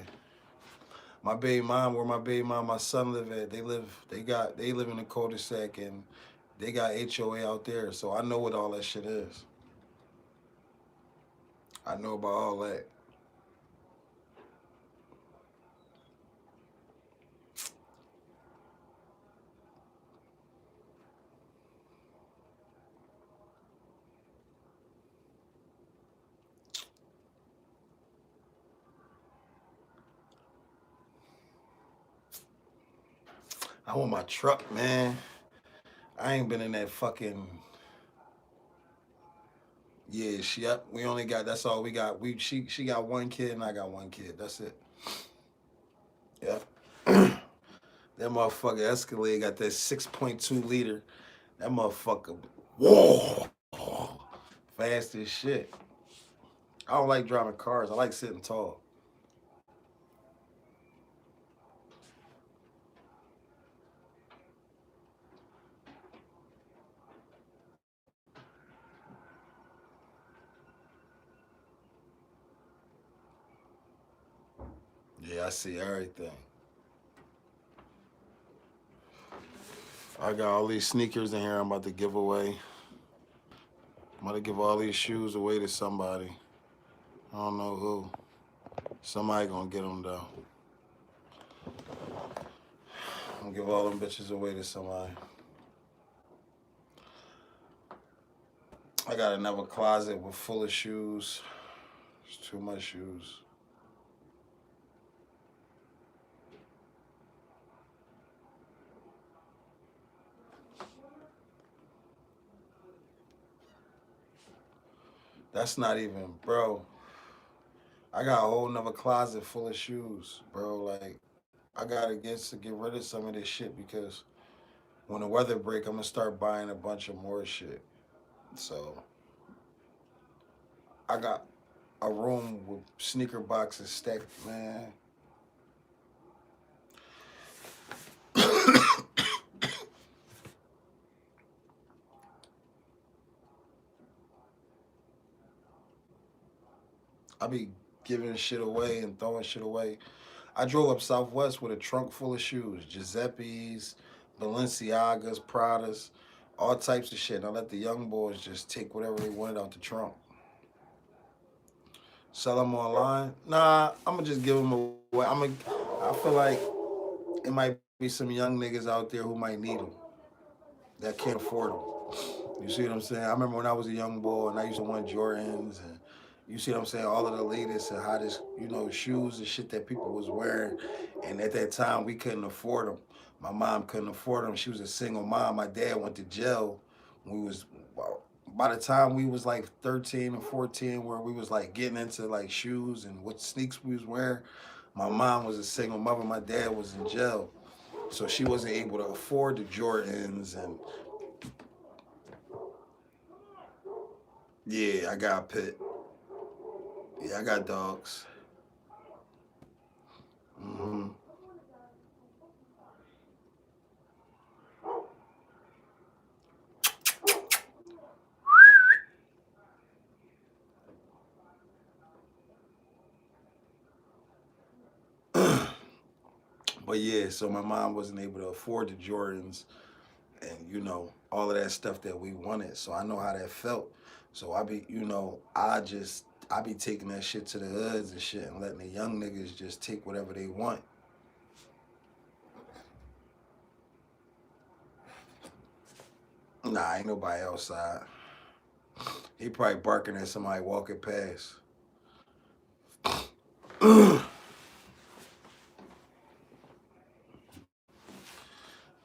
My baby mom, where my baby mom, my son live at, they live in a cul-de-sac and they got HOA out there. So I know what all that shit is. I know about all that. I want my truck, man. I ain't been in that fucking. Yeah, yep. We only got. That's all we got. She got one kid and I got one kid. That's it. Yep. That motherfucker Escalade got that 6.2 liter. That motherfucker, whoa, fast as shit. I don't like driving cars. I like sitting tall. Yeah, I see everything. I got all these sneakers in here I'm about to give away. I'm about to give all these shoes away to somebody. I don't know who. Somebody gonna get them though. I'm gonna give all them bitches away to somebody. I got another closet with full of shoes. There's too much shoes. That's not even, bro. I got a whole nother closet full of shoes, bro. Like, I gotta get rid of some of this shit because when the weather break, I'm gonna start buying a bunch of more shit. So I got a room with sneaker boxes stacked, man. I be giving shit away and throwing shit away. I drove up Southwest with a trunk full of shoes, Giuseppe's, Balenciagas, Pradas, all types of shit. And I let the young boys just take whatever they wanted out the trunk. Sell them online? Nah, I'm gonna just give them away. I feel like it might be some young niggas out there who might need them that can't afford them. You see what I'm saying? I remember when I was a young boy and I used to want Jordans and you see what I'm saying? All of the latest and hottest, shoes and shit that people was wearing. And at that time, we couldn't afford them. My mom couldn't afford them. She was a single mom. My dad went to jail when we was, by the time we was like 13 or 14, where we was like getting into like shoes and what sneaks we was wearing. My mom was a single mother. My dad was in jail. So she wasn't able to afford the Jordans and yeah, I got a pit. Yeah, I got dogs. Hmm. But yeah, so my mom wasn't able to afford the Jordans and all of that stuff that we wanted. So I know how that felt. So I be taking that shit to the hoods and shit and letting the young niggas just take whatever they want. Nah, ain't nobody outside. He probably barking at somebody walking past.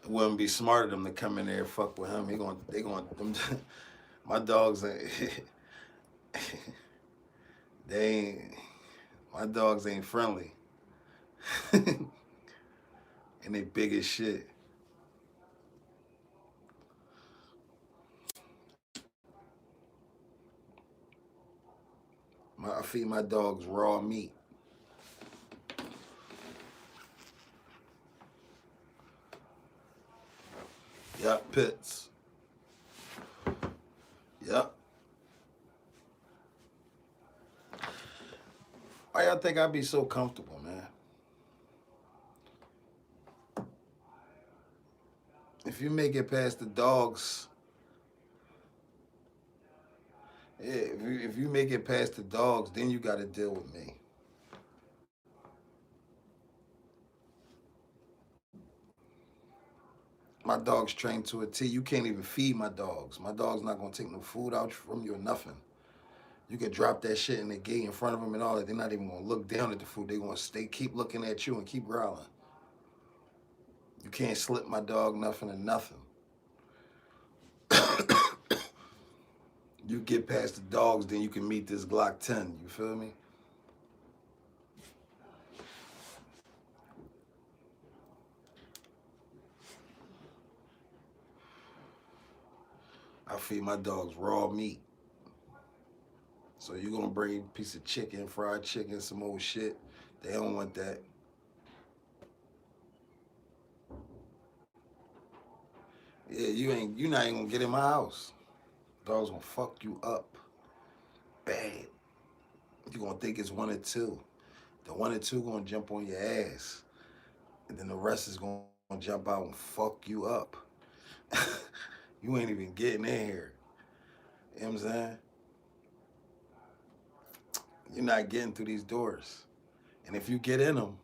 It wouldn't be smart of them to come in there and fuck with him. They going them my dogs ain't they ain't my dogs ain't friendly. And they big as shit. I feed my dogs raw meat. Yep, pits. Yep. Why y'all think I be so comfortable, man? If you make it past the dogs, yeah, if you make it past the dogs, then you got to deal with me. My dog's trained to a T. You can't even feed my dogs. My dog's not gonna take no food out from you or nothing. You could drop that shit in the gate in front of them and all that. They're not even gonna look down at the food. They're gonna keep looking at you and keep growling. You can't slip my dog nothing and nothing. You get past the dogs, then you can meet this Glock 10. You feel me? I feed my dogs raw meat. So you gonna bring a piece of chicken, fried chicken, some old shit. They don't want that. Yeah, you not even gonna get in my house. Dogs gonna fuck you up. Bad. You gonna think it's one or two. The one or two gonna jump on your ass. And then the rest is gonna jump out and fuck you up. You ain't even getting in here. You know what I'm saying? You're not getting through these doors. And if you get in them,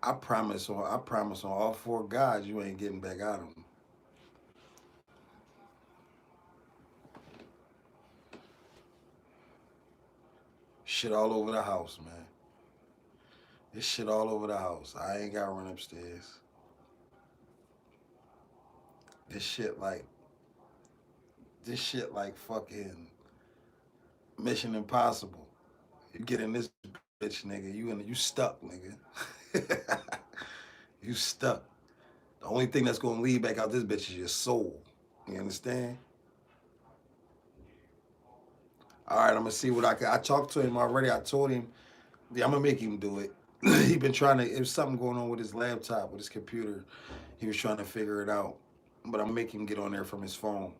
I promise on all four gods you ain't getting back out of them. Shit all over the house, man. This shit all over the house. I ain't got to run upstairs. This shit like this shit like fucking Mission Impossible. You get in this bitch, nigga. You stuck, nigga. You stuck. The only thing that's gonna lead back out this bitch is your soul. You understand? All right, I'm gonna see what I can. I talked to him already. I told him, yeah, I'm gonna make him do it. He been trying to. It was something going on with his laptop, with his computer. He was trying to figure it out. But I'm gonna make him get on there from his phone.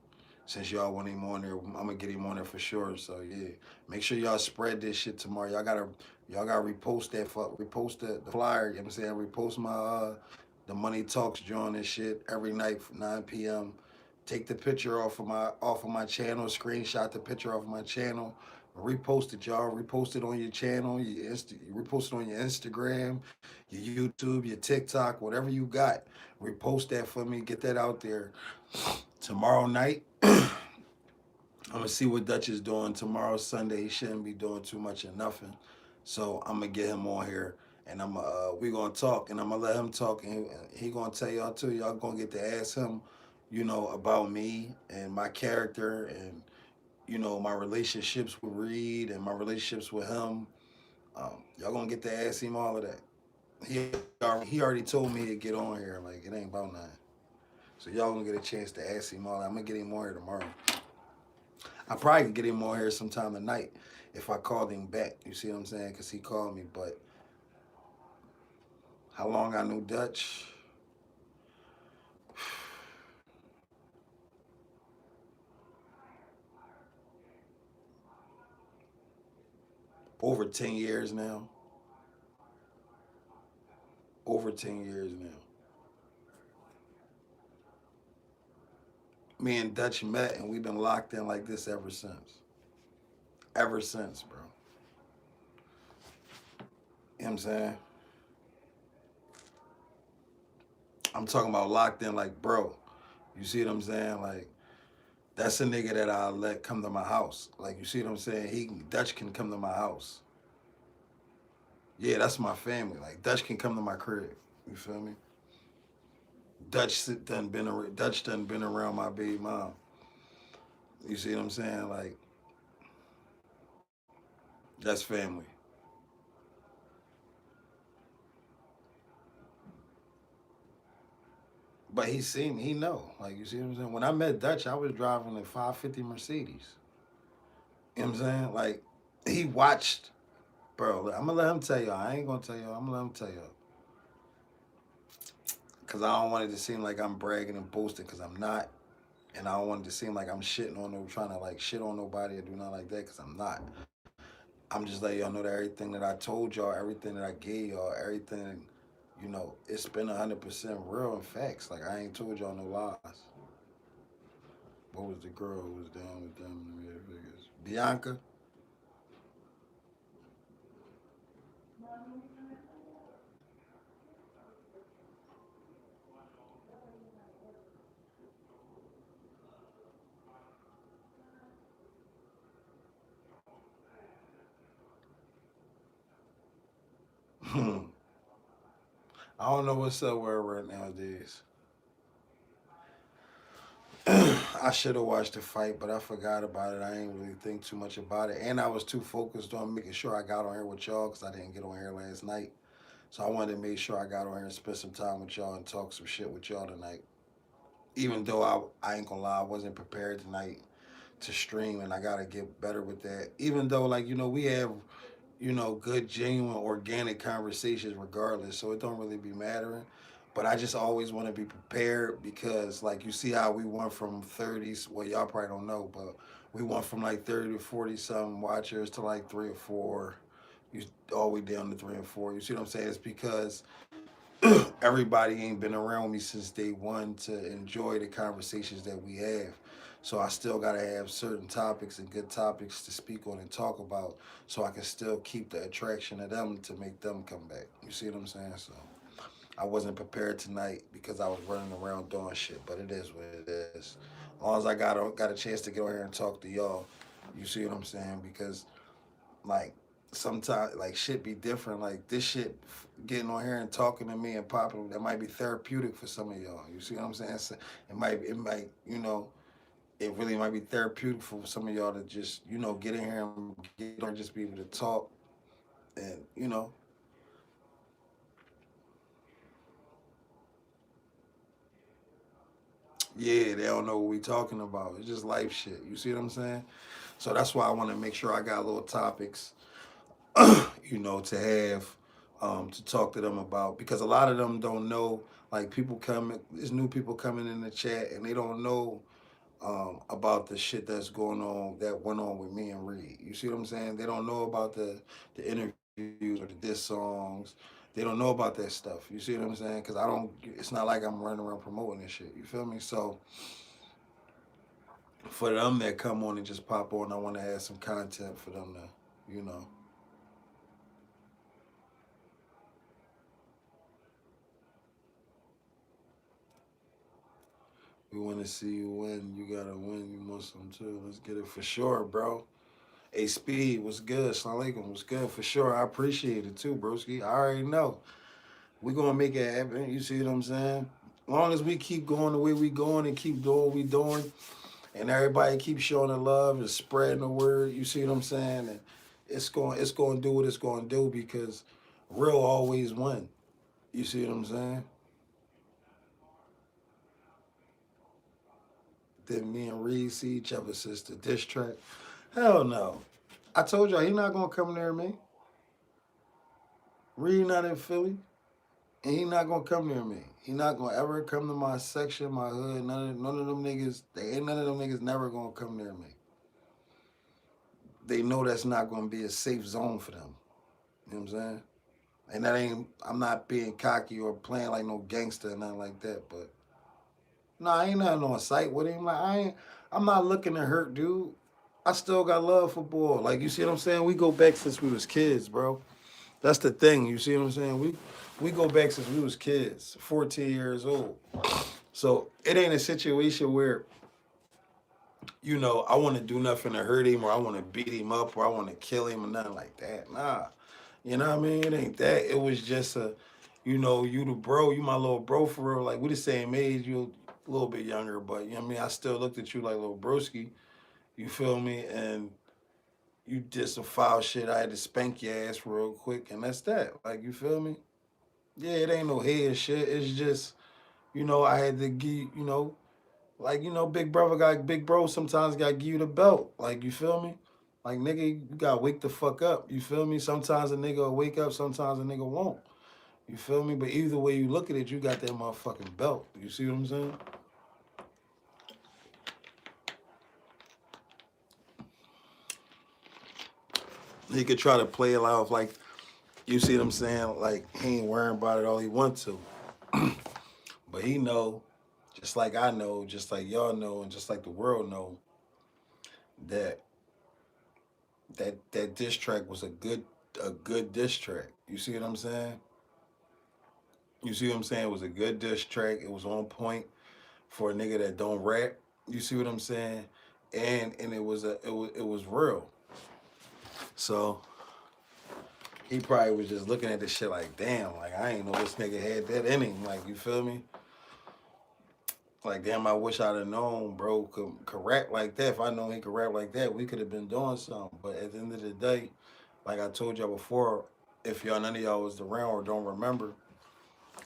Since y'all want him on there, I'm gonna get him on there for sure. So yeah, make sure y'all spread this shit tomorrow. Y'all gotta repost that fuck, repost the flyer. You know what I'm saying? Repost my the Money Talks joint and shit every night from 9 p.m. Take the picture off of my channel, screenshot the picture off of my channel, repost it, y'all. Repost it on your channel, repost it on your Instagram, your YouTube, your TikTok, whatever you got. Repost that for me. Get that out there. Tomorrow night, I'm gonna see what Dutch is doing. Tomorrow, Sunday, he shouldn't be doing too much of nothing. So I'm gonna get him on here, and we gonna talk, and I'm gonna let him talk, and he gonna tell y'all too. Y'all gonna get to ask him, about me and my character, and my relationships with Reed and my relationships with him. Y'all gonna get to ask him all of that. He already told me to get on here. Like it ain't about nothing. So y'all gonna get a chance to ask him all that. I'm gonna get him on here tomorrow. I probably could get him on here sometime tonight if I called him back. You see what I'm saying? Because he called me. But how long I knew Dutch? Over 10 years now. Over 10 years now. Me and Dutch met and we've been locked in like this ever since. Ever since, bro. You know what I'm saying? I'm talking about locked in like, bro. You see what I'm saying? Like, that's a nigga that I'll let come to my house. Like, you see what I'm saying? Dutch can come to my house. Yeah, that's my family. Like, Dutch can come to my crib. You feel me? Dutch done been around my baby mom. You see what I'm saying? Like, that's family. But he know. Like, you see what I'm saying? When I met Dutch, I was driving a 550 Mercedes. You know what I'm saying? Like, he watched, bro. I'm gonna let him tell y'all. I ain't gonna tell y'all. I'm gonna let him tell y'all. Cause I don't want it to seem like I'm bragging and boasting, cause I'm not. And I don't want it to seem like I'm shitting on no, trying to like shit on nobody or do nothing like that, cause I'm not. I'm just letting y'all know that everything that I told y'all, everything that I gave y'all, everything, it's been 100% real and facts. Like I ain't told y'all no lies. What was the girl who was down with them? Bianca. I don't know what's up with her right nowadays. I should have watched the fight, but I forgot about it. I ain't really think too much about it, and I was too focused on making sure I got on here with y'all because I didn't get on here last night. So I wanted to make sure I got on here and spend some time with y'all and talk some shit with y'all tonight. Even though I ain't gonna lie, I wasn't prepared tonight to stream, and I gotta get better with that. Even though, like, we have, good, genuine, organic conversations regardless, so it don't really be mattering. But I just always want to be prepared because, like, you see how we went from 30s, well, y'all probably don't know, but we went from like 30 to 40 something watchers to like 3 or 4, you all the way down to 3 and 4. You see what I'm saying? It's because everybody ain't been around me since day one to enjoy the conversations that we have. So I still gotta have certain topics and good topics to speak on and talk about, so I can still keep the attraction of them to make them come back. You see what I'm saying? So I wasn't prepared tonight because I was running around doing shit, but it is what it is. As long as I got a chance to get on here and talk to y'all, you see what I'm saying? Because like sometimes like shit be different. Like this shit, getting on here and talking to me and popping, that might be therapeutic for some of y'all. You see what I'm saying? So it might it really might be therapeutic for some of y'all to just get in here and get or just be able to talk and yeah, they don't know what we talking about. It's just life shit. You see what I'm saying? So that's why I want to make sure I got little topics, to have to talk to them about, because a lot of them don't know. Like people come, there's new people coming in the chat and they don't know about the shit that's going on that went on with me and Reed. You see what I'm saying? They don't know about the interviews or the diss songs. They don't know about that stuff. You see what I'm saying? Because I don't. It's not like I'm running around promoting this shit. You feel me? So for them that come on and just pop on, I want to have some content for them to, we want to see you win. You gotta win. You want some too. Let's get it for sure, bro. A Speed was good. Assalamu alaikum was good for sure. I appreciate it too, broski. I already know. We gonna make it happen. You see what I'm saying? As long as we keep going the way we going and keep doing what we doing, and everybody keep showing the love and spreading the word. You see what I'm saying? And it's going to do what it's going to do, because real always win. You see what I'm saying? Then me and Reed see each other since the diss track. Hell no. I told y'all he not gonna come near me. Reed not in Philly, and he not gonna come near me. He not gonna ever come to my section, my hood. None of them niggas. They ain't none of them niggas never gonna come near me. They know that's not gonna be a safe zone for them. You know what I'm saying? And that ain't. I'm not being cocky or playing like no gangster or nothing like that. But no, I ain't nothing on sight with him. Like I ain't. I'm not looking to hurt dude. I still got love for boy. Like you see what I'm saying? We go back since we was kids, bro. That's the thing. You see what I'm saying? We go back since we was kids, 14 years old. So it ain't a situation where I want to do nothing to hurt him, or I want to beat him up, or I want to kill him, or nothing like that. Nah, you know what I mean? It ain't that. It was just you the bro, you my little bro for real. Like we the same age, you a little bit younger, but you know what I mean. I still looked at you like little broski. You feel me? And you did some foul shit. I had to spank your ass real quick, and that's that. Like you feel me? Yeah, it ain't no head shit. It's just I had to give like big brother got big bro. Sometimes got to give you the belt. Like you feel me? Like nigga, you gotta wake the fuck up. You feel me? Sometimes a nigga will wake up. Sometimes a nigga won't. You feel me? But either way you look at it, you got that motherfucking belt. You see what I'm saying? He could try to play it off like you see what I'm saying. Like he ain't worrying about it all he wants to, but he know, just like I know, just like y'all know, and just like the world know that that diss track was a good diss track. You see what I'm saying? You see what I'm saying? It was a good diss track. It was on point for a nigga that don't rap. You see what I'm saying? And it was real. So he probably was just looking at this shit like, damn, like I ain't know this nigga had that in him. Like you feel me? Like damn, I wish I'd have known, bro, could rap like that. If I known he could rap like that, we could have been doing something. But at the end of the day, like I told y'all before, if y'all none of y'all was around or don't remember,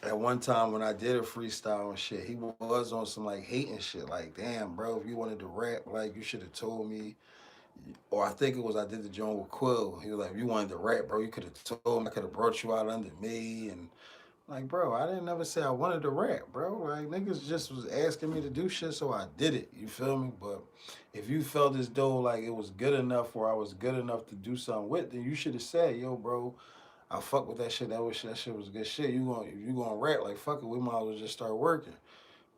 at one time when I did a freestyle and shit, he was on some like hating shit. Like, damn, bro, if you wanted to rap, like you should have told me. Or I think it was I did the joint with Quill. He was like, if you wanted to rap, bro, you could have told me. I could have brought you out under me. And like, bro, I didn't ever say I wanted to rap, bro. Like niggas just was asking me to do shit, so I did it. You feel me? But if you felt as though like it was good enough or I was good enough to do something with, then you should have said, yo, bro, I fuck with that shit. That shit was good shit. You gonna rap like fuck it. We might as well just start working.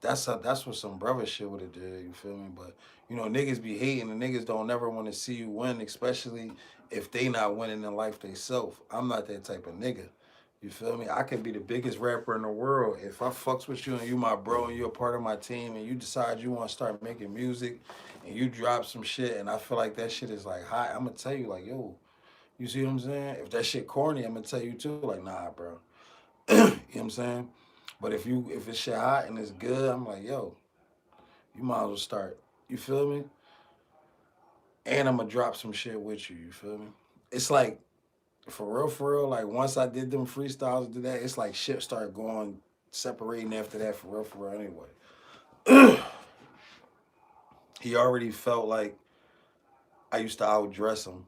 That's what some brother shit would have did. You feel me? But you know, niggas be hating and niggas don't never want to see you win, especially if they not winning in life themselves. I'm not that type of nigga. You feel me? I could be the biggest rapper in the world. If I fucks with you and you my bro and you're a part of my team and you decide you want to start making music and you drop some shit and I feel like that shit is like hot, I'm gonna tell you like, yo, you see what I'm saying? If that shit corny, I'm gonna tell you too, like, nah, bro. You know what I'm saying? But if it's shit hot and it's good, I'm like, yo, you might as well start. You feel me? And I'm gonna drop some shit with you. You feel me? It's like for real. Like once I did them freestyles, did that. It's like shit started going separating after that for real. Anyway, he already felt like I used to outdress him.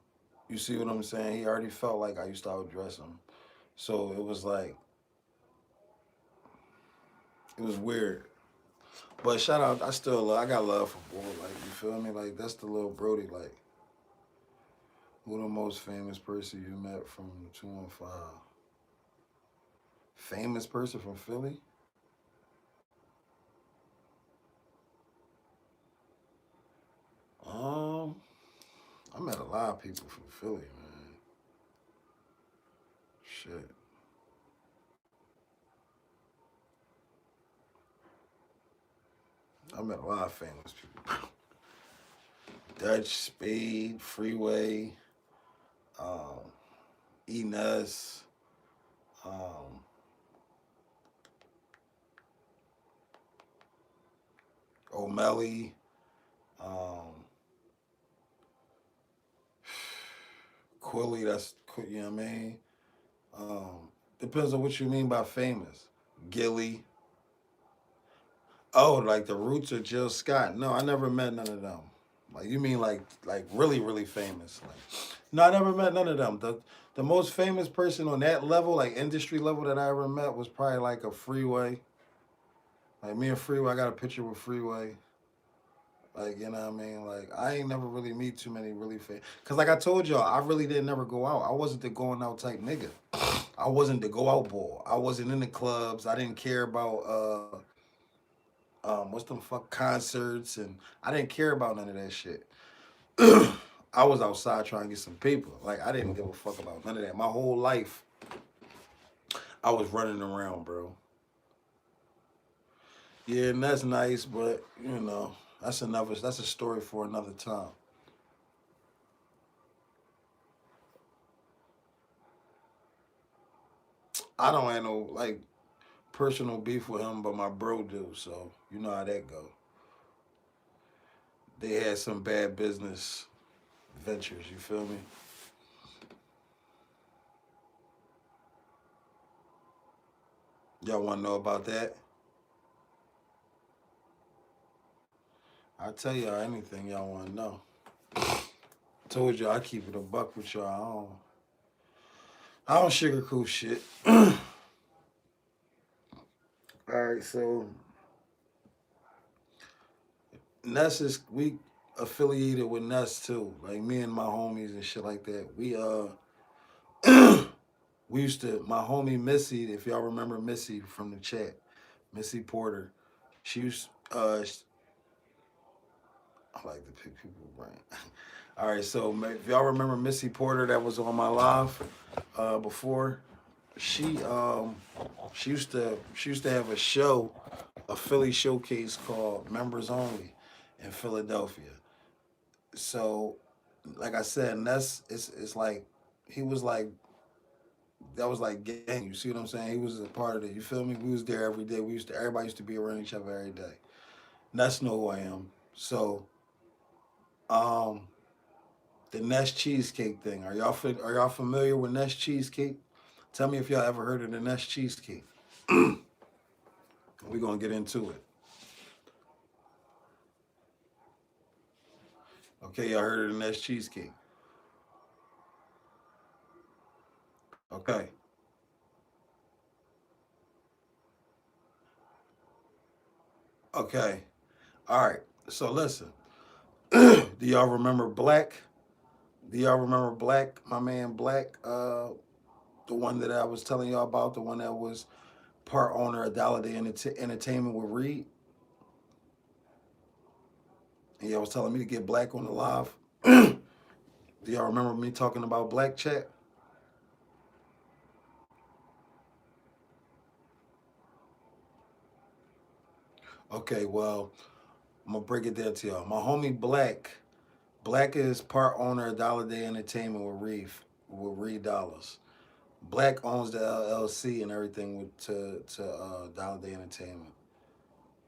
You see what I'm saying? He already felt like I used to outdress him. So it was like it was weird. But shout out, I got love for Bull. Like you feel me? Like that's the little Brody. Like who the most famous person you met from 215? Famous person from Philly? Um, I met a lot of people from Philly, man. Shit. I met a lot of famous people. Dutch, Spade, Freeway, um, Enes, um, O'Malley, um, Quilly, you know what I mean? Um, depends on what you mean by famous. Gilly. Oh, like the Roots or Jill Scott. No, I never met none of them. Like you mean like really famous? Like no, I never met none of them. The most famous person on that level, like industry level, that I ever met was probably like a Freeway. Like me and Freeway, I got a picture with Freeway. Like you know what I mean? Like I ain't never really meet too many really famous. Cause like I told y'all, I really didn't never go out. I wasn't the going out type nigga. I wasn't the go out boy. I wasn't in the clubs. I didn't care about what's them fuck concerts and I didn't care about none of that shit. I was outside trying to get some paper. Like I didn't give a fuck about none of that. My whole life, I was running around, bro. Yeah, and that's nice, but you know, that's a story for another time. I don't have no like personal beef with him, but my bro do. So you know how that go. They had some bad business ventures. You feel me? Y'all want to know about that? I'll tell y'all anything y'all want to know. Told you I keep it a buck with y'all. I don't sugarcoat shit. All right, so Ness is we affiliated with Ness too. Like me and my homies and shit like that. We used to my homie Missy, if y'all remember Missy from the chat, Missy Porter. She used I like to pick people brain. All right, so if y'all remember Missy Porter that was on my live before, she um she used to have a show, a Philly showcase called Members Only in Philadelphia. So, like I said, and it's like he was like that was like gang. You see what I'm saying? He was a part of it. You feel me? We was there every day. Everybody used to be around each other every day. That's know who I am. So, um, the Nest cheesecake thing. Are y'all familiar with Nest cheesecake? Tell me if y'all ever heard of the Nest cheesecake. We're gonna get into it. Okay, y'all heard of the Nest cheesecake. Okay. Okay. All right. So listen. Do y'all remember Black? Do y'all remember Black? My man Black. The one that I was telling y'all about, the one that was part owner of Dollar Day Entertainment with Reed. And y'all was telling me to get Black on the live. Do y'all remember me talking about Black chat? Okay, well, I'm gonna break it down to y'all. My homie Black is part owner of Dollar Day Entertainment with Reed Dollars. Black owns the LLC and everything to Dollar Day Entertainment.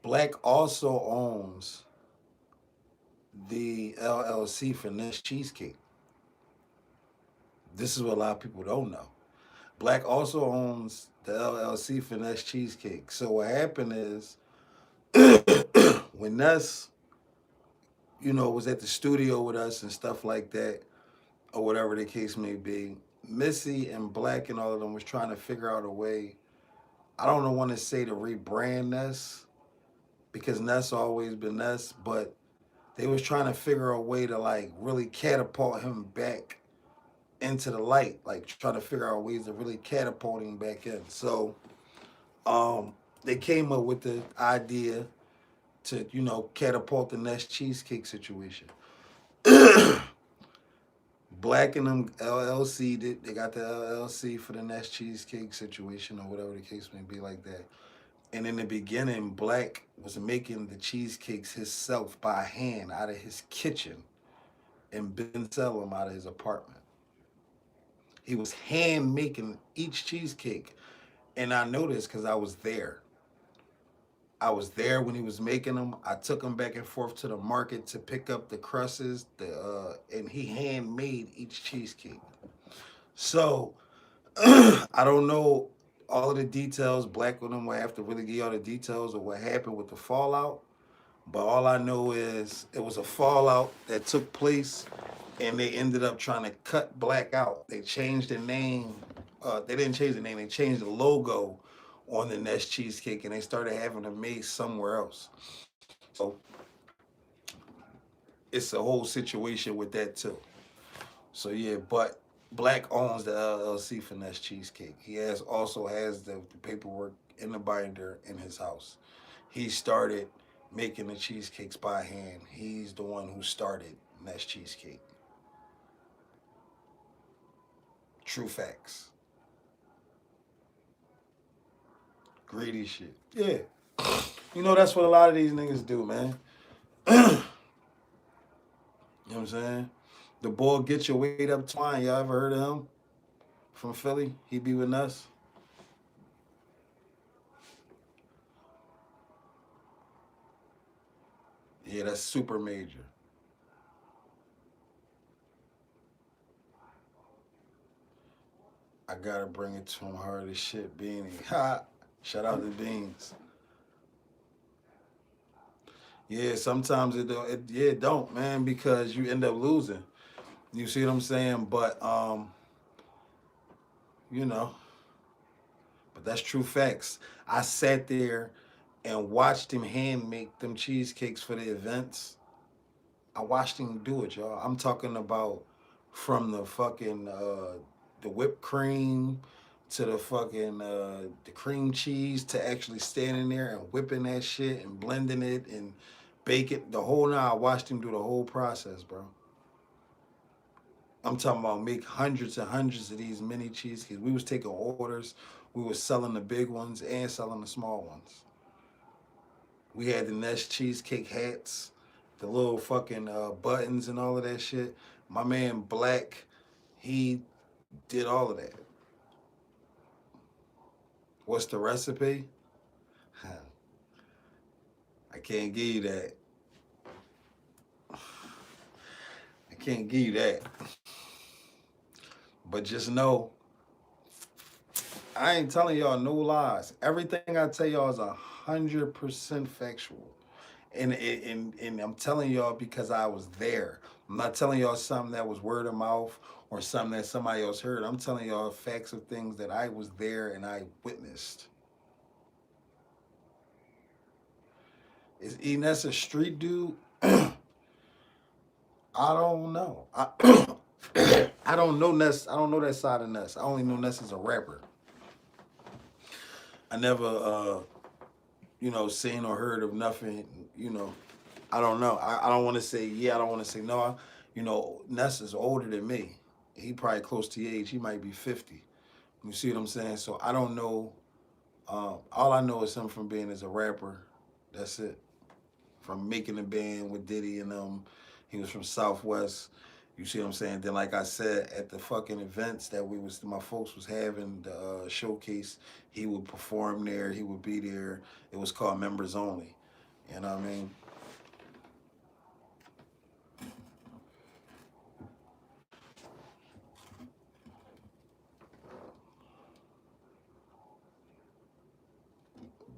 Black also owns the LLC for Nest Cheesecake. This is what a lot of people don't know. Black also owns the LLC for Nest Cheesecake. So what happened is when Ness, was at the studio with us and stuff like that, or whatever the case may be, Missy and Black and all of them was trying to figure out a way. I don't want to say to rebrand Ness because Ness always been Ness, but they was trying to figure a way to like really catapult him back into the light, like trying to figure out ways to really catapult him back in. So they came up with the idea to, catapult the Nest Cheesecake situation. Black and them LLC they got the LLC for the Nest Cheesecake situation or whatever the case may be like that. And in the beginning, Black was making the cheesecakes himself by hand out of his kitchen and been selling them out of his apartment. He was hand making each cheesecake. And I noticed because I was there. I was there when he was making them. I took him back and forth to the market to pick up the crusts, and he hand made each cheesecake. So I don't know all of the details. Black with him will have to really give you all the details of what happened with the fallout. But all I know is it was a fallout that took place, and they ended up trying to cut Black out. They changed the name. They didn't change the name. They changed the logo on the Nest Cheesecake, and they started having it made somewhere else. So it's a whole situation with that too. So yeah, but Black owns the LLC for Nest Cheesecake. He also has the paperwork in the binder in his house. He started making the cheesecakes by hand. He's the one who started Nest Cheesecake. True facts. Greedy shit. Yeah. That's what a lot of these niggas do, man. You know what I'm saying? The boy Get Your Weight Up Twine. Y'all ever heard of him? From Philly? He be with us. Yeah, that's super major. I gotta bring it to him hard as shit, Beanie. Ha! Shout out to Beans. Yeah, sometimes it don't, man, because you end up losing. You see what I'm saying? But you know, but that's true facts. I sat there and watched him hand make them cheesecakes for the events. I watched him do it, y'all. I'm talking about from the fucking the whipped cream to the fucking the cream cheese to actually standing there and whipping that shit and blending it and baking the whole night. I watched him do the whole process, bro. I'm talking about make hundreds and hundreds of these mini cheesecakes. We was taking orders. We was selling the big ones and selling the small ones. We had the Nest cheesecake hats, the little fucking buttons and all of that shit. My man Black, he did all of that. What's the recipe? I can't give you that. I can't give you that. But just know, I ain't telling y'all no lies. Everything I tell y'all is 100% factual. And I'm telling y'all because I was there. I'm not telling y'all something that was word of mouth or something that somebody else heard. I'm telling y'all facts of things that I was there and I witnessed. Is Enes a street dude? I don't know. I I don't know Ness. I don't know that side of Ness. I only know Ness as a rapper. I never, seen or heard of nothing. You know, I don't know. I don't want to say yeah. I don't want to say no. Ness is older than me. He probably close to your age. He might be 50. You see what I'm saying? So I don't know. All I know is him from being as a rapper. That's it. From making a band with Diddy and he was from Southwest. You see what I'm saying? Then, like I said, at the fucking events that my folks was having the showcase, he would perform there. He would be there. It was called Members Only. You know what I mean?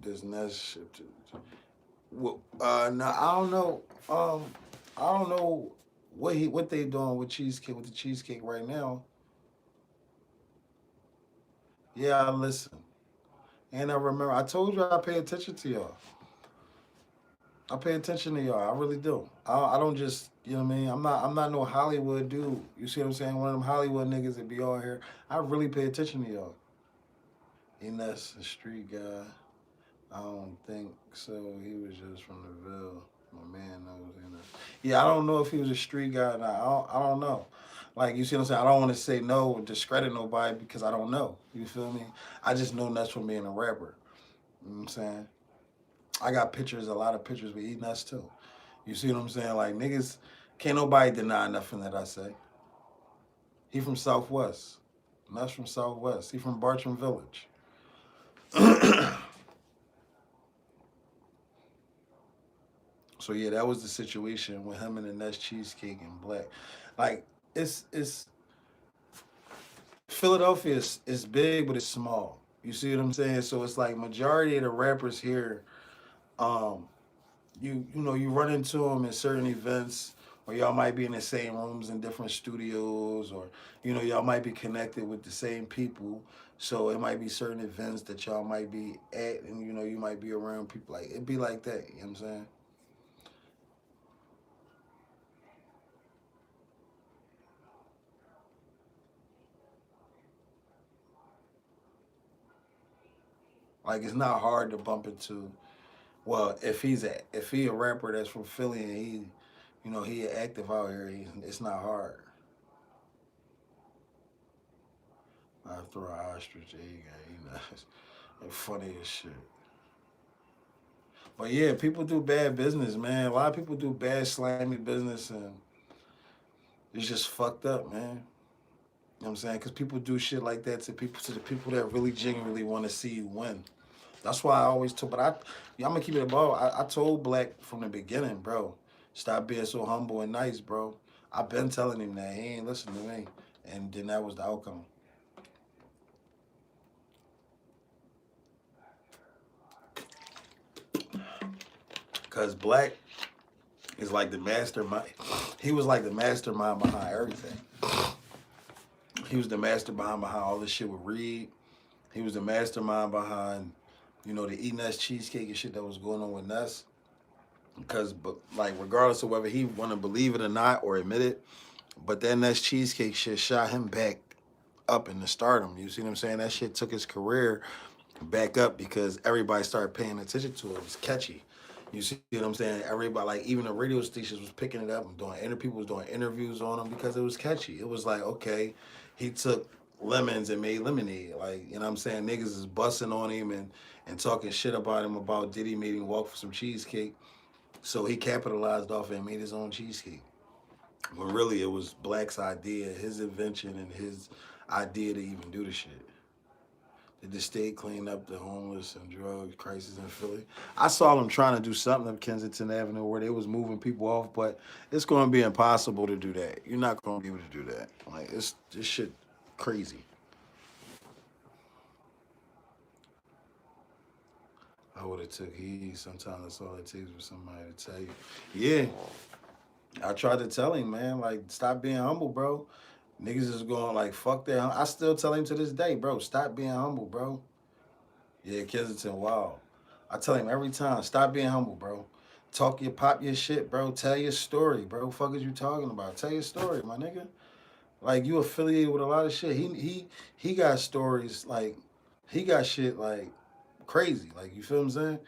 This next shit. Well, no, I don't know. I don't know what they doing with cheesecake with the cheesecake right now. Yeah, I listen, and I remember I told you I pay attention to y'all. I pay attention to y'all. I really do. I don't just, you know what I mean. I'm not no Hollywood dude. You see what I'm saying? One of them Hollywood niggas that be on here. I really pay attention to y'all. And that's a street guy. I don't think so. He was just from the Ville. My man knows. Yeah, I don't know if he was a street guy or not. I don't know. Like, you see what I'm saying? I don't want to say no or discredit nobody because I don't know. You feel me? I just know that's from being a rapper. You know what I'm saying? I got pictures, a lot of pictures with E Nuts too. You see what I'm saying? Like, niggas, can't nobody deny nothing that I say. He from Southwest. Nuts from Southwest. He from Bartram Village. So yeah, that was the situation with him and the Nest Cheesecake and Black. Like, it's Philadelphia is big, but it's small. You see what I'm saying? So it's like majority of the rappers here, um, you run into them in certain events, or y'all might be in the same rooms in different studios, or y'all might be connected with the same people. So it might be certain events that y'all might be at, and you might be around people. Like, it'd be like that. You know what I'm saying? Like, it's not hard to bump into. Well, if he a rapper that's from Philly and he active out here, it's not hard. I throw an ostrich egg at it's funny as shit. But yeah, people do bad business, man. A lot of people do bad slimy business, and it's just fucked up, man. You know what I'm saying? Because people do shit like that to the people that really genuinely want to see you win. That's why I always told. But I'm gonna keep it above. I told Black from the beginning, bro. Stop being so humble and nice, bro. I've been telling him that he ain't listening to me, and then that was the outcome. Cause Black is like the mastermind. He was like the mastermind behind everything. He was the mastermind behind all this shit with Reed. He was the mastermind behind, the E Nuts cheesecake and shit that was going on with Nuts. Because, but like, regardless of whether he want to believe it or not or admit it, but that Nuts cheesecake shit shot him back up in the stardom. You see what I'm saying? That shit took his career back up because everybody started paying attention to it. It was catchy. You see what I'm saying? Everybody, like, even the radio stations was picking it up and people was doing interviews on him because it was catchy. It was like, okay, he took lemons and made lemonade. Like, you know what I'm saying? Niggas is busting on him and talking shit about him about Diddy made him walk for some cheesecake. So he capitalized off it and made his own cheesecake. But really, it was Black's idea, his invention, and his idea to even do the shit. Did the state clean up the homeless and drug crisis in Philly? I saw them trying to do something up Kensington Avenue where they was moving people off, but it's going to be impossible to do that. You're not going to be able to do that. Like, this shit crazy. I would have took heed. Sometimes that's all it takes for somebody to tell you. Yeah, I tried to tell him, man, like, stop being humble, bro. Niggas is going like, fuck that. I still tell him to this day, bro, stop being humble, bro. Yeah, Kensington, wow. I tell him every time, stop being humble, bro. Pop your shit, bro. Tell your story, bro. Fuck is you talking about? Tell your story, my nigga. Like you affiliated with a lot of shit. He got stories like he got shit like crazy. Like you feel what I'm saying?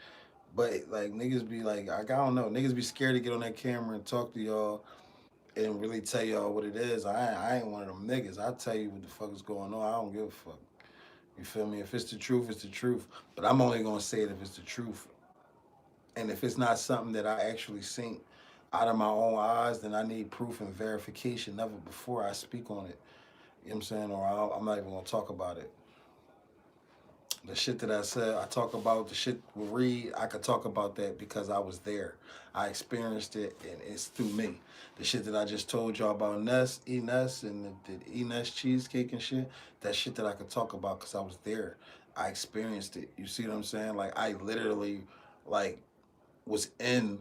But like niggas be like, I don't know, niggas be scared to get on that camera and talk to y'all and really tell y'all what it is. I ain't one of them niggas. I tell you what the fuck is going on. I don't give a fuck. You feel me? If it's the truth, it's the truth. But I'm only gonna say it if it's the truth. And if it's not something that I actually seen out of my own eyes, then I need proof and verification never before I speak on it. You know what I'm saying? Or I'm not even gonna talk about it. The shit that I said, I talk about the shit with Reed. I could talk about that because I was there. I experienced it, and it's through me. The shit that I just told y'all about Ness, and the Ness cheesecake and shit. That shit that I could talk about because I was there. I experienced it. You see what I'm saying? Like I literally, like, was in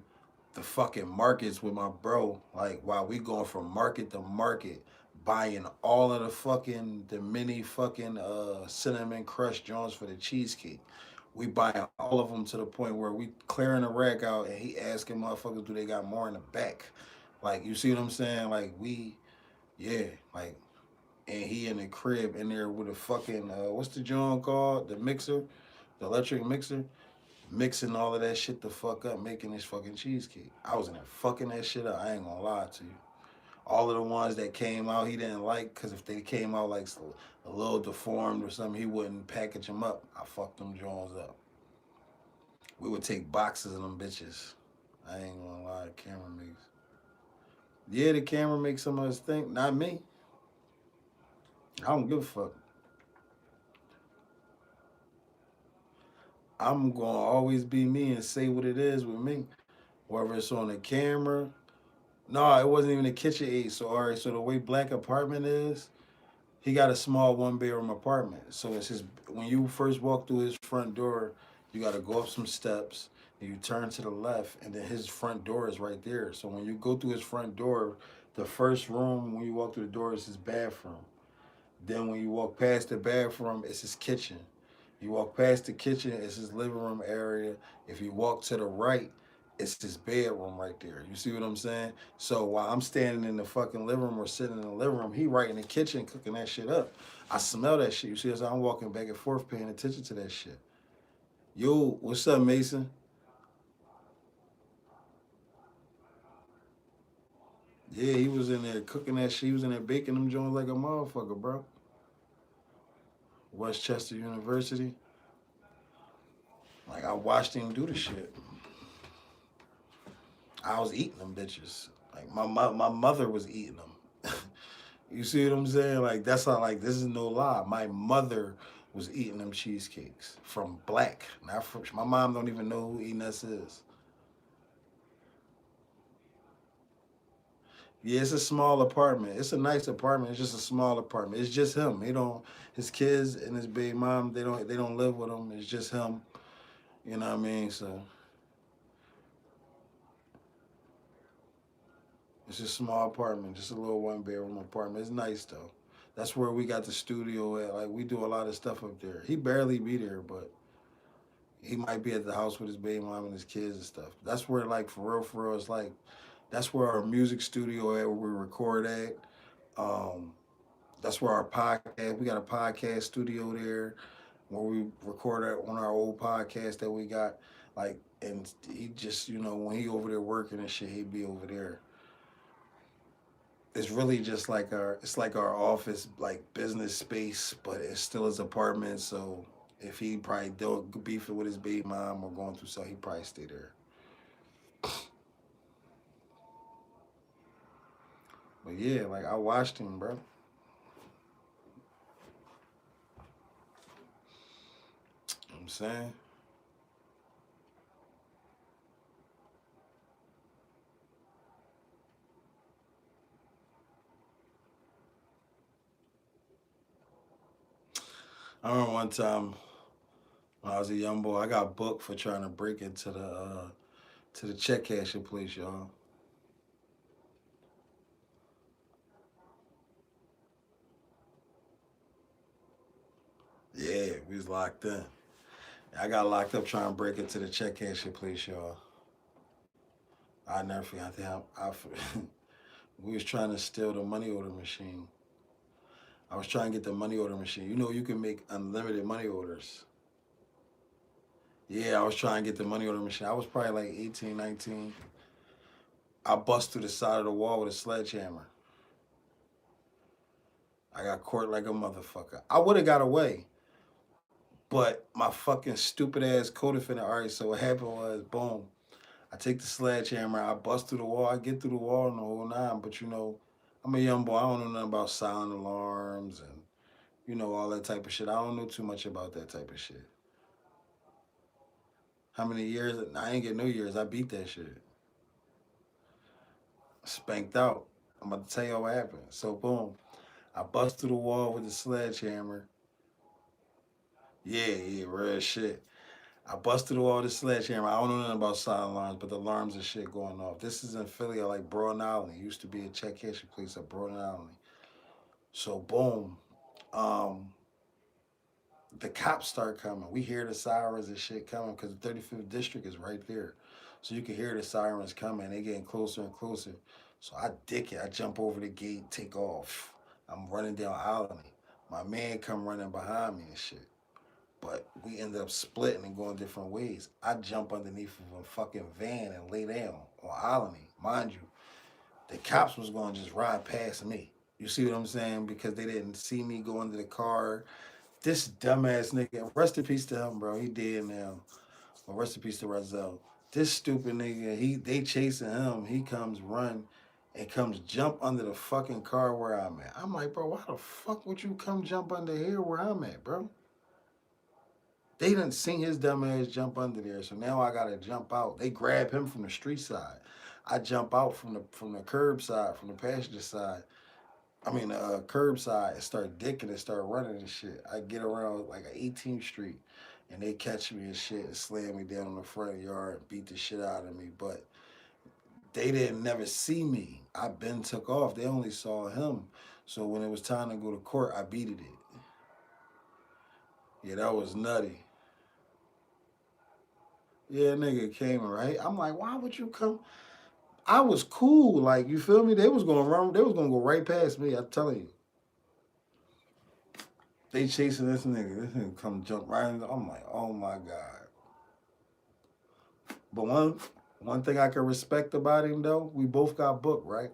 the fucking markets with my bro. Like while we going from market to market, buying all of the mini fucking cinnamon crush joints for the cheesecake. We buying all of them to the point where we clearing the rack out and he asking motherfuckers do they got more in the back. Like you see what I'm saying? Like yeah, like and he in the crib in there with a fucking what's the joint called? The mixer, the electric mixer, mixing all of that shit the fuck up, making this fucking cheesecake. I was in there fucking that shit up. I ain't gonna lie to you. All of the ones that came out, he didn't like, because if they came out like a little deformed or something, he wouldn't package them up. I fucked them Jones up. We would take boxes of them bitches. I ain't gonna lie, the camera makes. Yeah, the camera makes some of us think, not me. I don't give a fuck. I'm gonna always be me and say what it is with me. Whether it's on the camera. No, it wasn't even a KitchenAid. So all right, so the way Black apartment is, he got a small one bedroom apartment. So it's his when you first walk through his front door, you gotta go up some steps, and you turn to the left, and then his front door is right there. So when you go through his front door, the first room when you walk through the door is his bathroom. Then when you walk past the bathroom, it's his kitchen. You walk past the kitchen, it's his living room area. If you walk to the right, it's his bedroom right there. You see what I'm saying? So while I'm standing in the fucking living room or sitting in the living room, he right in the kitchen cooking that shit up. I smell that shit. You see, so I'm walking back and forth paying attention to that shit. Yo, what's up, Mason? Yeah, he was in there cooking that shit. He was in there baking them joints like a motherfucker, bro. Westchester University. Like I watched him do the shit. I was eating them bitches. Like my mother was eating them. You see what I'm saying? Like that's not like this is no lie. My mother was eating them cheesecakes from Black, not from my mom. Don't even know who Enes is. Yeah, it's a small apartment. It's a nice apartment. It's just a small apartment. It's just him. He don't his kids and his baby mom. They don't live with him. It's just him. You know what I mean? So it's just a small apartment, just a little one bedroom apartment. It's nice though. That's where we got the studio at. Like we do a lot of stuff up there. He barely be there, but he might be at the house with his baby mom and his kids and stuff. That's where like for real, it's like that's where our music studio at, where we record at. Um, that's where our podcast. We got a podcast studio there where we record on our old podcast that we got. Like, and he just when he over there working and shit, he'd be over there. It's really just like our office like business space, but it's still his apartment. So if he probably don't beef it with his baby mom or going through something, he probably stay there. But yeah, like I watched him, bro. You know what I'm saying? I remember one time when I was a young boy, I got booked for trying to break into the check cashing place, y'all. Yeah, we was locked in. I got locked up trying to break into the check cashing place, y'all. I never forgot that. We was trying to steal the money order machine. I was trying to get the money order machine. You know, you can make unlimited money orders. Yeah, I was trying to get the money order machine. I was probably like 18, 19. I bust through the side of the wall with a sledgehammer. I got caught like a motherfucker. I would have got away, but my fucking stupid ass co-defendant. All right, so what happened was, boom, I take the sledgehammer, I bust through the wall, I get through the wall and the whole nine. But you know, I'm a young boy. I don't know nothing about silent alarms and you know all that type of shit. I don't know too much about that type of shit. How many years? I ain't get no years. I beat that shit. Spanked out. I'm about to tell you what happened. So boom, I bust through the wall with the sledgehammer. Yeah, real shit. I busted all the sledgehammer. I don't know nothing about silent alarms, but the alarms and shit going off. This is in Philly, like Broad Island. It used to be a check cashing place at Broad Island. So boom, um, the cops start coming. We hear the sirens and shit coming because the 35th district is right there. So you can hear the sirens coming. They getting closer and closer. So I dick it. I jump over the gate, take off. I'm running down Alany. My man come running behind me and shit. But we ended up splitting and going different ways. I jump underneath of a fucking van and lay down on Alany. Mind you, the cops was going to just ride past me. You see what I'm saying? Because they didn't see me go into the car. This dumbass nigga, rest in peace to him, bro. He dead now. Well, rest in peace to Razel. This stupid nigga, they chasing him. He comes run and comes jump under the fucking car where I'm at. I'm like, bro, why the fuck would you come jump under here where I'm at, bro? They done seen his dumb ass jump under there, so now I gotta jump out. They grab him from the street side. I jump out from the curb side, from the passenger side. I mean, curb side, and start dicking and start running and shit. I get around like 18th Street, and they catch me and shit and slam me down in the front yard, and beat the shit out of me. But they didn't never see me. I been took off. They only saw him. So when it was time to go to court, I beated it. Yeah, that was nutty. Yeah, nigga came right. I'm like, why would you come? I was cool, like you feel me. They was gonna run. They was gonna go right past me. I'm telling you. They chasing this nigga. This nigga come jump right in. I'm like, oh my god. But one thing I can respect about him though, we both got booked, right?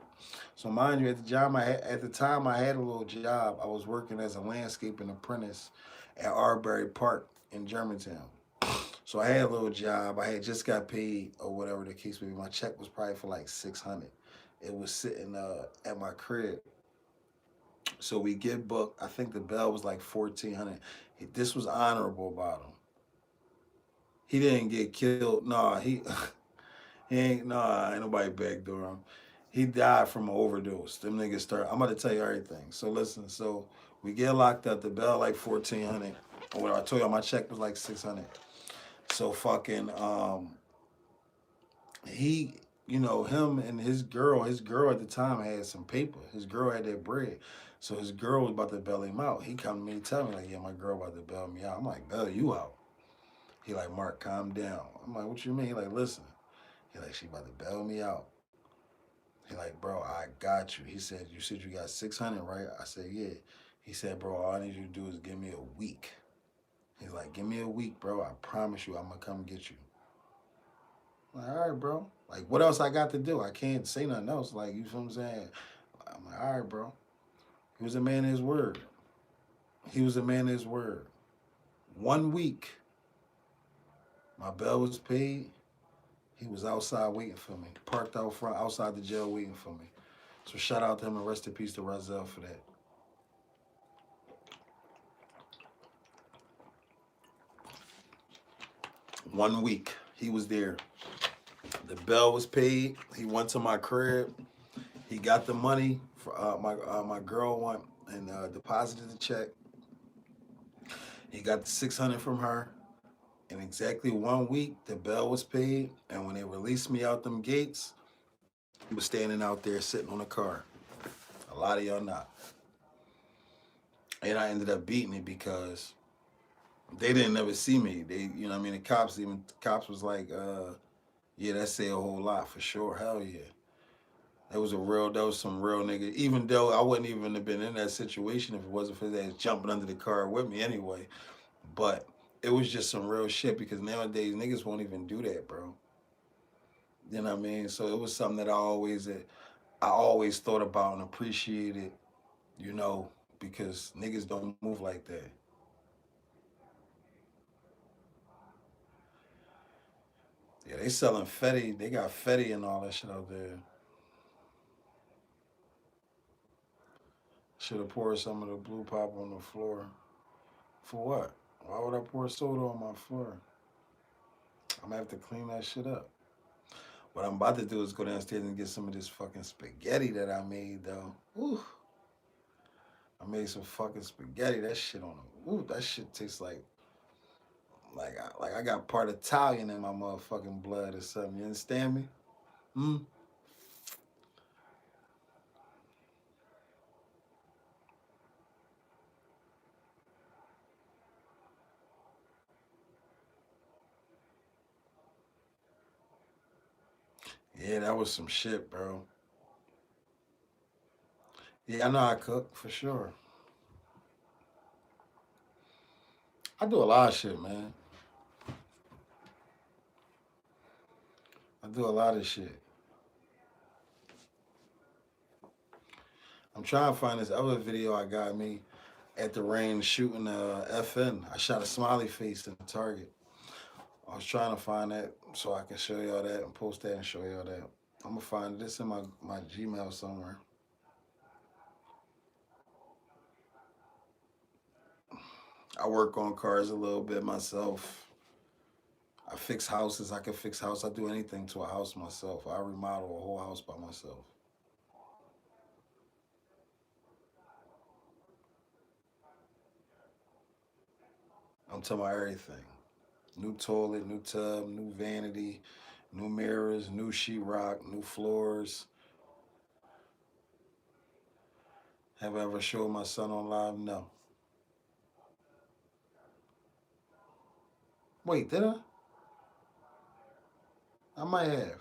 So mind you, at the time I had a little job. I was working as a landscaping apprentice at Arbery Park in Germantown. So I had a little job. I had just got paid or whatever the case may be. My check was probably for like 600. It was sitting at my crib. So we get booked. I think the bell was like 1400. This was honorable about him. He didn't get killed. Nah, he ain't. Nah, ain't nobody backdoor him. He died from an overdose. Them niggas start. I'm about to tell you everything. So listen. So we get locked up. The bell like 1400. Or whatever. I told you my check was like 600. So fucking he, you know, him and his girl at the time had some paper. His girl had that bread. So his girl was about to bail him out. He come to me and tell me, like, yeah, my girl about to bail me out. I'm like, bail you out? He like, Mark, calm down. I'm like, what you mean? He like, listen. He like, she about to bail me out. He like, bro, I got you. He said, you said you got 600, right? I said, yeah. He said, bro, all I need you to do is give me a week. He's like, give me a week, bro. I promise you I'm going to come get you. I'm like, all right, bro. Like, what else I got to do? I can't say nothing else. Like, you feel what I'm saying? I'm like, all right, bro. He was a man of his word. He was a man of his word. 1 week, my bill was paid. He was outside waiting for me. Parked out front, outside the jail waiting for me. So shout out to him and rest in peace to Razel for that. 1 week, he was there. The bill was paid. He went to my crib. He got the money. For, my girl went and deposited the check. He got the 600 from her. In exactly 1 week, the bill was paid. And when they released me out them gates, he was standing out there sitting on the car. A lot of y'all not. And I ended up beating it because they didn't ever see me. They, you know what I mean? The cops was like, yeah, that say a whole lot for sure. Hell yeah. That was some real nigga. Even though I wouldn't even have been in that situation if it wasn't for his ass jumping under the car with me anyway. But it was just some real shit because nowadays niggas won't even do that, bro. You know what I mean? So it was something that I always thought about and appreciated, you know, because niggas don't move like that. Yeah, they selling Fetty. They got Fetty and all that shit out there. Should have poured some of the blue pop on the floor. For what? Why would I pour soda on my floor? I'm gonna have to clean that shit up. What I'm about to do is go downstairs and get some of this fucking spaghetti that I made though. Ooh, I made some fucking spaghetti. That shit on the ooh, that shit tastes like I got part Italian in my motherfucking blood or something. You understand me? Hmm. Yeah, that was some shit, bro. Yeah, I know I cook for sure. I do a lot of shit, man. I do a lot of shit. I'm trying to find this other video I got me at the range shooting a FN. I shot a smiley face in the target. I was trying to find that so I can show y'all that and post that and show y'all that. I'm gonna find this in my Gmail somewhere. I work on cars a little bit myself. I fix houses. I can fix house. I do anything to a house myself. I remodel a whole house by myself. I'm talking about everything. New toilet, new tub, new vanity, new mirrors, new sheetrock, new floors. Have I ever showed my son on live? No. Wait, did I? I might have.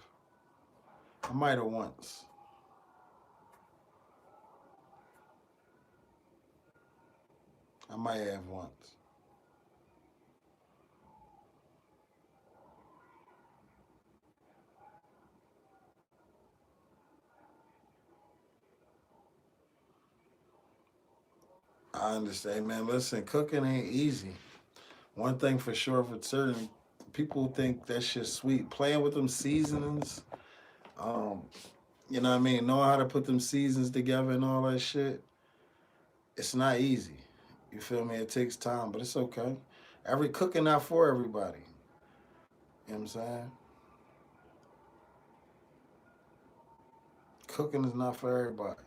I might have once. I might have once. I understand, man. Listen, cooking ain't easy. One thing for sure, for certain, people think that shit's sweet. Playing with them seasonings, um, you know what I mean? Knowing how to put them seasons together and all that shit, it's not easy. You feel me? It takes time, but it's okay. Every cooking not for everybody. You know what I'm saying? Cooking is not for everybody.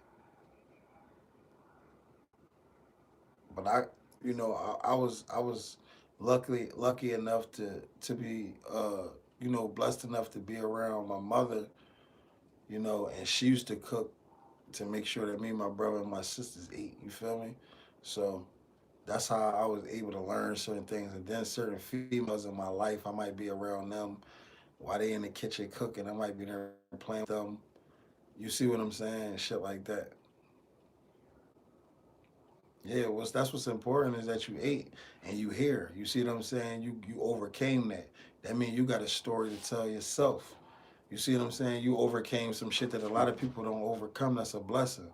But I was lucky enough to be blessed enough to be around my mother, and she used to cook to make sure that me and my brother and my sisters ate. You feel me? So that's how I was able to learn certain things. And then certain females in my life, I might be around them while they in the kitchen cooking. I might be there playing with them. You see what I'm saying? Shit like that. Yeah, that's what's important is that you ate and you hear. You see what I'm saying? You overcame that. That means you got a story to tell yourself. You see what I'm saying? You overcame some shit that a lot of people don't overcome. That's a blessing.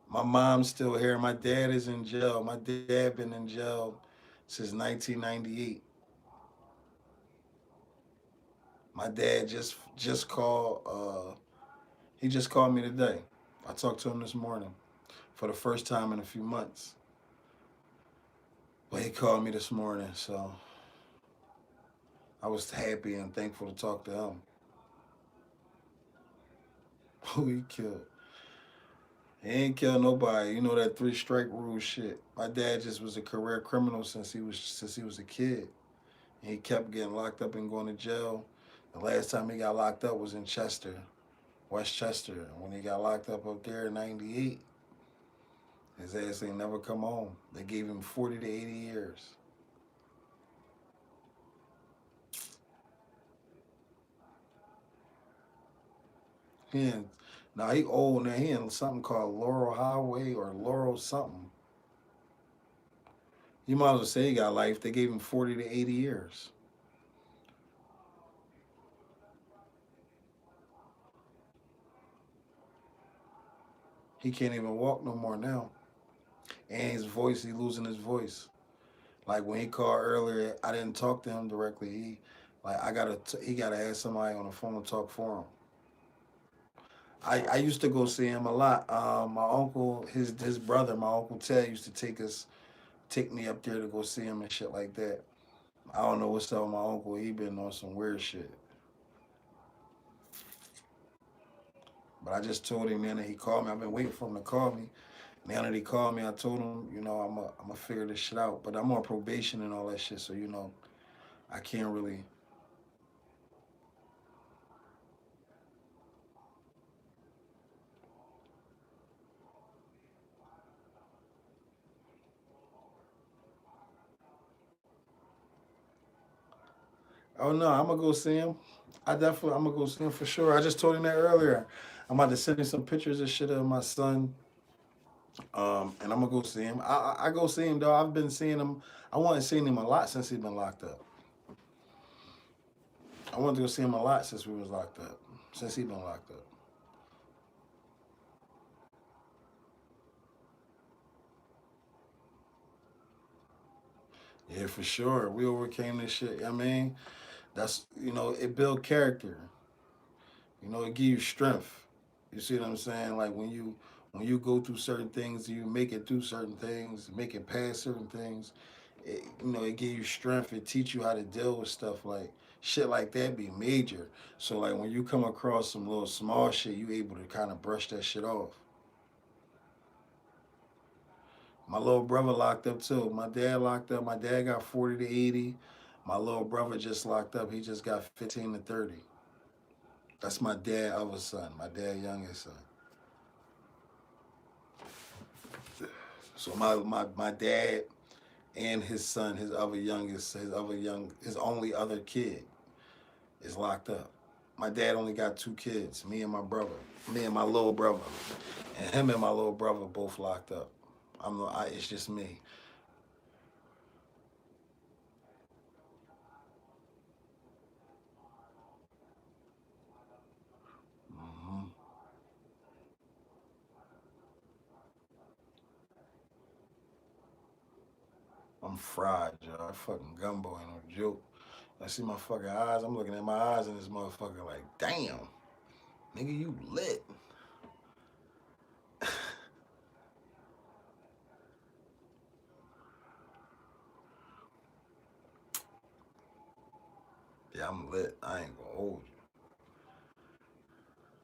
My mom's still here. My dad is in jail. My dad been in jail since 1998. My dad just called. He just called me today. I talked to him this morning for the first time in a few months. But he called me this morning, so I was happy and thankful to talk to him. Who he killed? He ain't killed nobody. You know that three strike rule shit. My dad just was a career criminal since he was a kid. And he kept getting locked up and going to jail. The last time he got locked up was in Chester, Westchester. And when he got locked up there in '98, his ass ain't never come home. They gave him 40 to 80 years. He in, now he old now. He in something called Laurel Highway or Laurel something. You might as well say he got life. They gave him 40 to 80 years. He can't even walk no more now. And his voice, he losing his voice. Like when he called earlier, I didn't talk to him directly. He gotta ask somebody on the phone to talk for him. I used to go see him a lot. My uncle, his brother, my uncle Ted used to take me up there to go see him and shit like that. I don't know what's up with my uncle. He been on some weird shit. But I just told him then that he called me. I've been waiting for him to call me. Now that he called me, I told him, I'm gonna figure this shit out. But I'm on probation and all that shit, so I can't really. Oh no, I'm gonna go see him. I'm gonna go see him for sure. I just told him that earlier. I'm about to send him some pictures and shit of my son. And I'm gonna go see him. I go see him though. I've been seeing him. I wanted to see him a lot since he's been locked up. I wanted to go see him a lot since we was locked up. Since he been locked up. Yeah, for sure. We overcame this shit. I mean, that's it build character. It give you strength. You see what I'm saying? Like when you go through certain things, you make it through certain things, make it past certain things. It give you strength. It teach you how to deal with stuff like shit like that be major. So like when you come across some little small shit, you able to kind of brush that shit off. My little brother locked up too. My dad locked up. My dad got 40 to 80. My little brother just locked up. He just got 15 to 30. That's my dad other son. My dad youngest son. So my dad and his son, his only other kid is locked up. My dad only got two kids, me and my little brother, and him and my little brother both locked up. It's just me. hmm I'm fried, y'all. That fucking gumbo ain't no joke. I see my fucking eyes. I'm looking at my eyes in this motherfucker like, damn, nigga, you lit. Yeah, I'm lit. I ain't gonna hold you.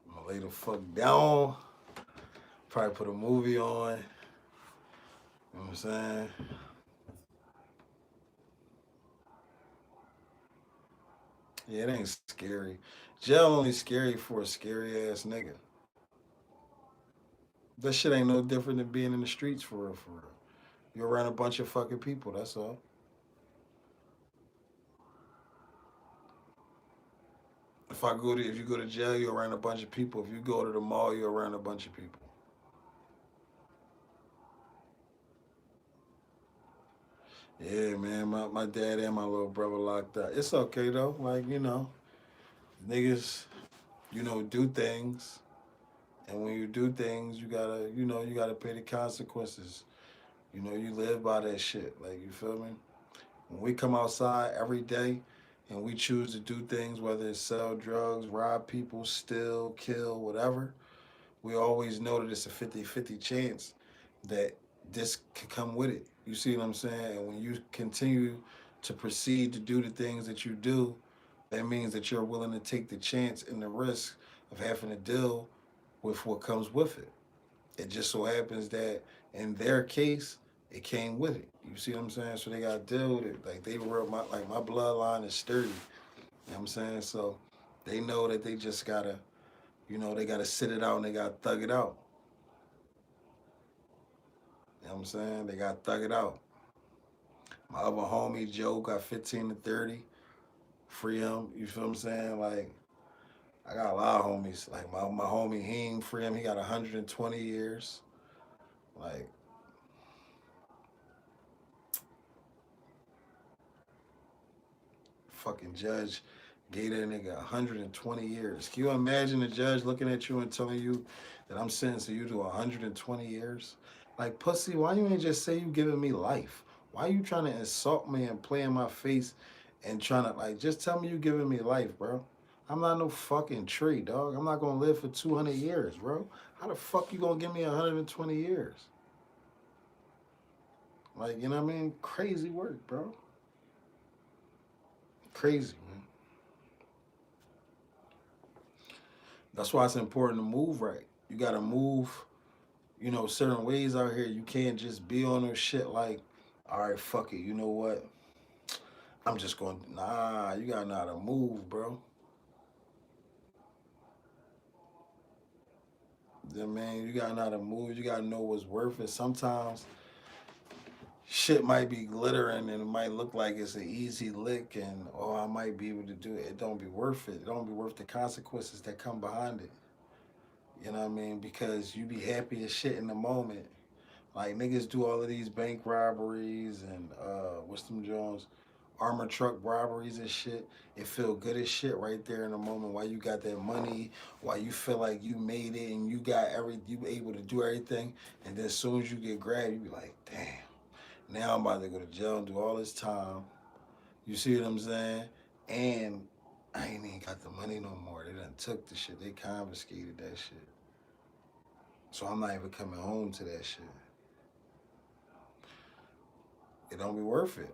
I'm gonna lay the fuck down. Probably put a movie on. You know what I'm saying? Yeah, it ain't scary. Jail only scary for a scary ass nigga. That shit ain't no different than being in the streets for real, for real. You're around a bunch of fucking people, that's all. If you go to jail, you're around a bunch of people. If you go to the mall, you're around a bunch of people. Yeah, man, my dad and my little brother locked up. It's okay though. Like, niggas, do things. And when you do things, you gotta pay the consequences. You live by that shit. Like, you feel me? When we come outside every day and we choose to do things, whether it's sell drugs, rob people, steal, kill, whatever, we always know that it's a 50-50 chance that this could come with it. You see what I'm saying? And when you continue to proceed to do the things that you do, that means that you're willing to take the chance and the risk of having to deal with what comes with it. It just so happens that in their case, it came with it. You see what I'm saying? So they got to deal with it. Like they were my bloodline is sturdy. You know what I'm saying? So they know that they just gotta, they gotta sit it out and they gotta thug it out. You know what I'm saying? They gotta thug it out. My other homie Joe got 15 to 30. Free him. You feel what I'm saying? Like I got a lot of homies. Like my homie Heen Freem, he got 120 years. Like fucking judge gave that nigga 120 years. Can you imagine the judge looking at you and telling you that I'm sentencing you to 120 years? Like, pussy, why you ain't just say you giving me life? Why you trying to insult me and play in my face and trying to, like, just tell me you giving me life, bro? I'm not no fucking tree, dog. I'm not gonna live for 200 years, bro. How the fuck you gonna give me 120 years? Like, you know what I mean? Crazy work, bro. Crazy, man. That's why it's important to move right. You gotta move, certain ways out here. You can't just be on no shit like, all right, fuck it. You know what? I'm just going, nah, you gotta know how to move, bro. Yeah, man, you gotta know how to move. You gotta know what's worth it. Sometimes shit might be glittering and it might look like it's an easy lick and, oh, I might be able to do it. It don't be worth it. It don't be worth the consequences that come behind it. You know what I mean? Because you be happy as shit in the moment. Like niggas do all of these bank robberies and what's them Jones, armor truck robberies and shit. It feel good as shit right there in the moment while you got that money, while you feel like you made it and you able to do everything. And then as soon as you get grabbed, you be like, damn, now I'm about to go to jail and do all this time. You see what I'm saying? And I ain't even got the money no more. They done took the shit. They confiscated that shit. So I'm not even coming home to that shit. It don't be worth it.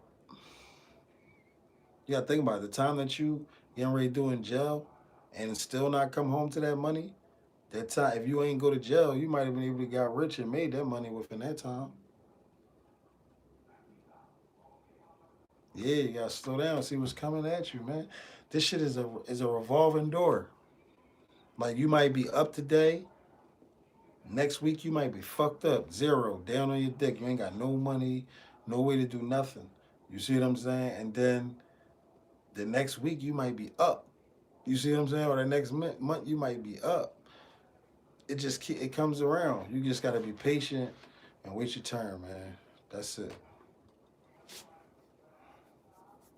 You gotta think about it. The time that you getting ready to do in jail and still not come home to that money, that time, if you ain't go to jail, you might have been able to got rich and made that money within that time. Yeah, you gotta slow down, see what's coming at you, man. This shit is a revolving door. Like you might be up today, next week you might be fucked up, zero, down on your dick. You ain't got no money, no way to do nothing. You see what I'm saying? And then the next week you might be up. You see what I'm saying? Or the next month you might be up. It comes around. You just gotta be patient and wait your turn, man. That's it.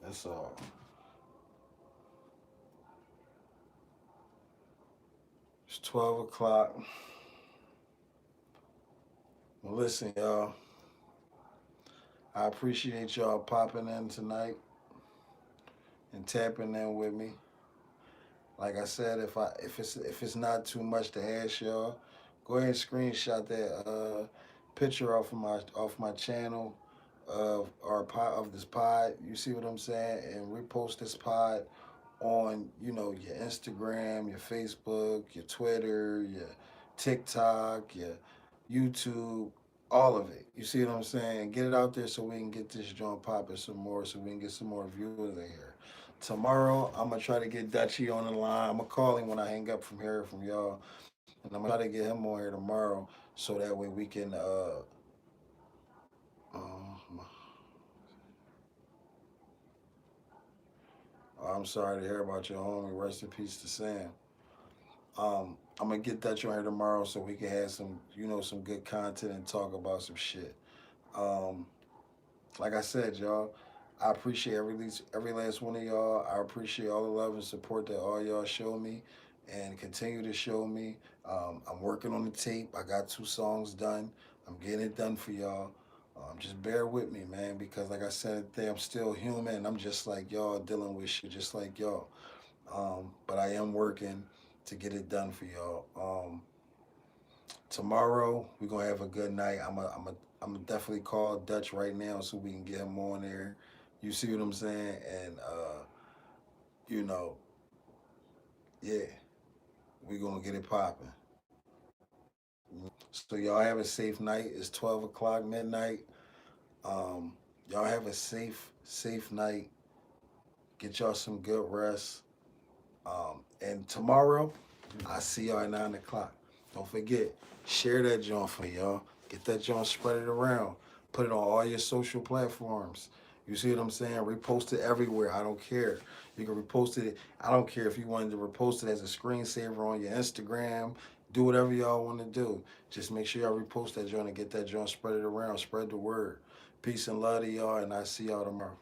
That's all. It's 12 o'clock. Well, listen, y'all. I appreciate y'all popping in tonight and tapping in with me. Like I said, if it's not too much to ask y'all, go ahead and screenshot that picture off my channel of this pod. You see what I'm saying? And repost this pod on your Instagram, your Facebook, your Twitter, your TikTok, your YouTube, all of it. You see what I'm saying? Get it out there so we can get this joint popping some more, so we can get some more viewers in here. Tomorrow, I'm gonna try to get Dutchy on the line. I'm gonna call him when I hang up from here from y'all, and I'm gonna try to get him on here tomorrow, so that way we can. Um, I'm sorry to hear about your homie. Rest in peace to Sam. I'm gonna get that on here tomorrow so we can have some good content and talk about some shit. Um, like I said, y'all, I appreciate every last one of y'all. I appreciate all the love and support that all y'all show me and continue to show me. I'm working on the tape. I got 2 songs done. I'm getting it done for y'all. Just bear with me, man, because like I said, I'm still human. I'm just like y'all, dealing with shit just like y'all. But I am working to get it done for y'all. Tomorrow we're gonna have a good night. I'm definitely call Dutch right now so we can get him on there. You see what I'm saying? And you know, yeah, we gonna get it popping. So y'all have a safe night. It's 12 o'clock midnight. Um, y'all have a safe night. Get y'all some good rest. And tomorrow, I see y'all at 9 o'clock. Don't forget, share that joint for y'all. Get that joint, spread it around. Put it on all your social platforms. You see what I'm saying? Repost it everywhere. I don't care. You can repost it. I don't care if you wanted to repost it as a screensaver on your Instagram. Do whatever y'all want to do. Just make sure y'all repost that joint and get that joint, spread it around, spread the word. Peace and love to y'all, and I see y'all tomorrow.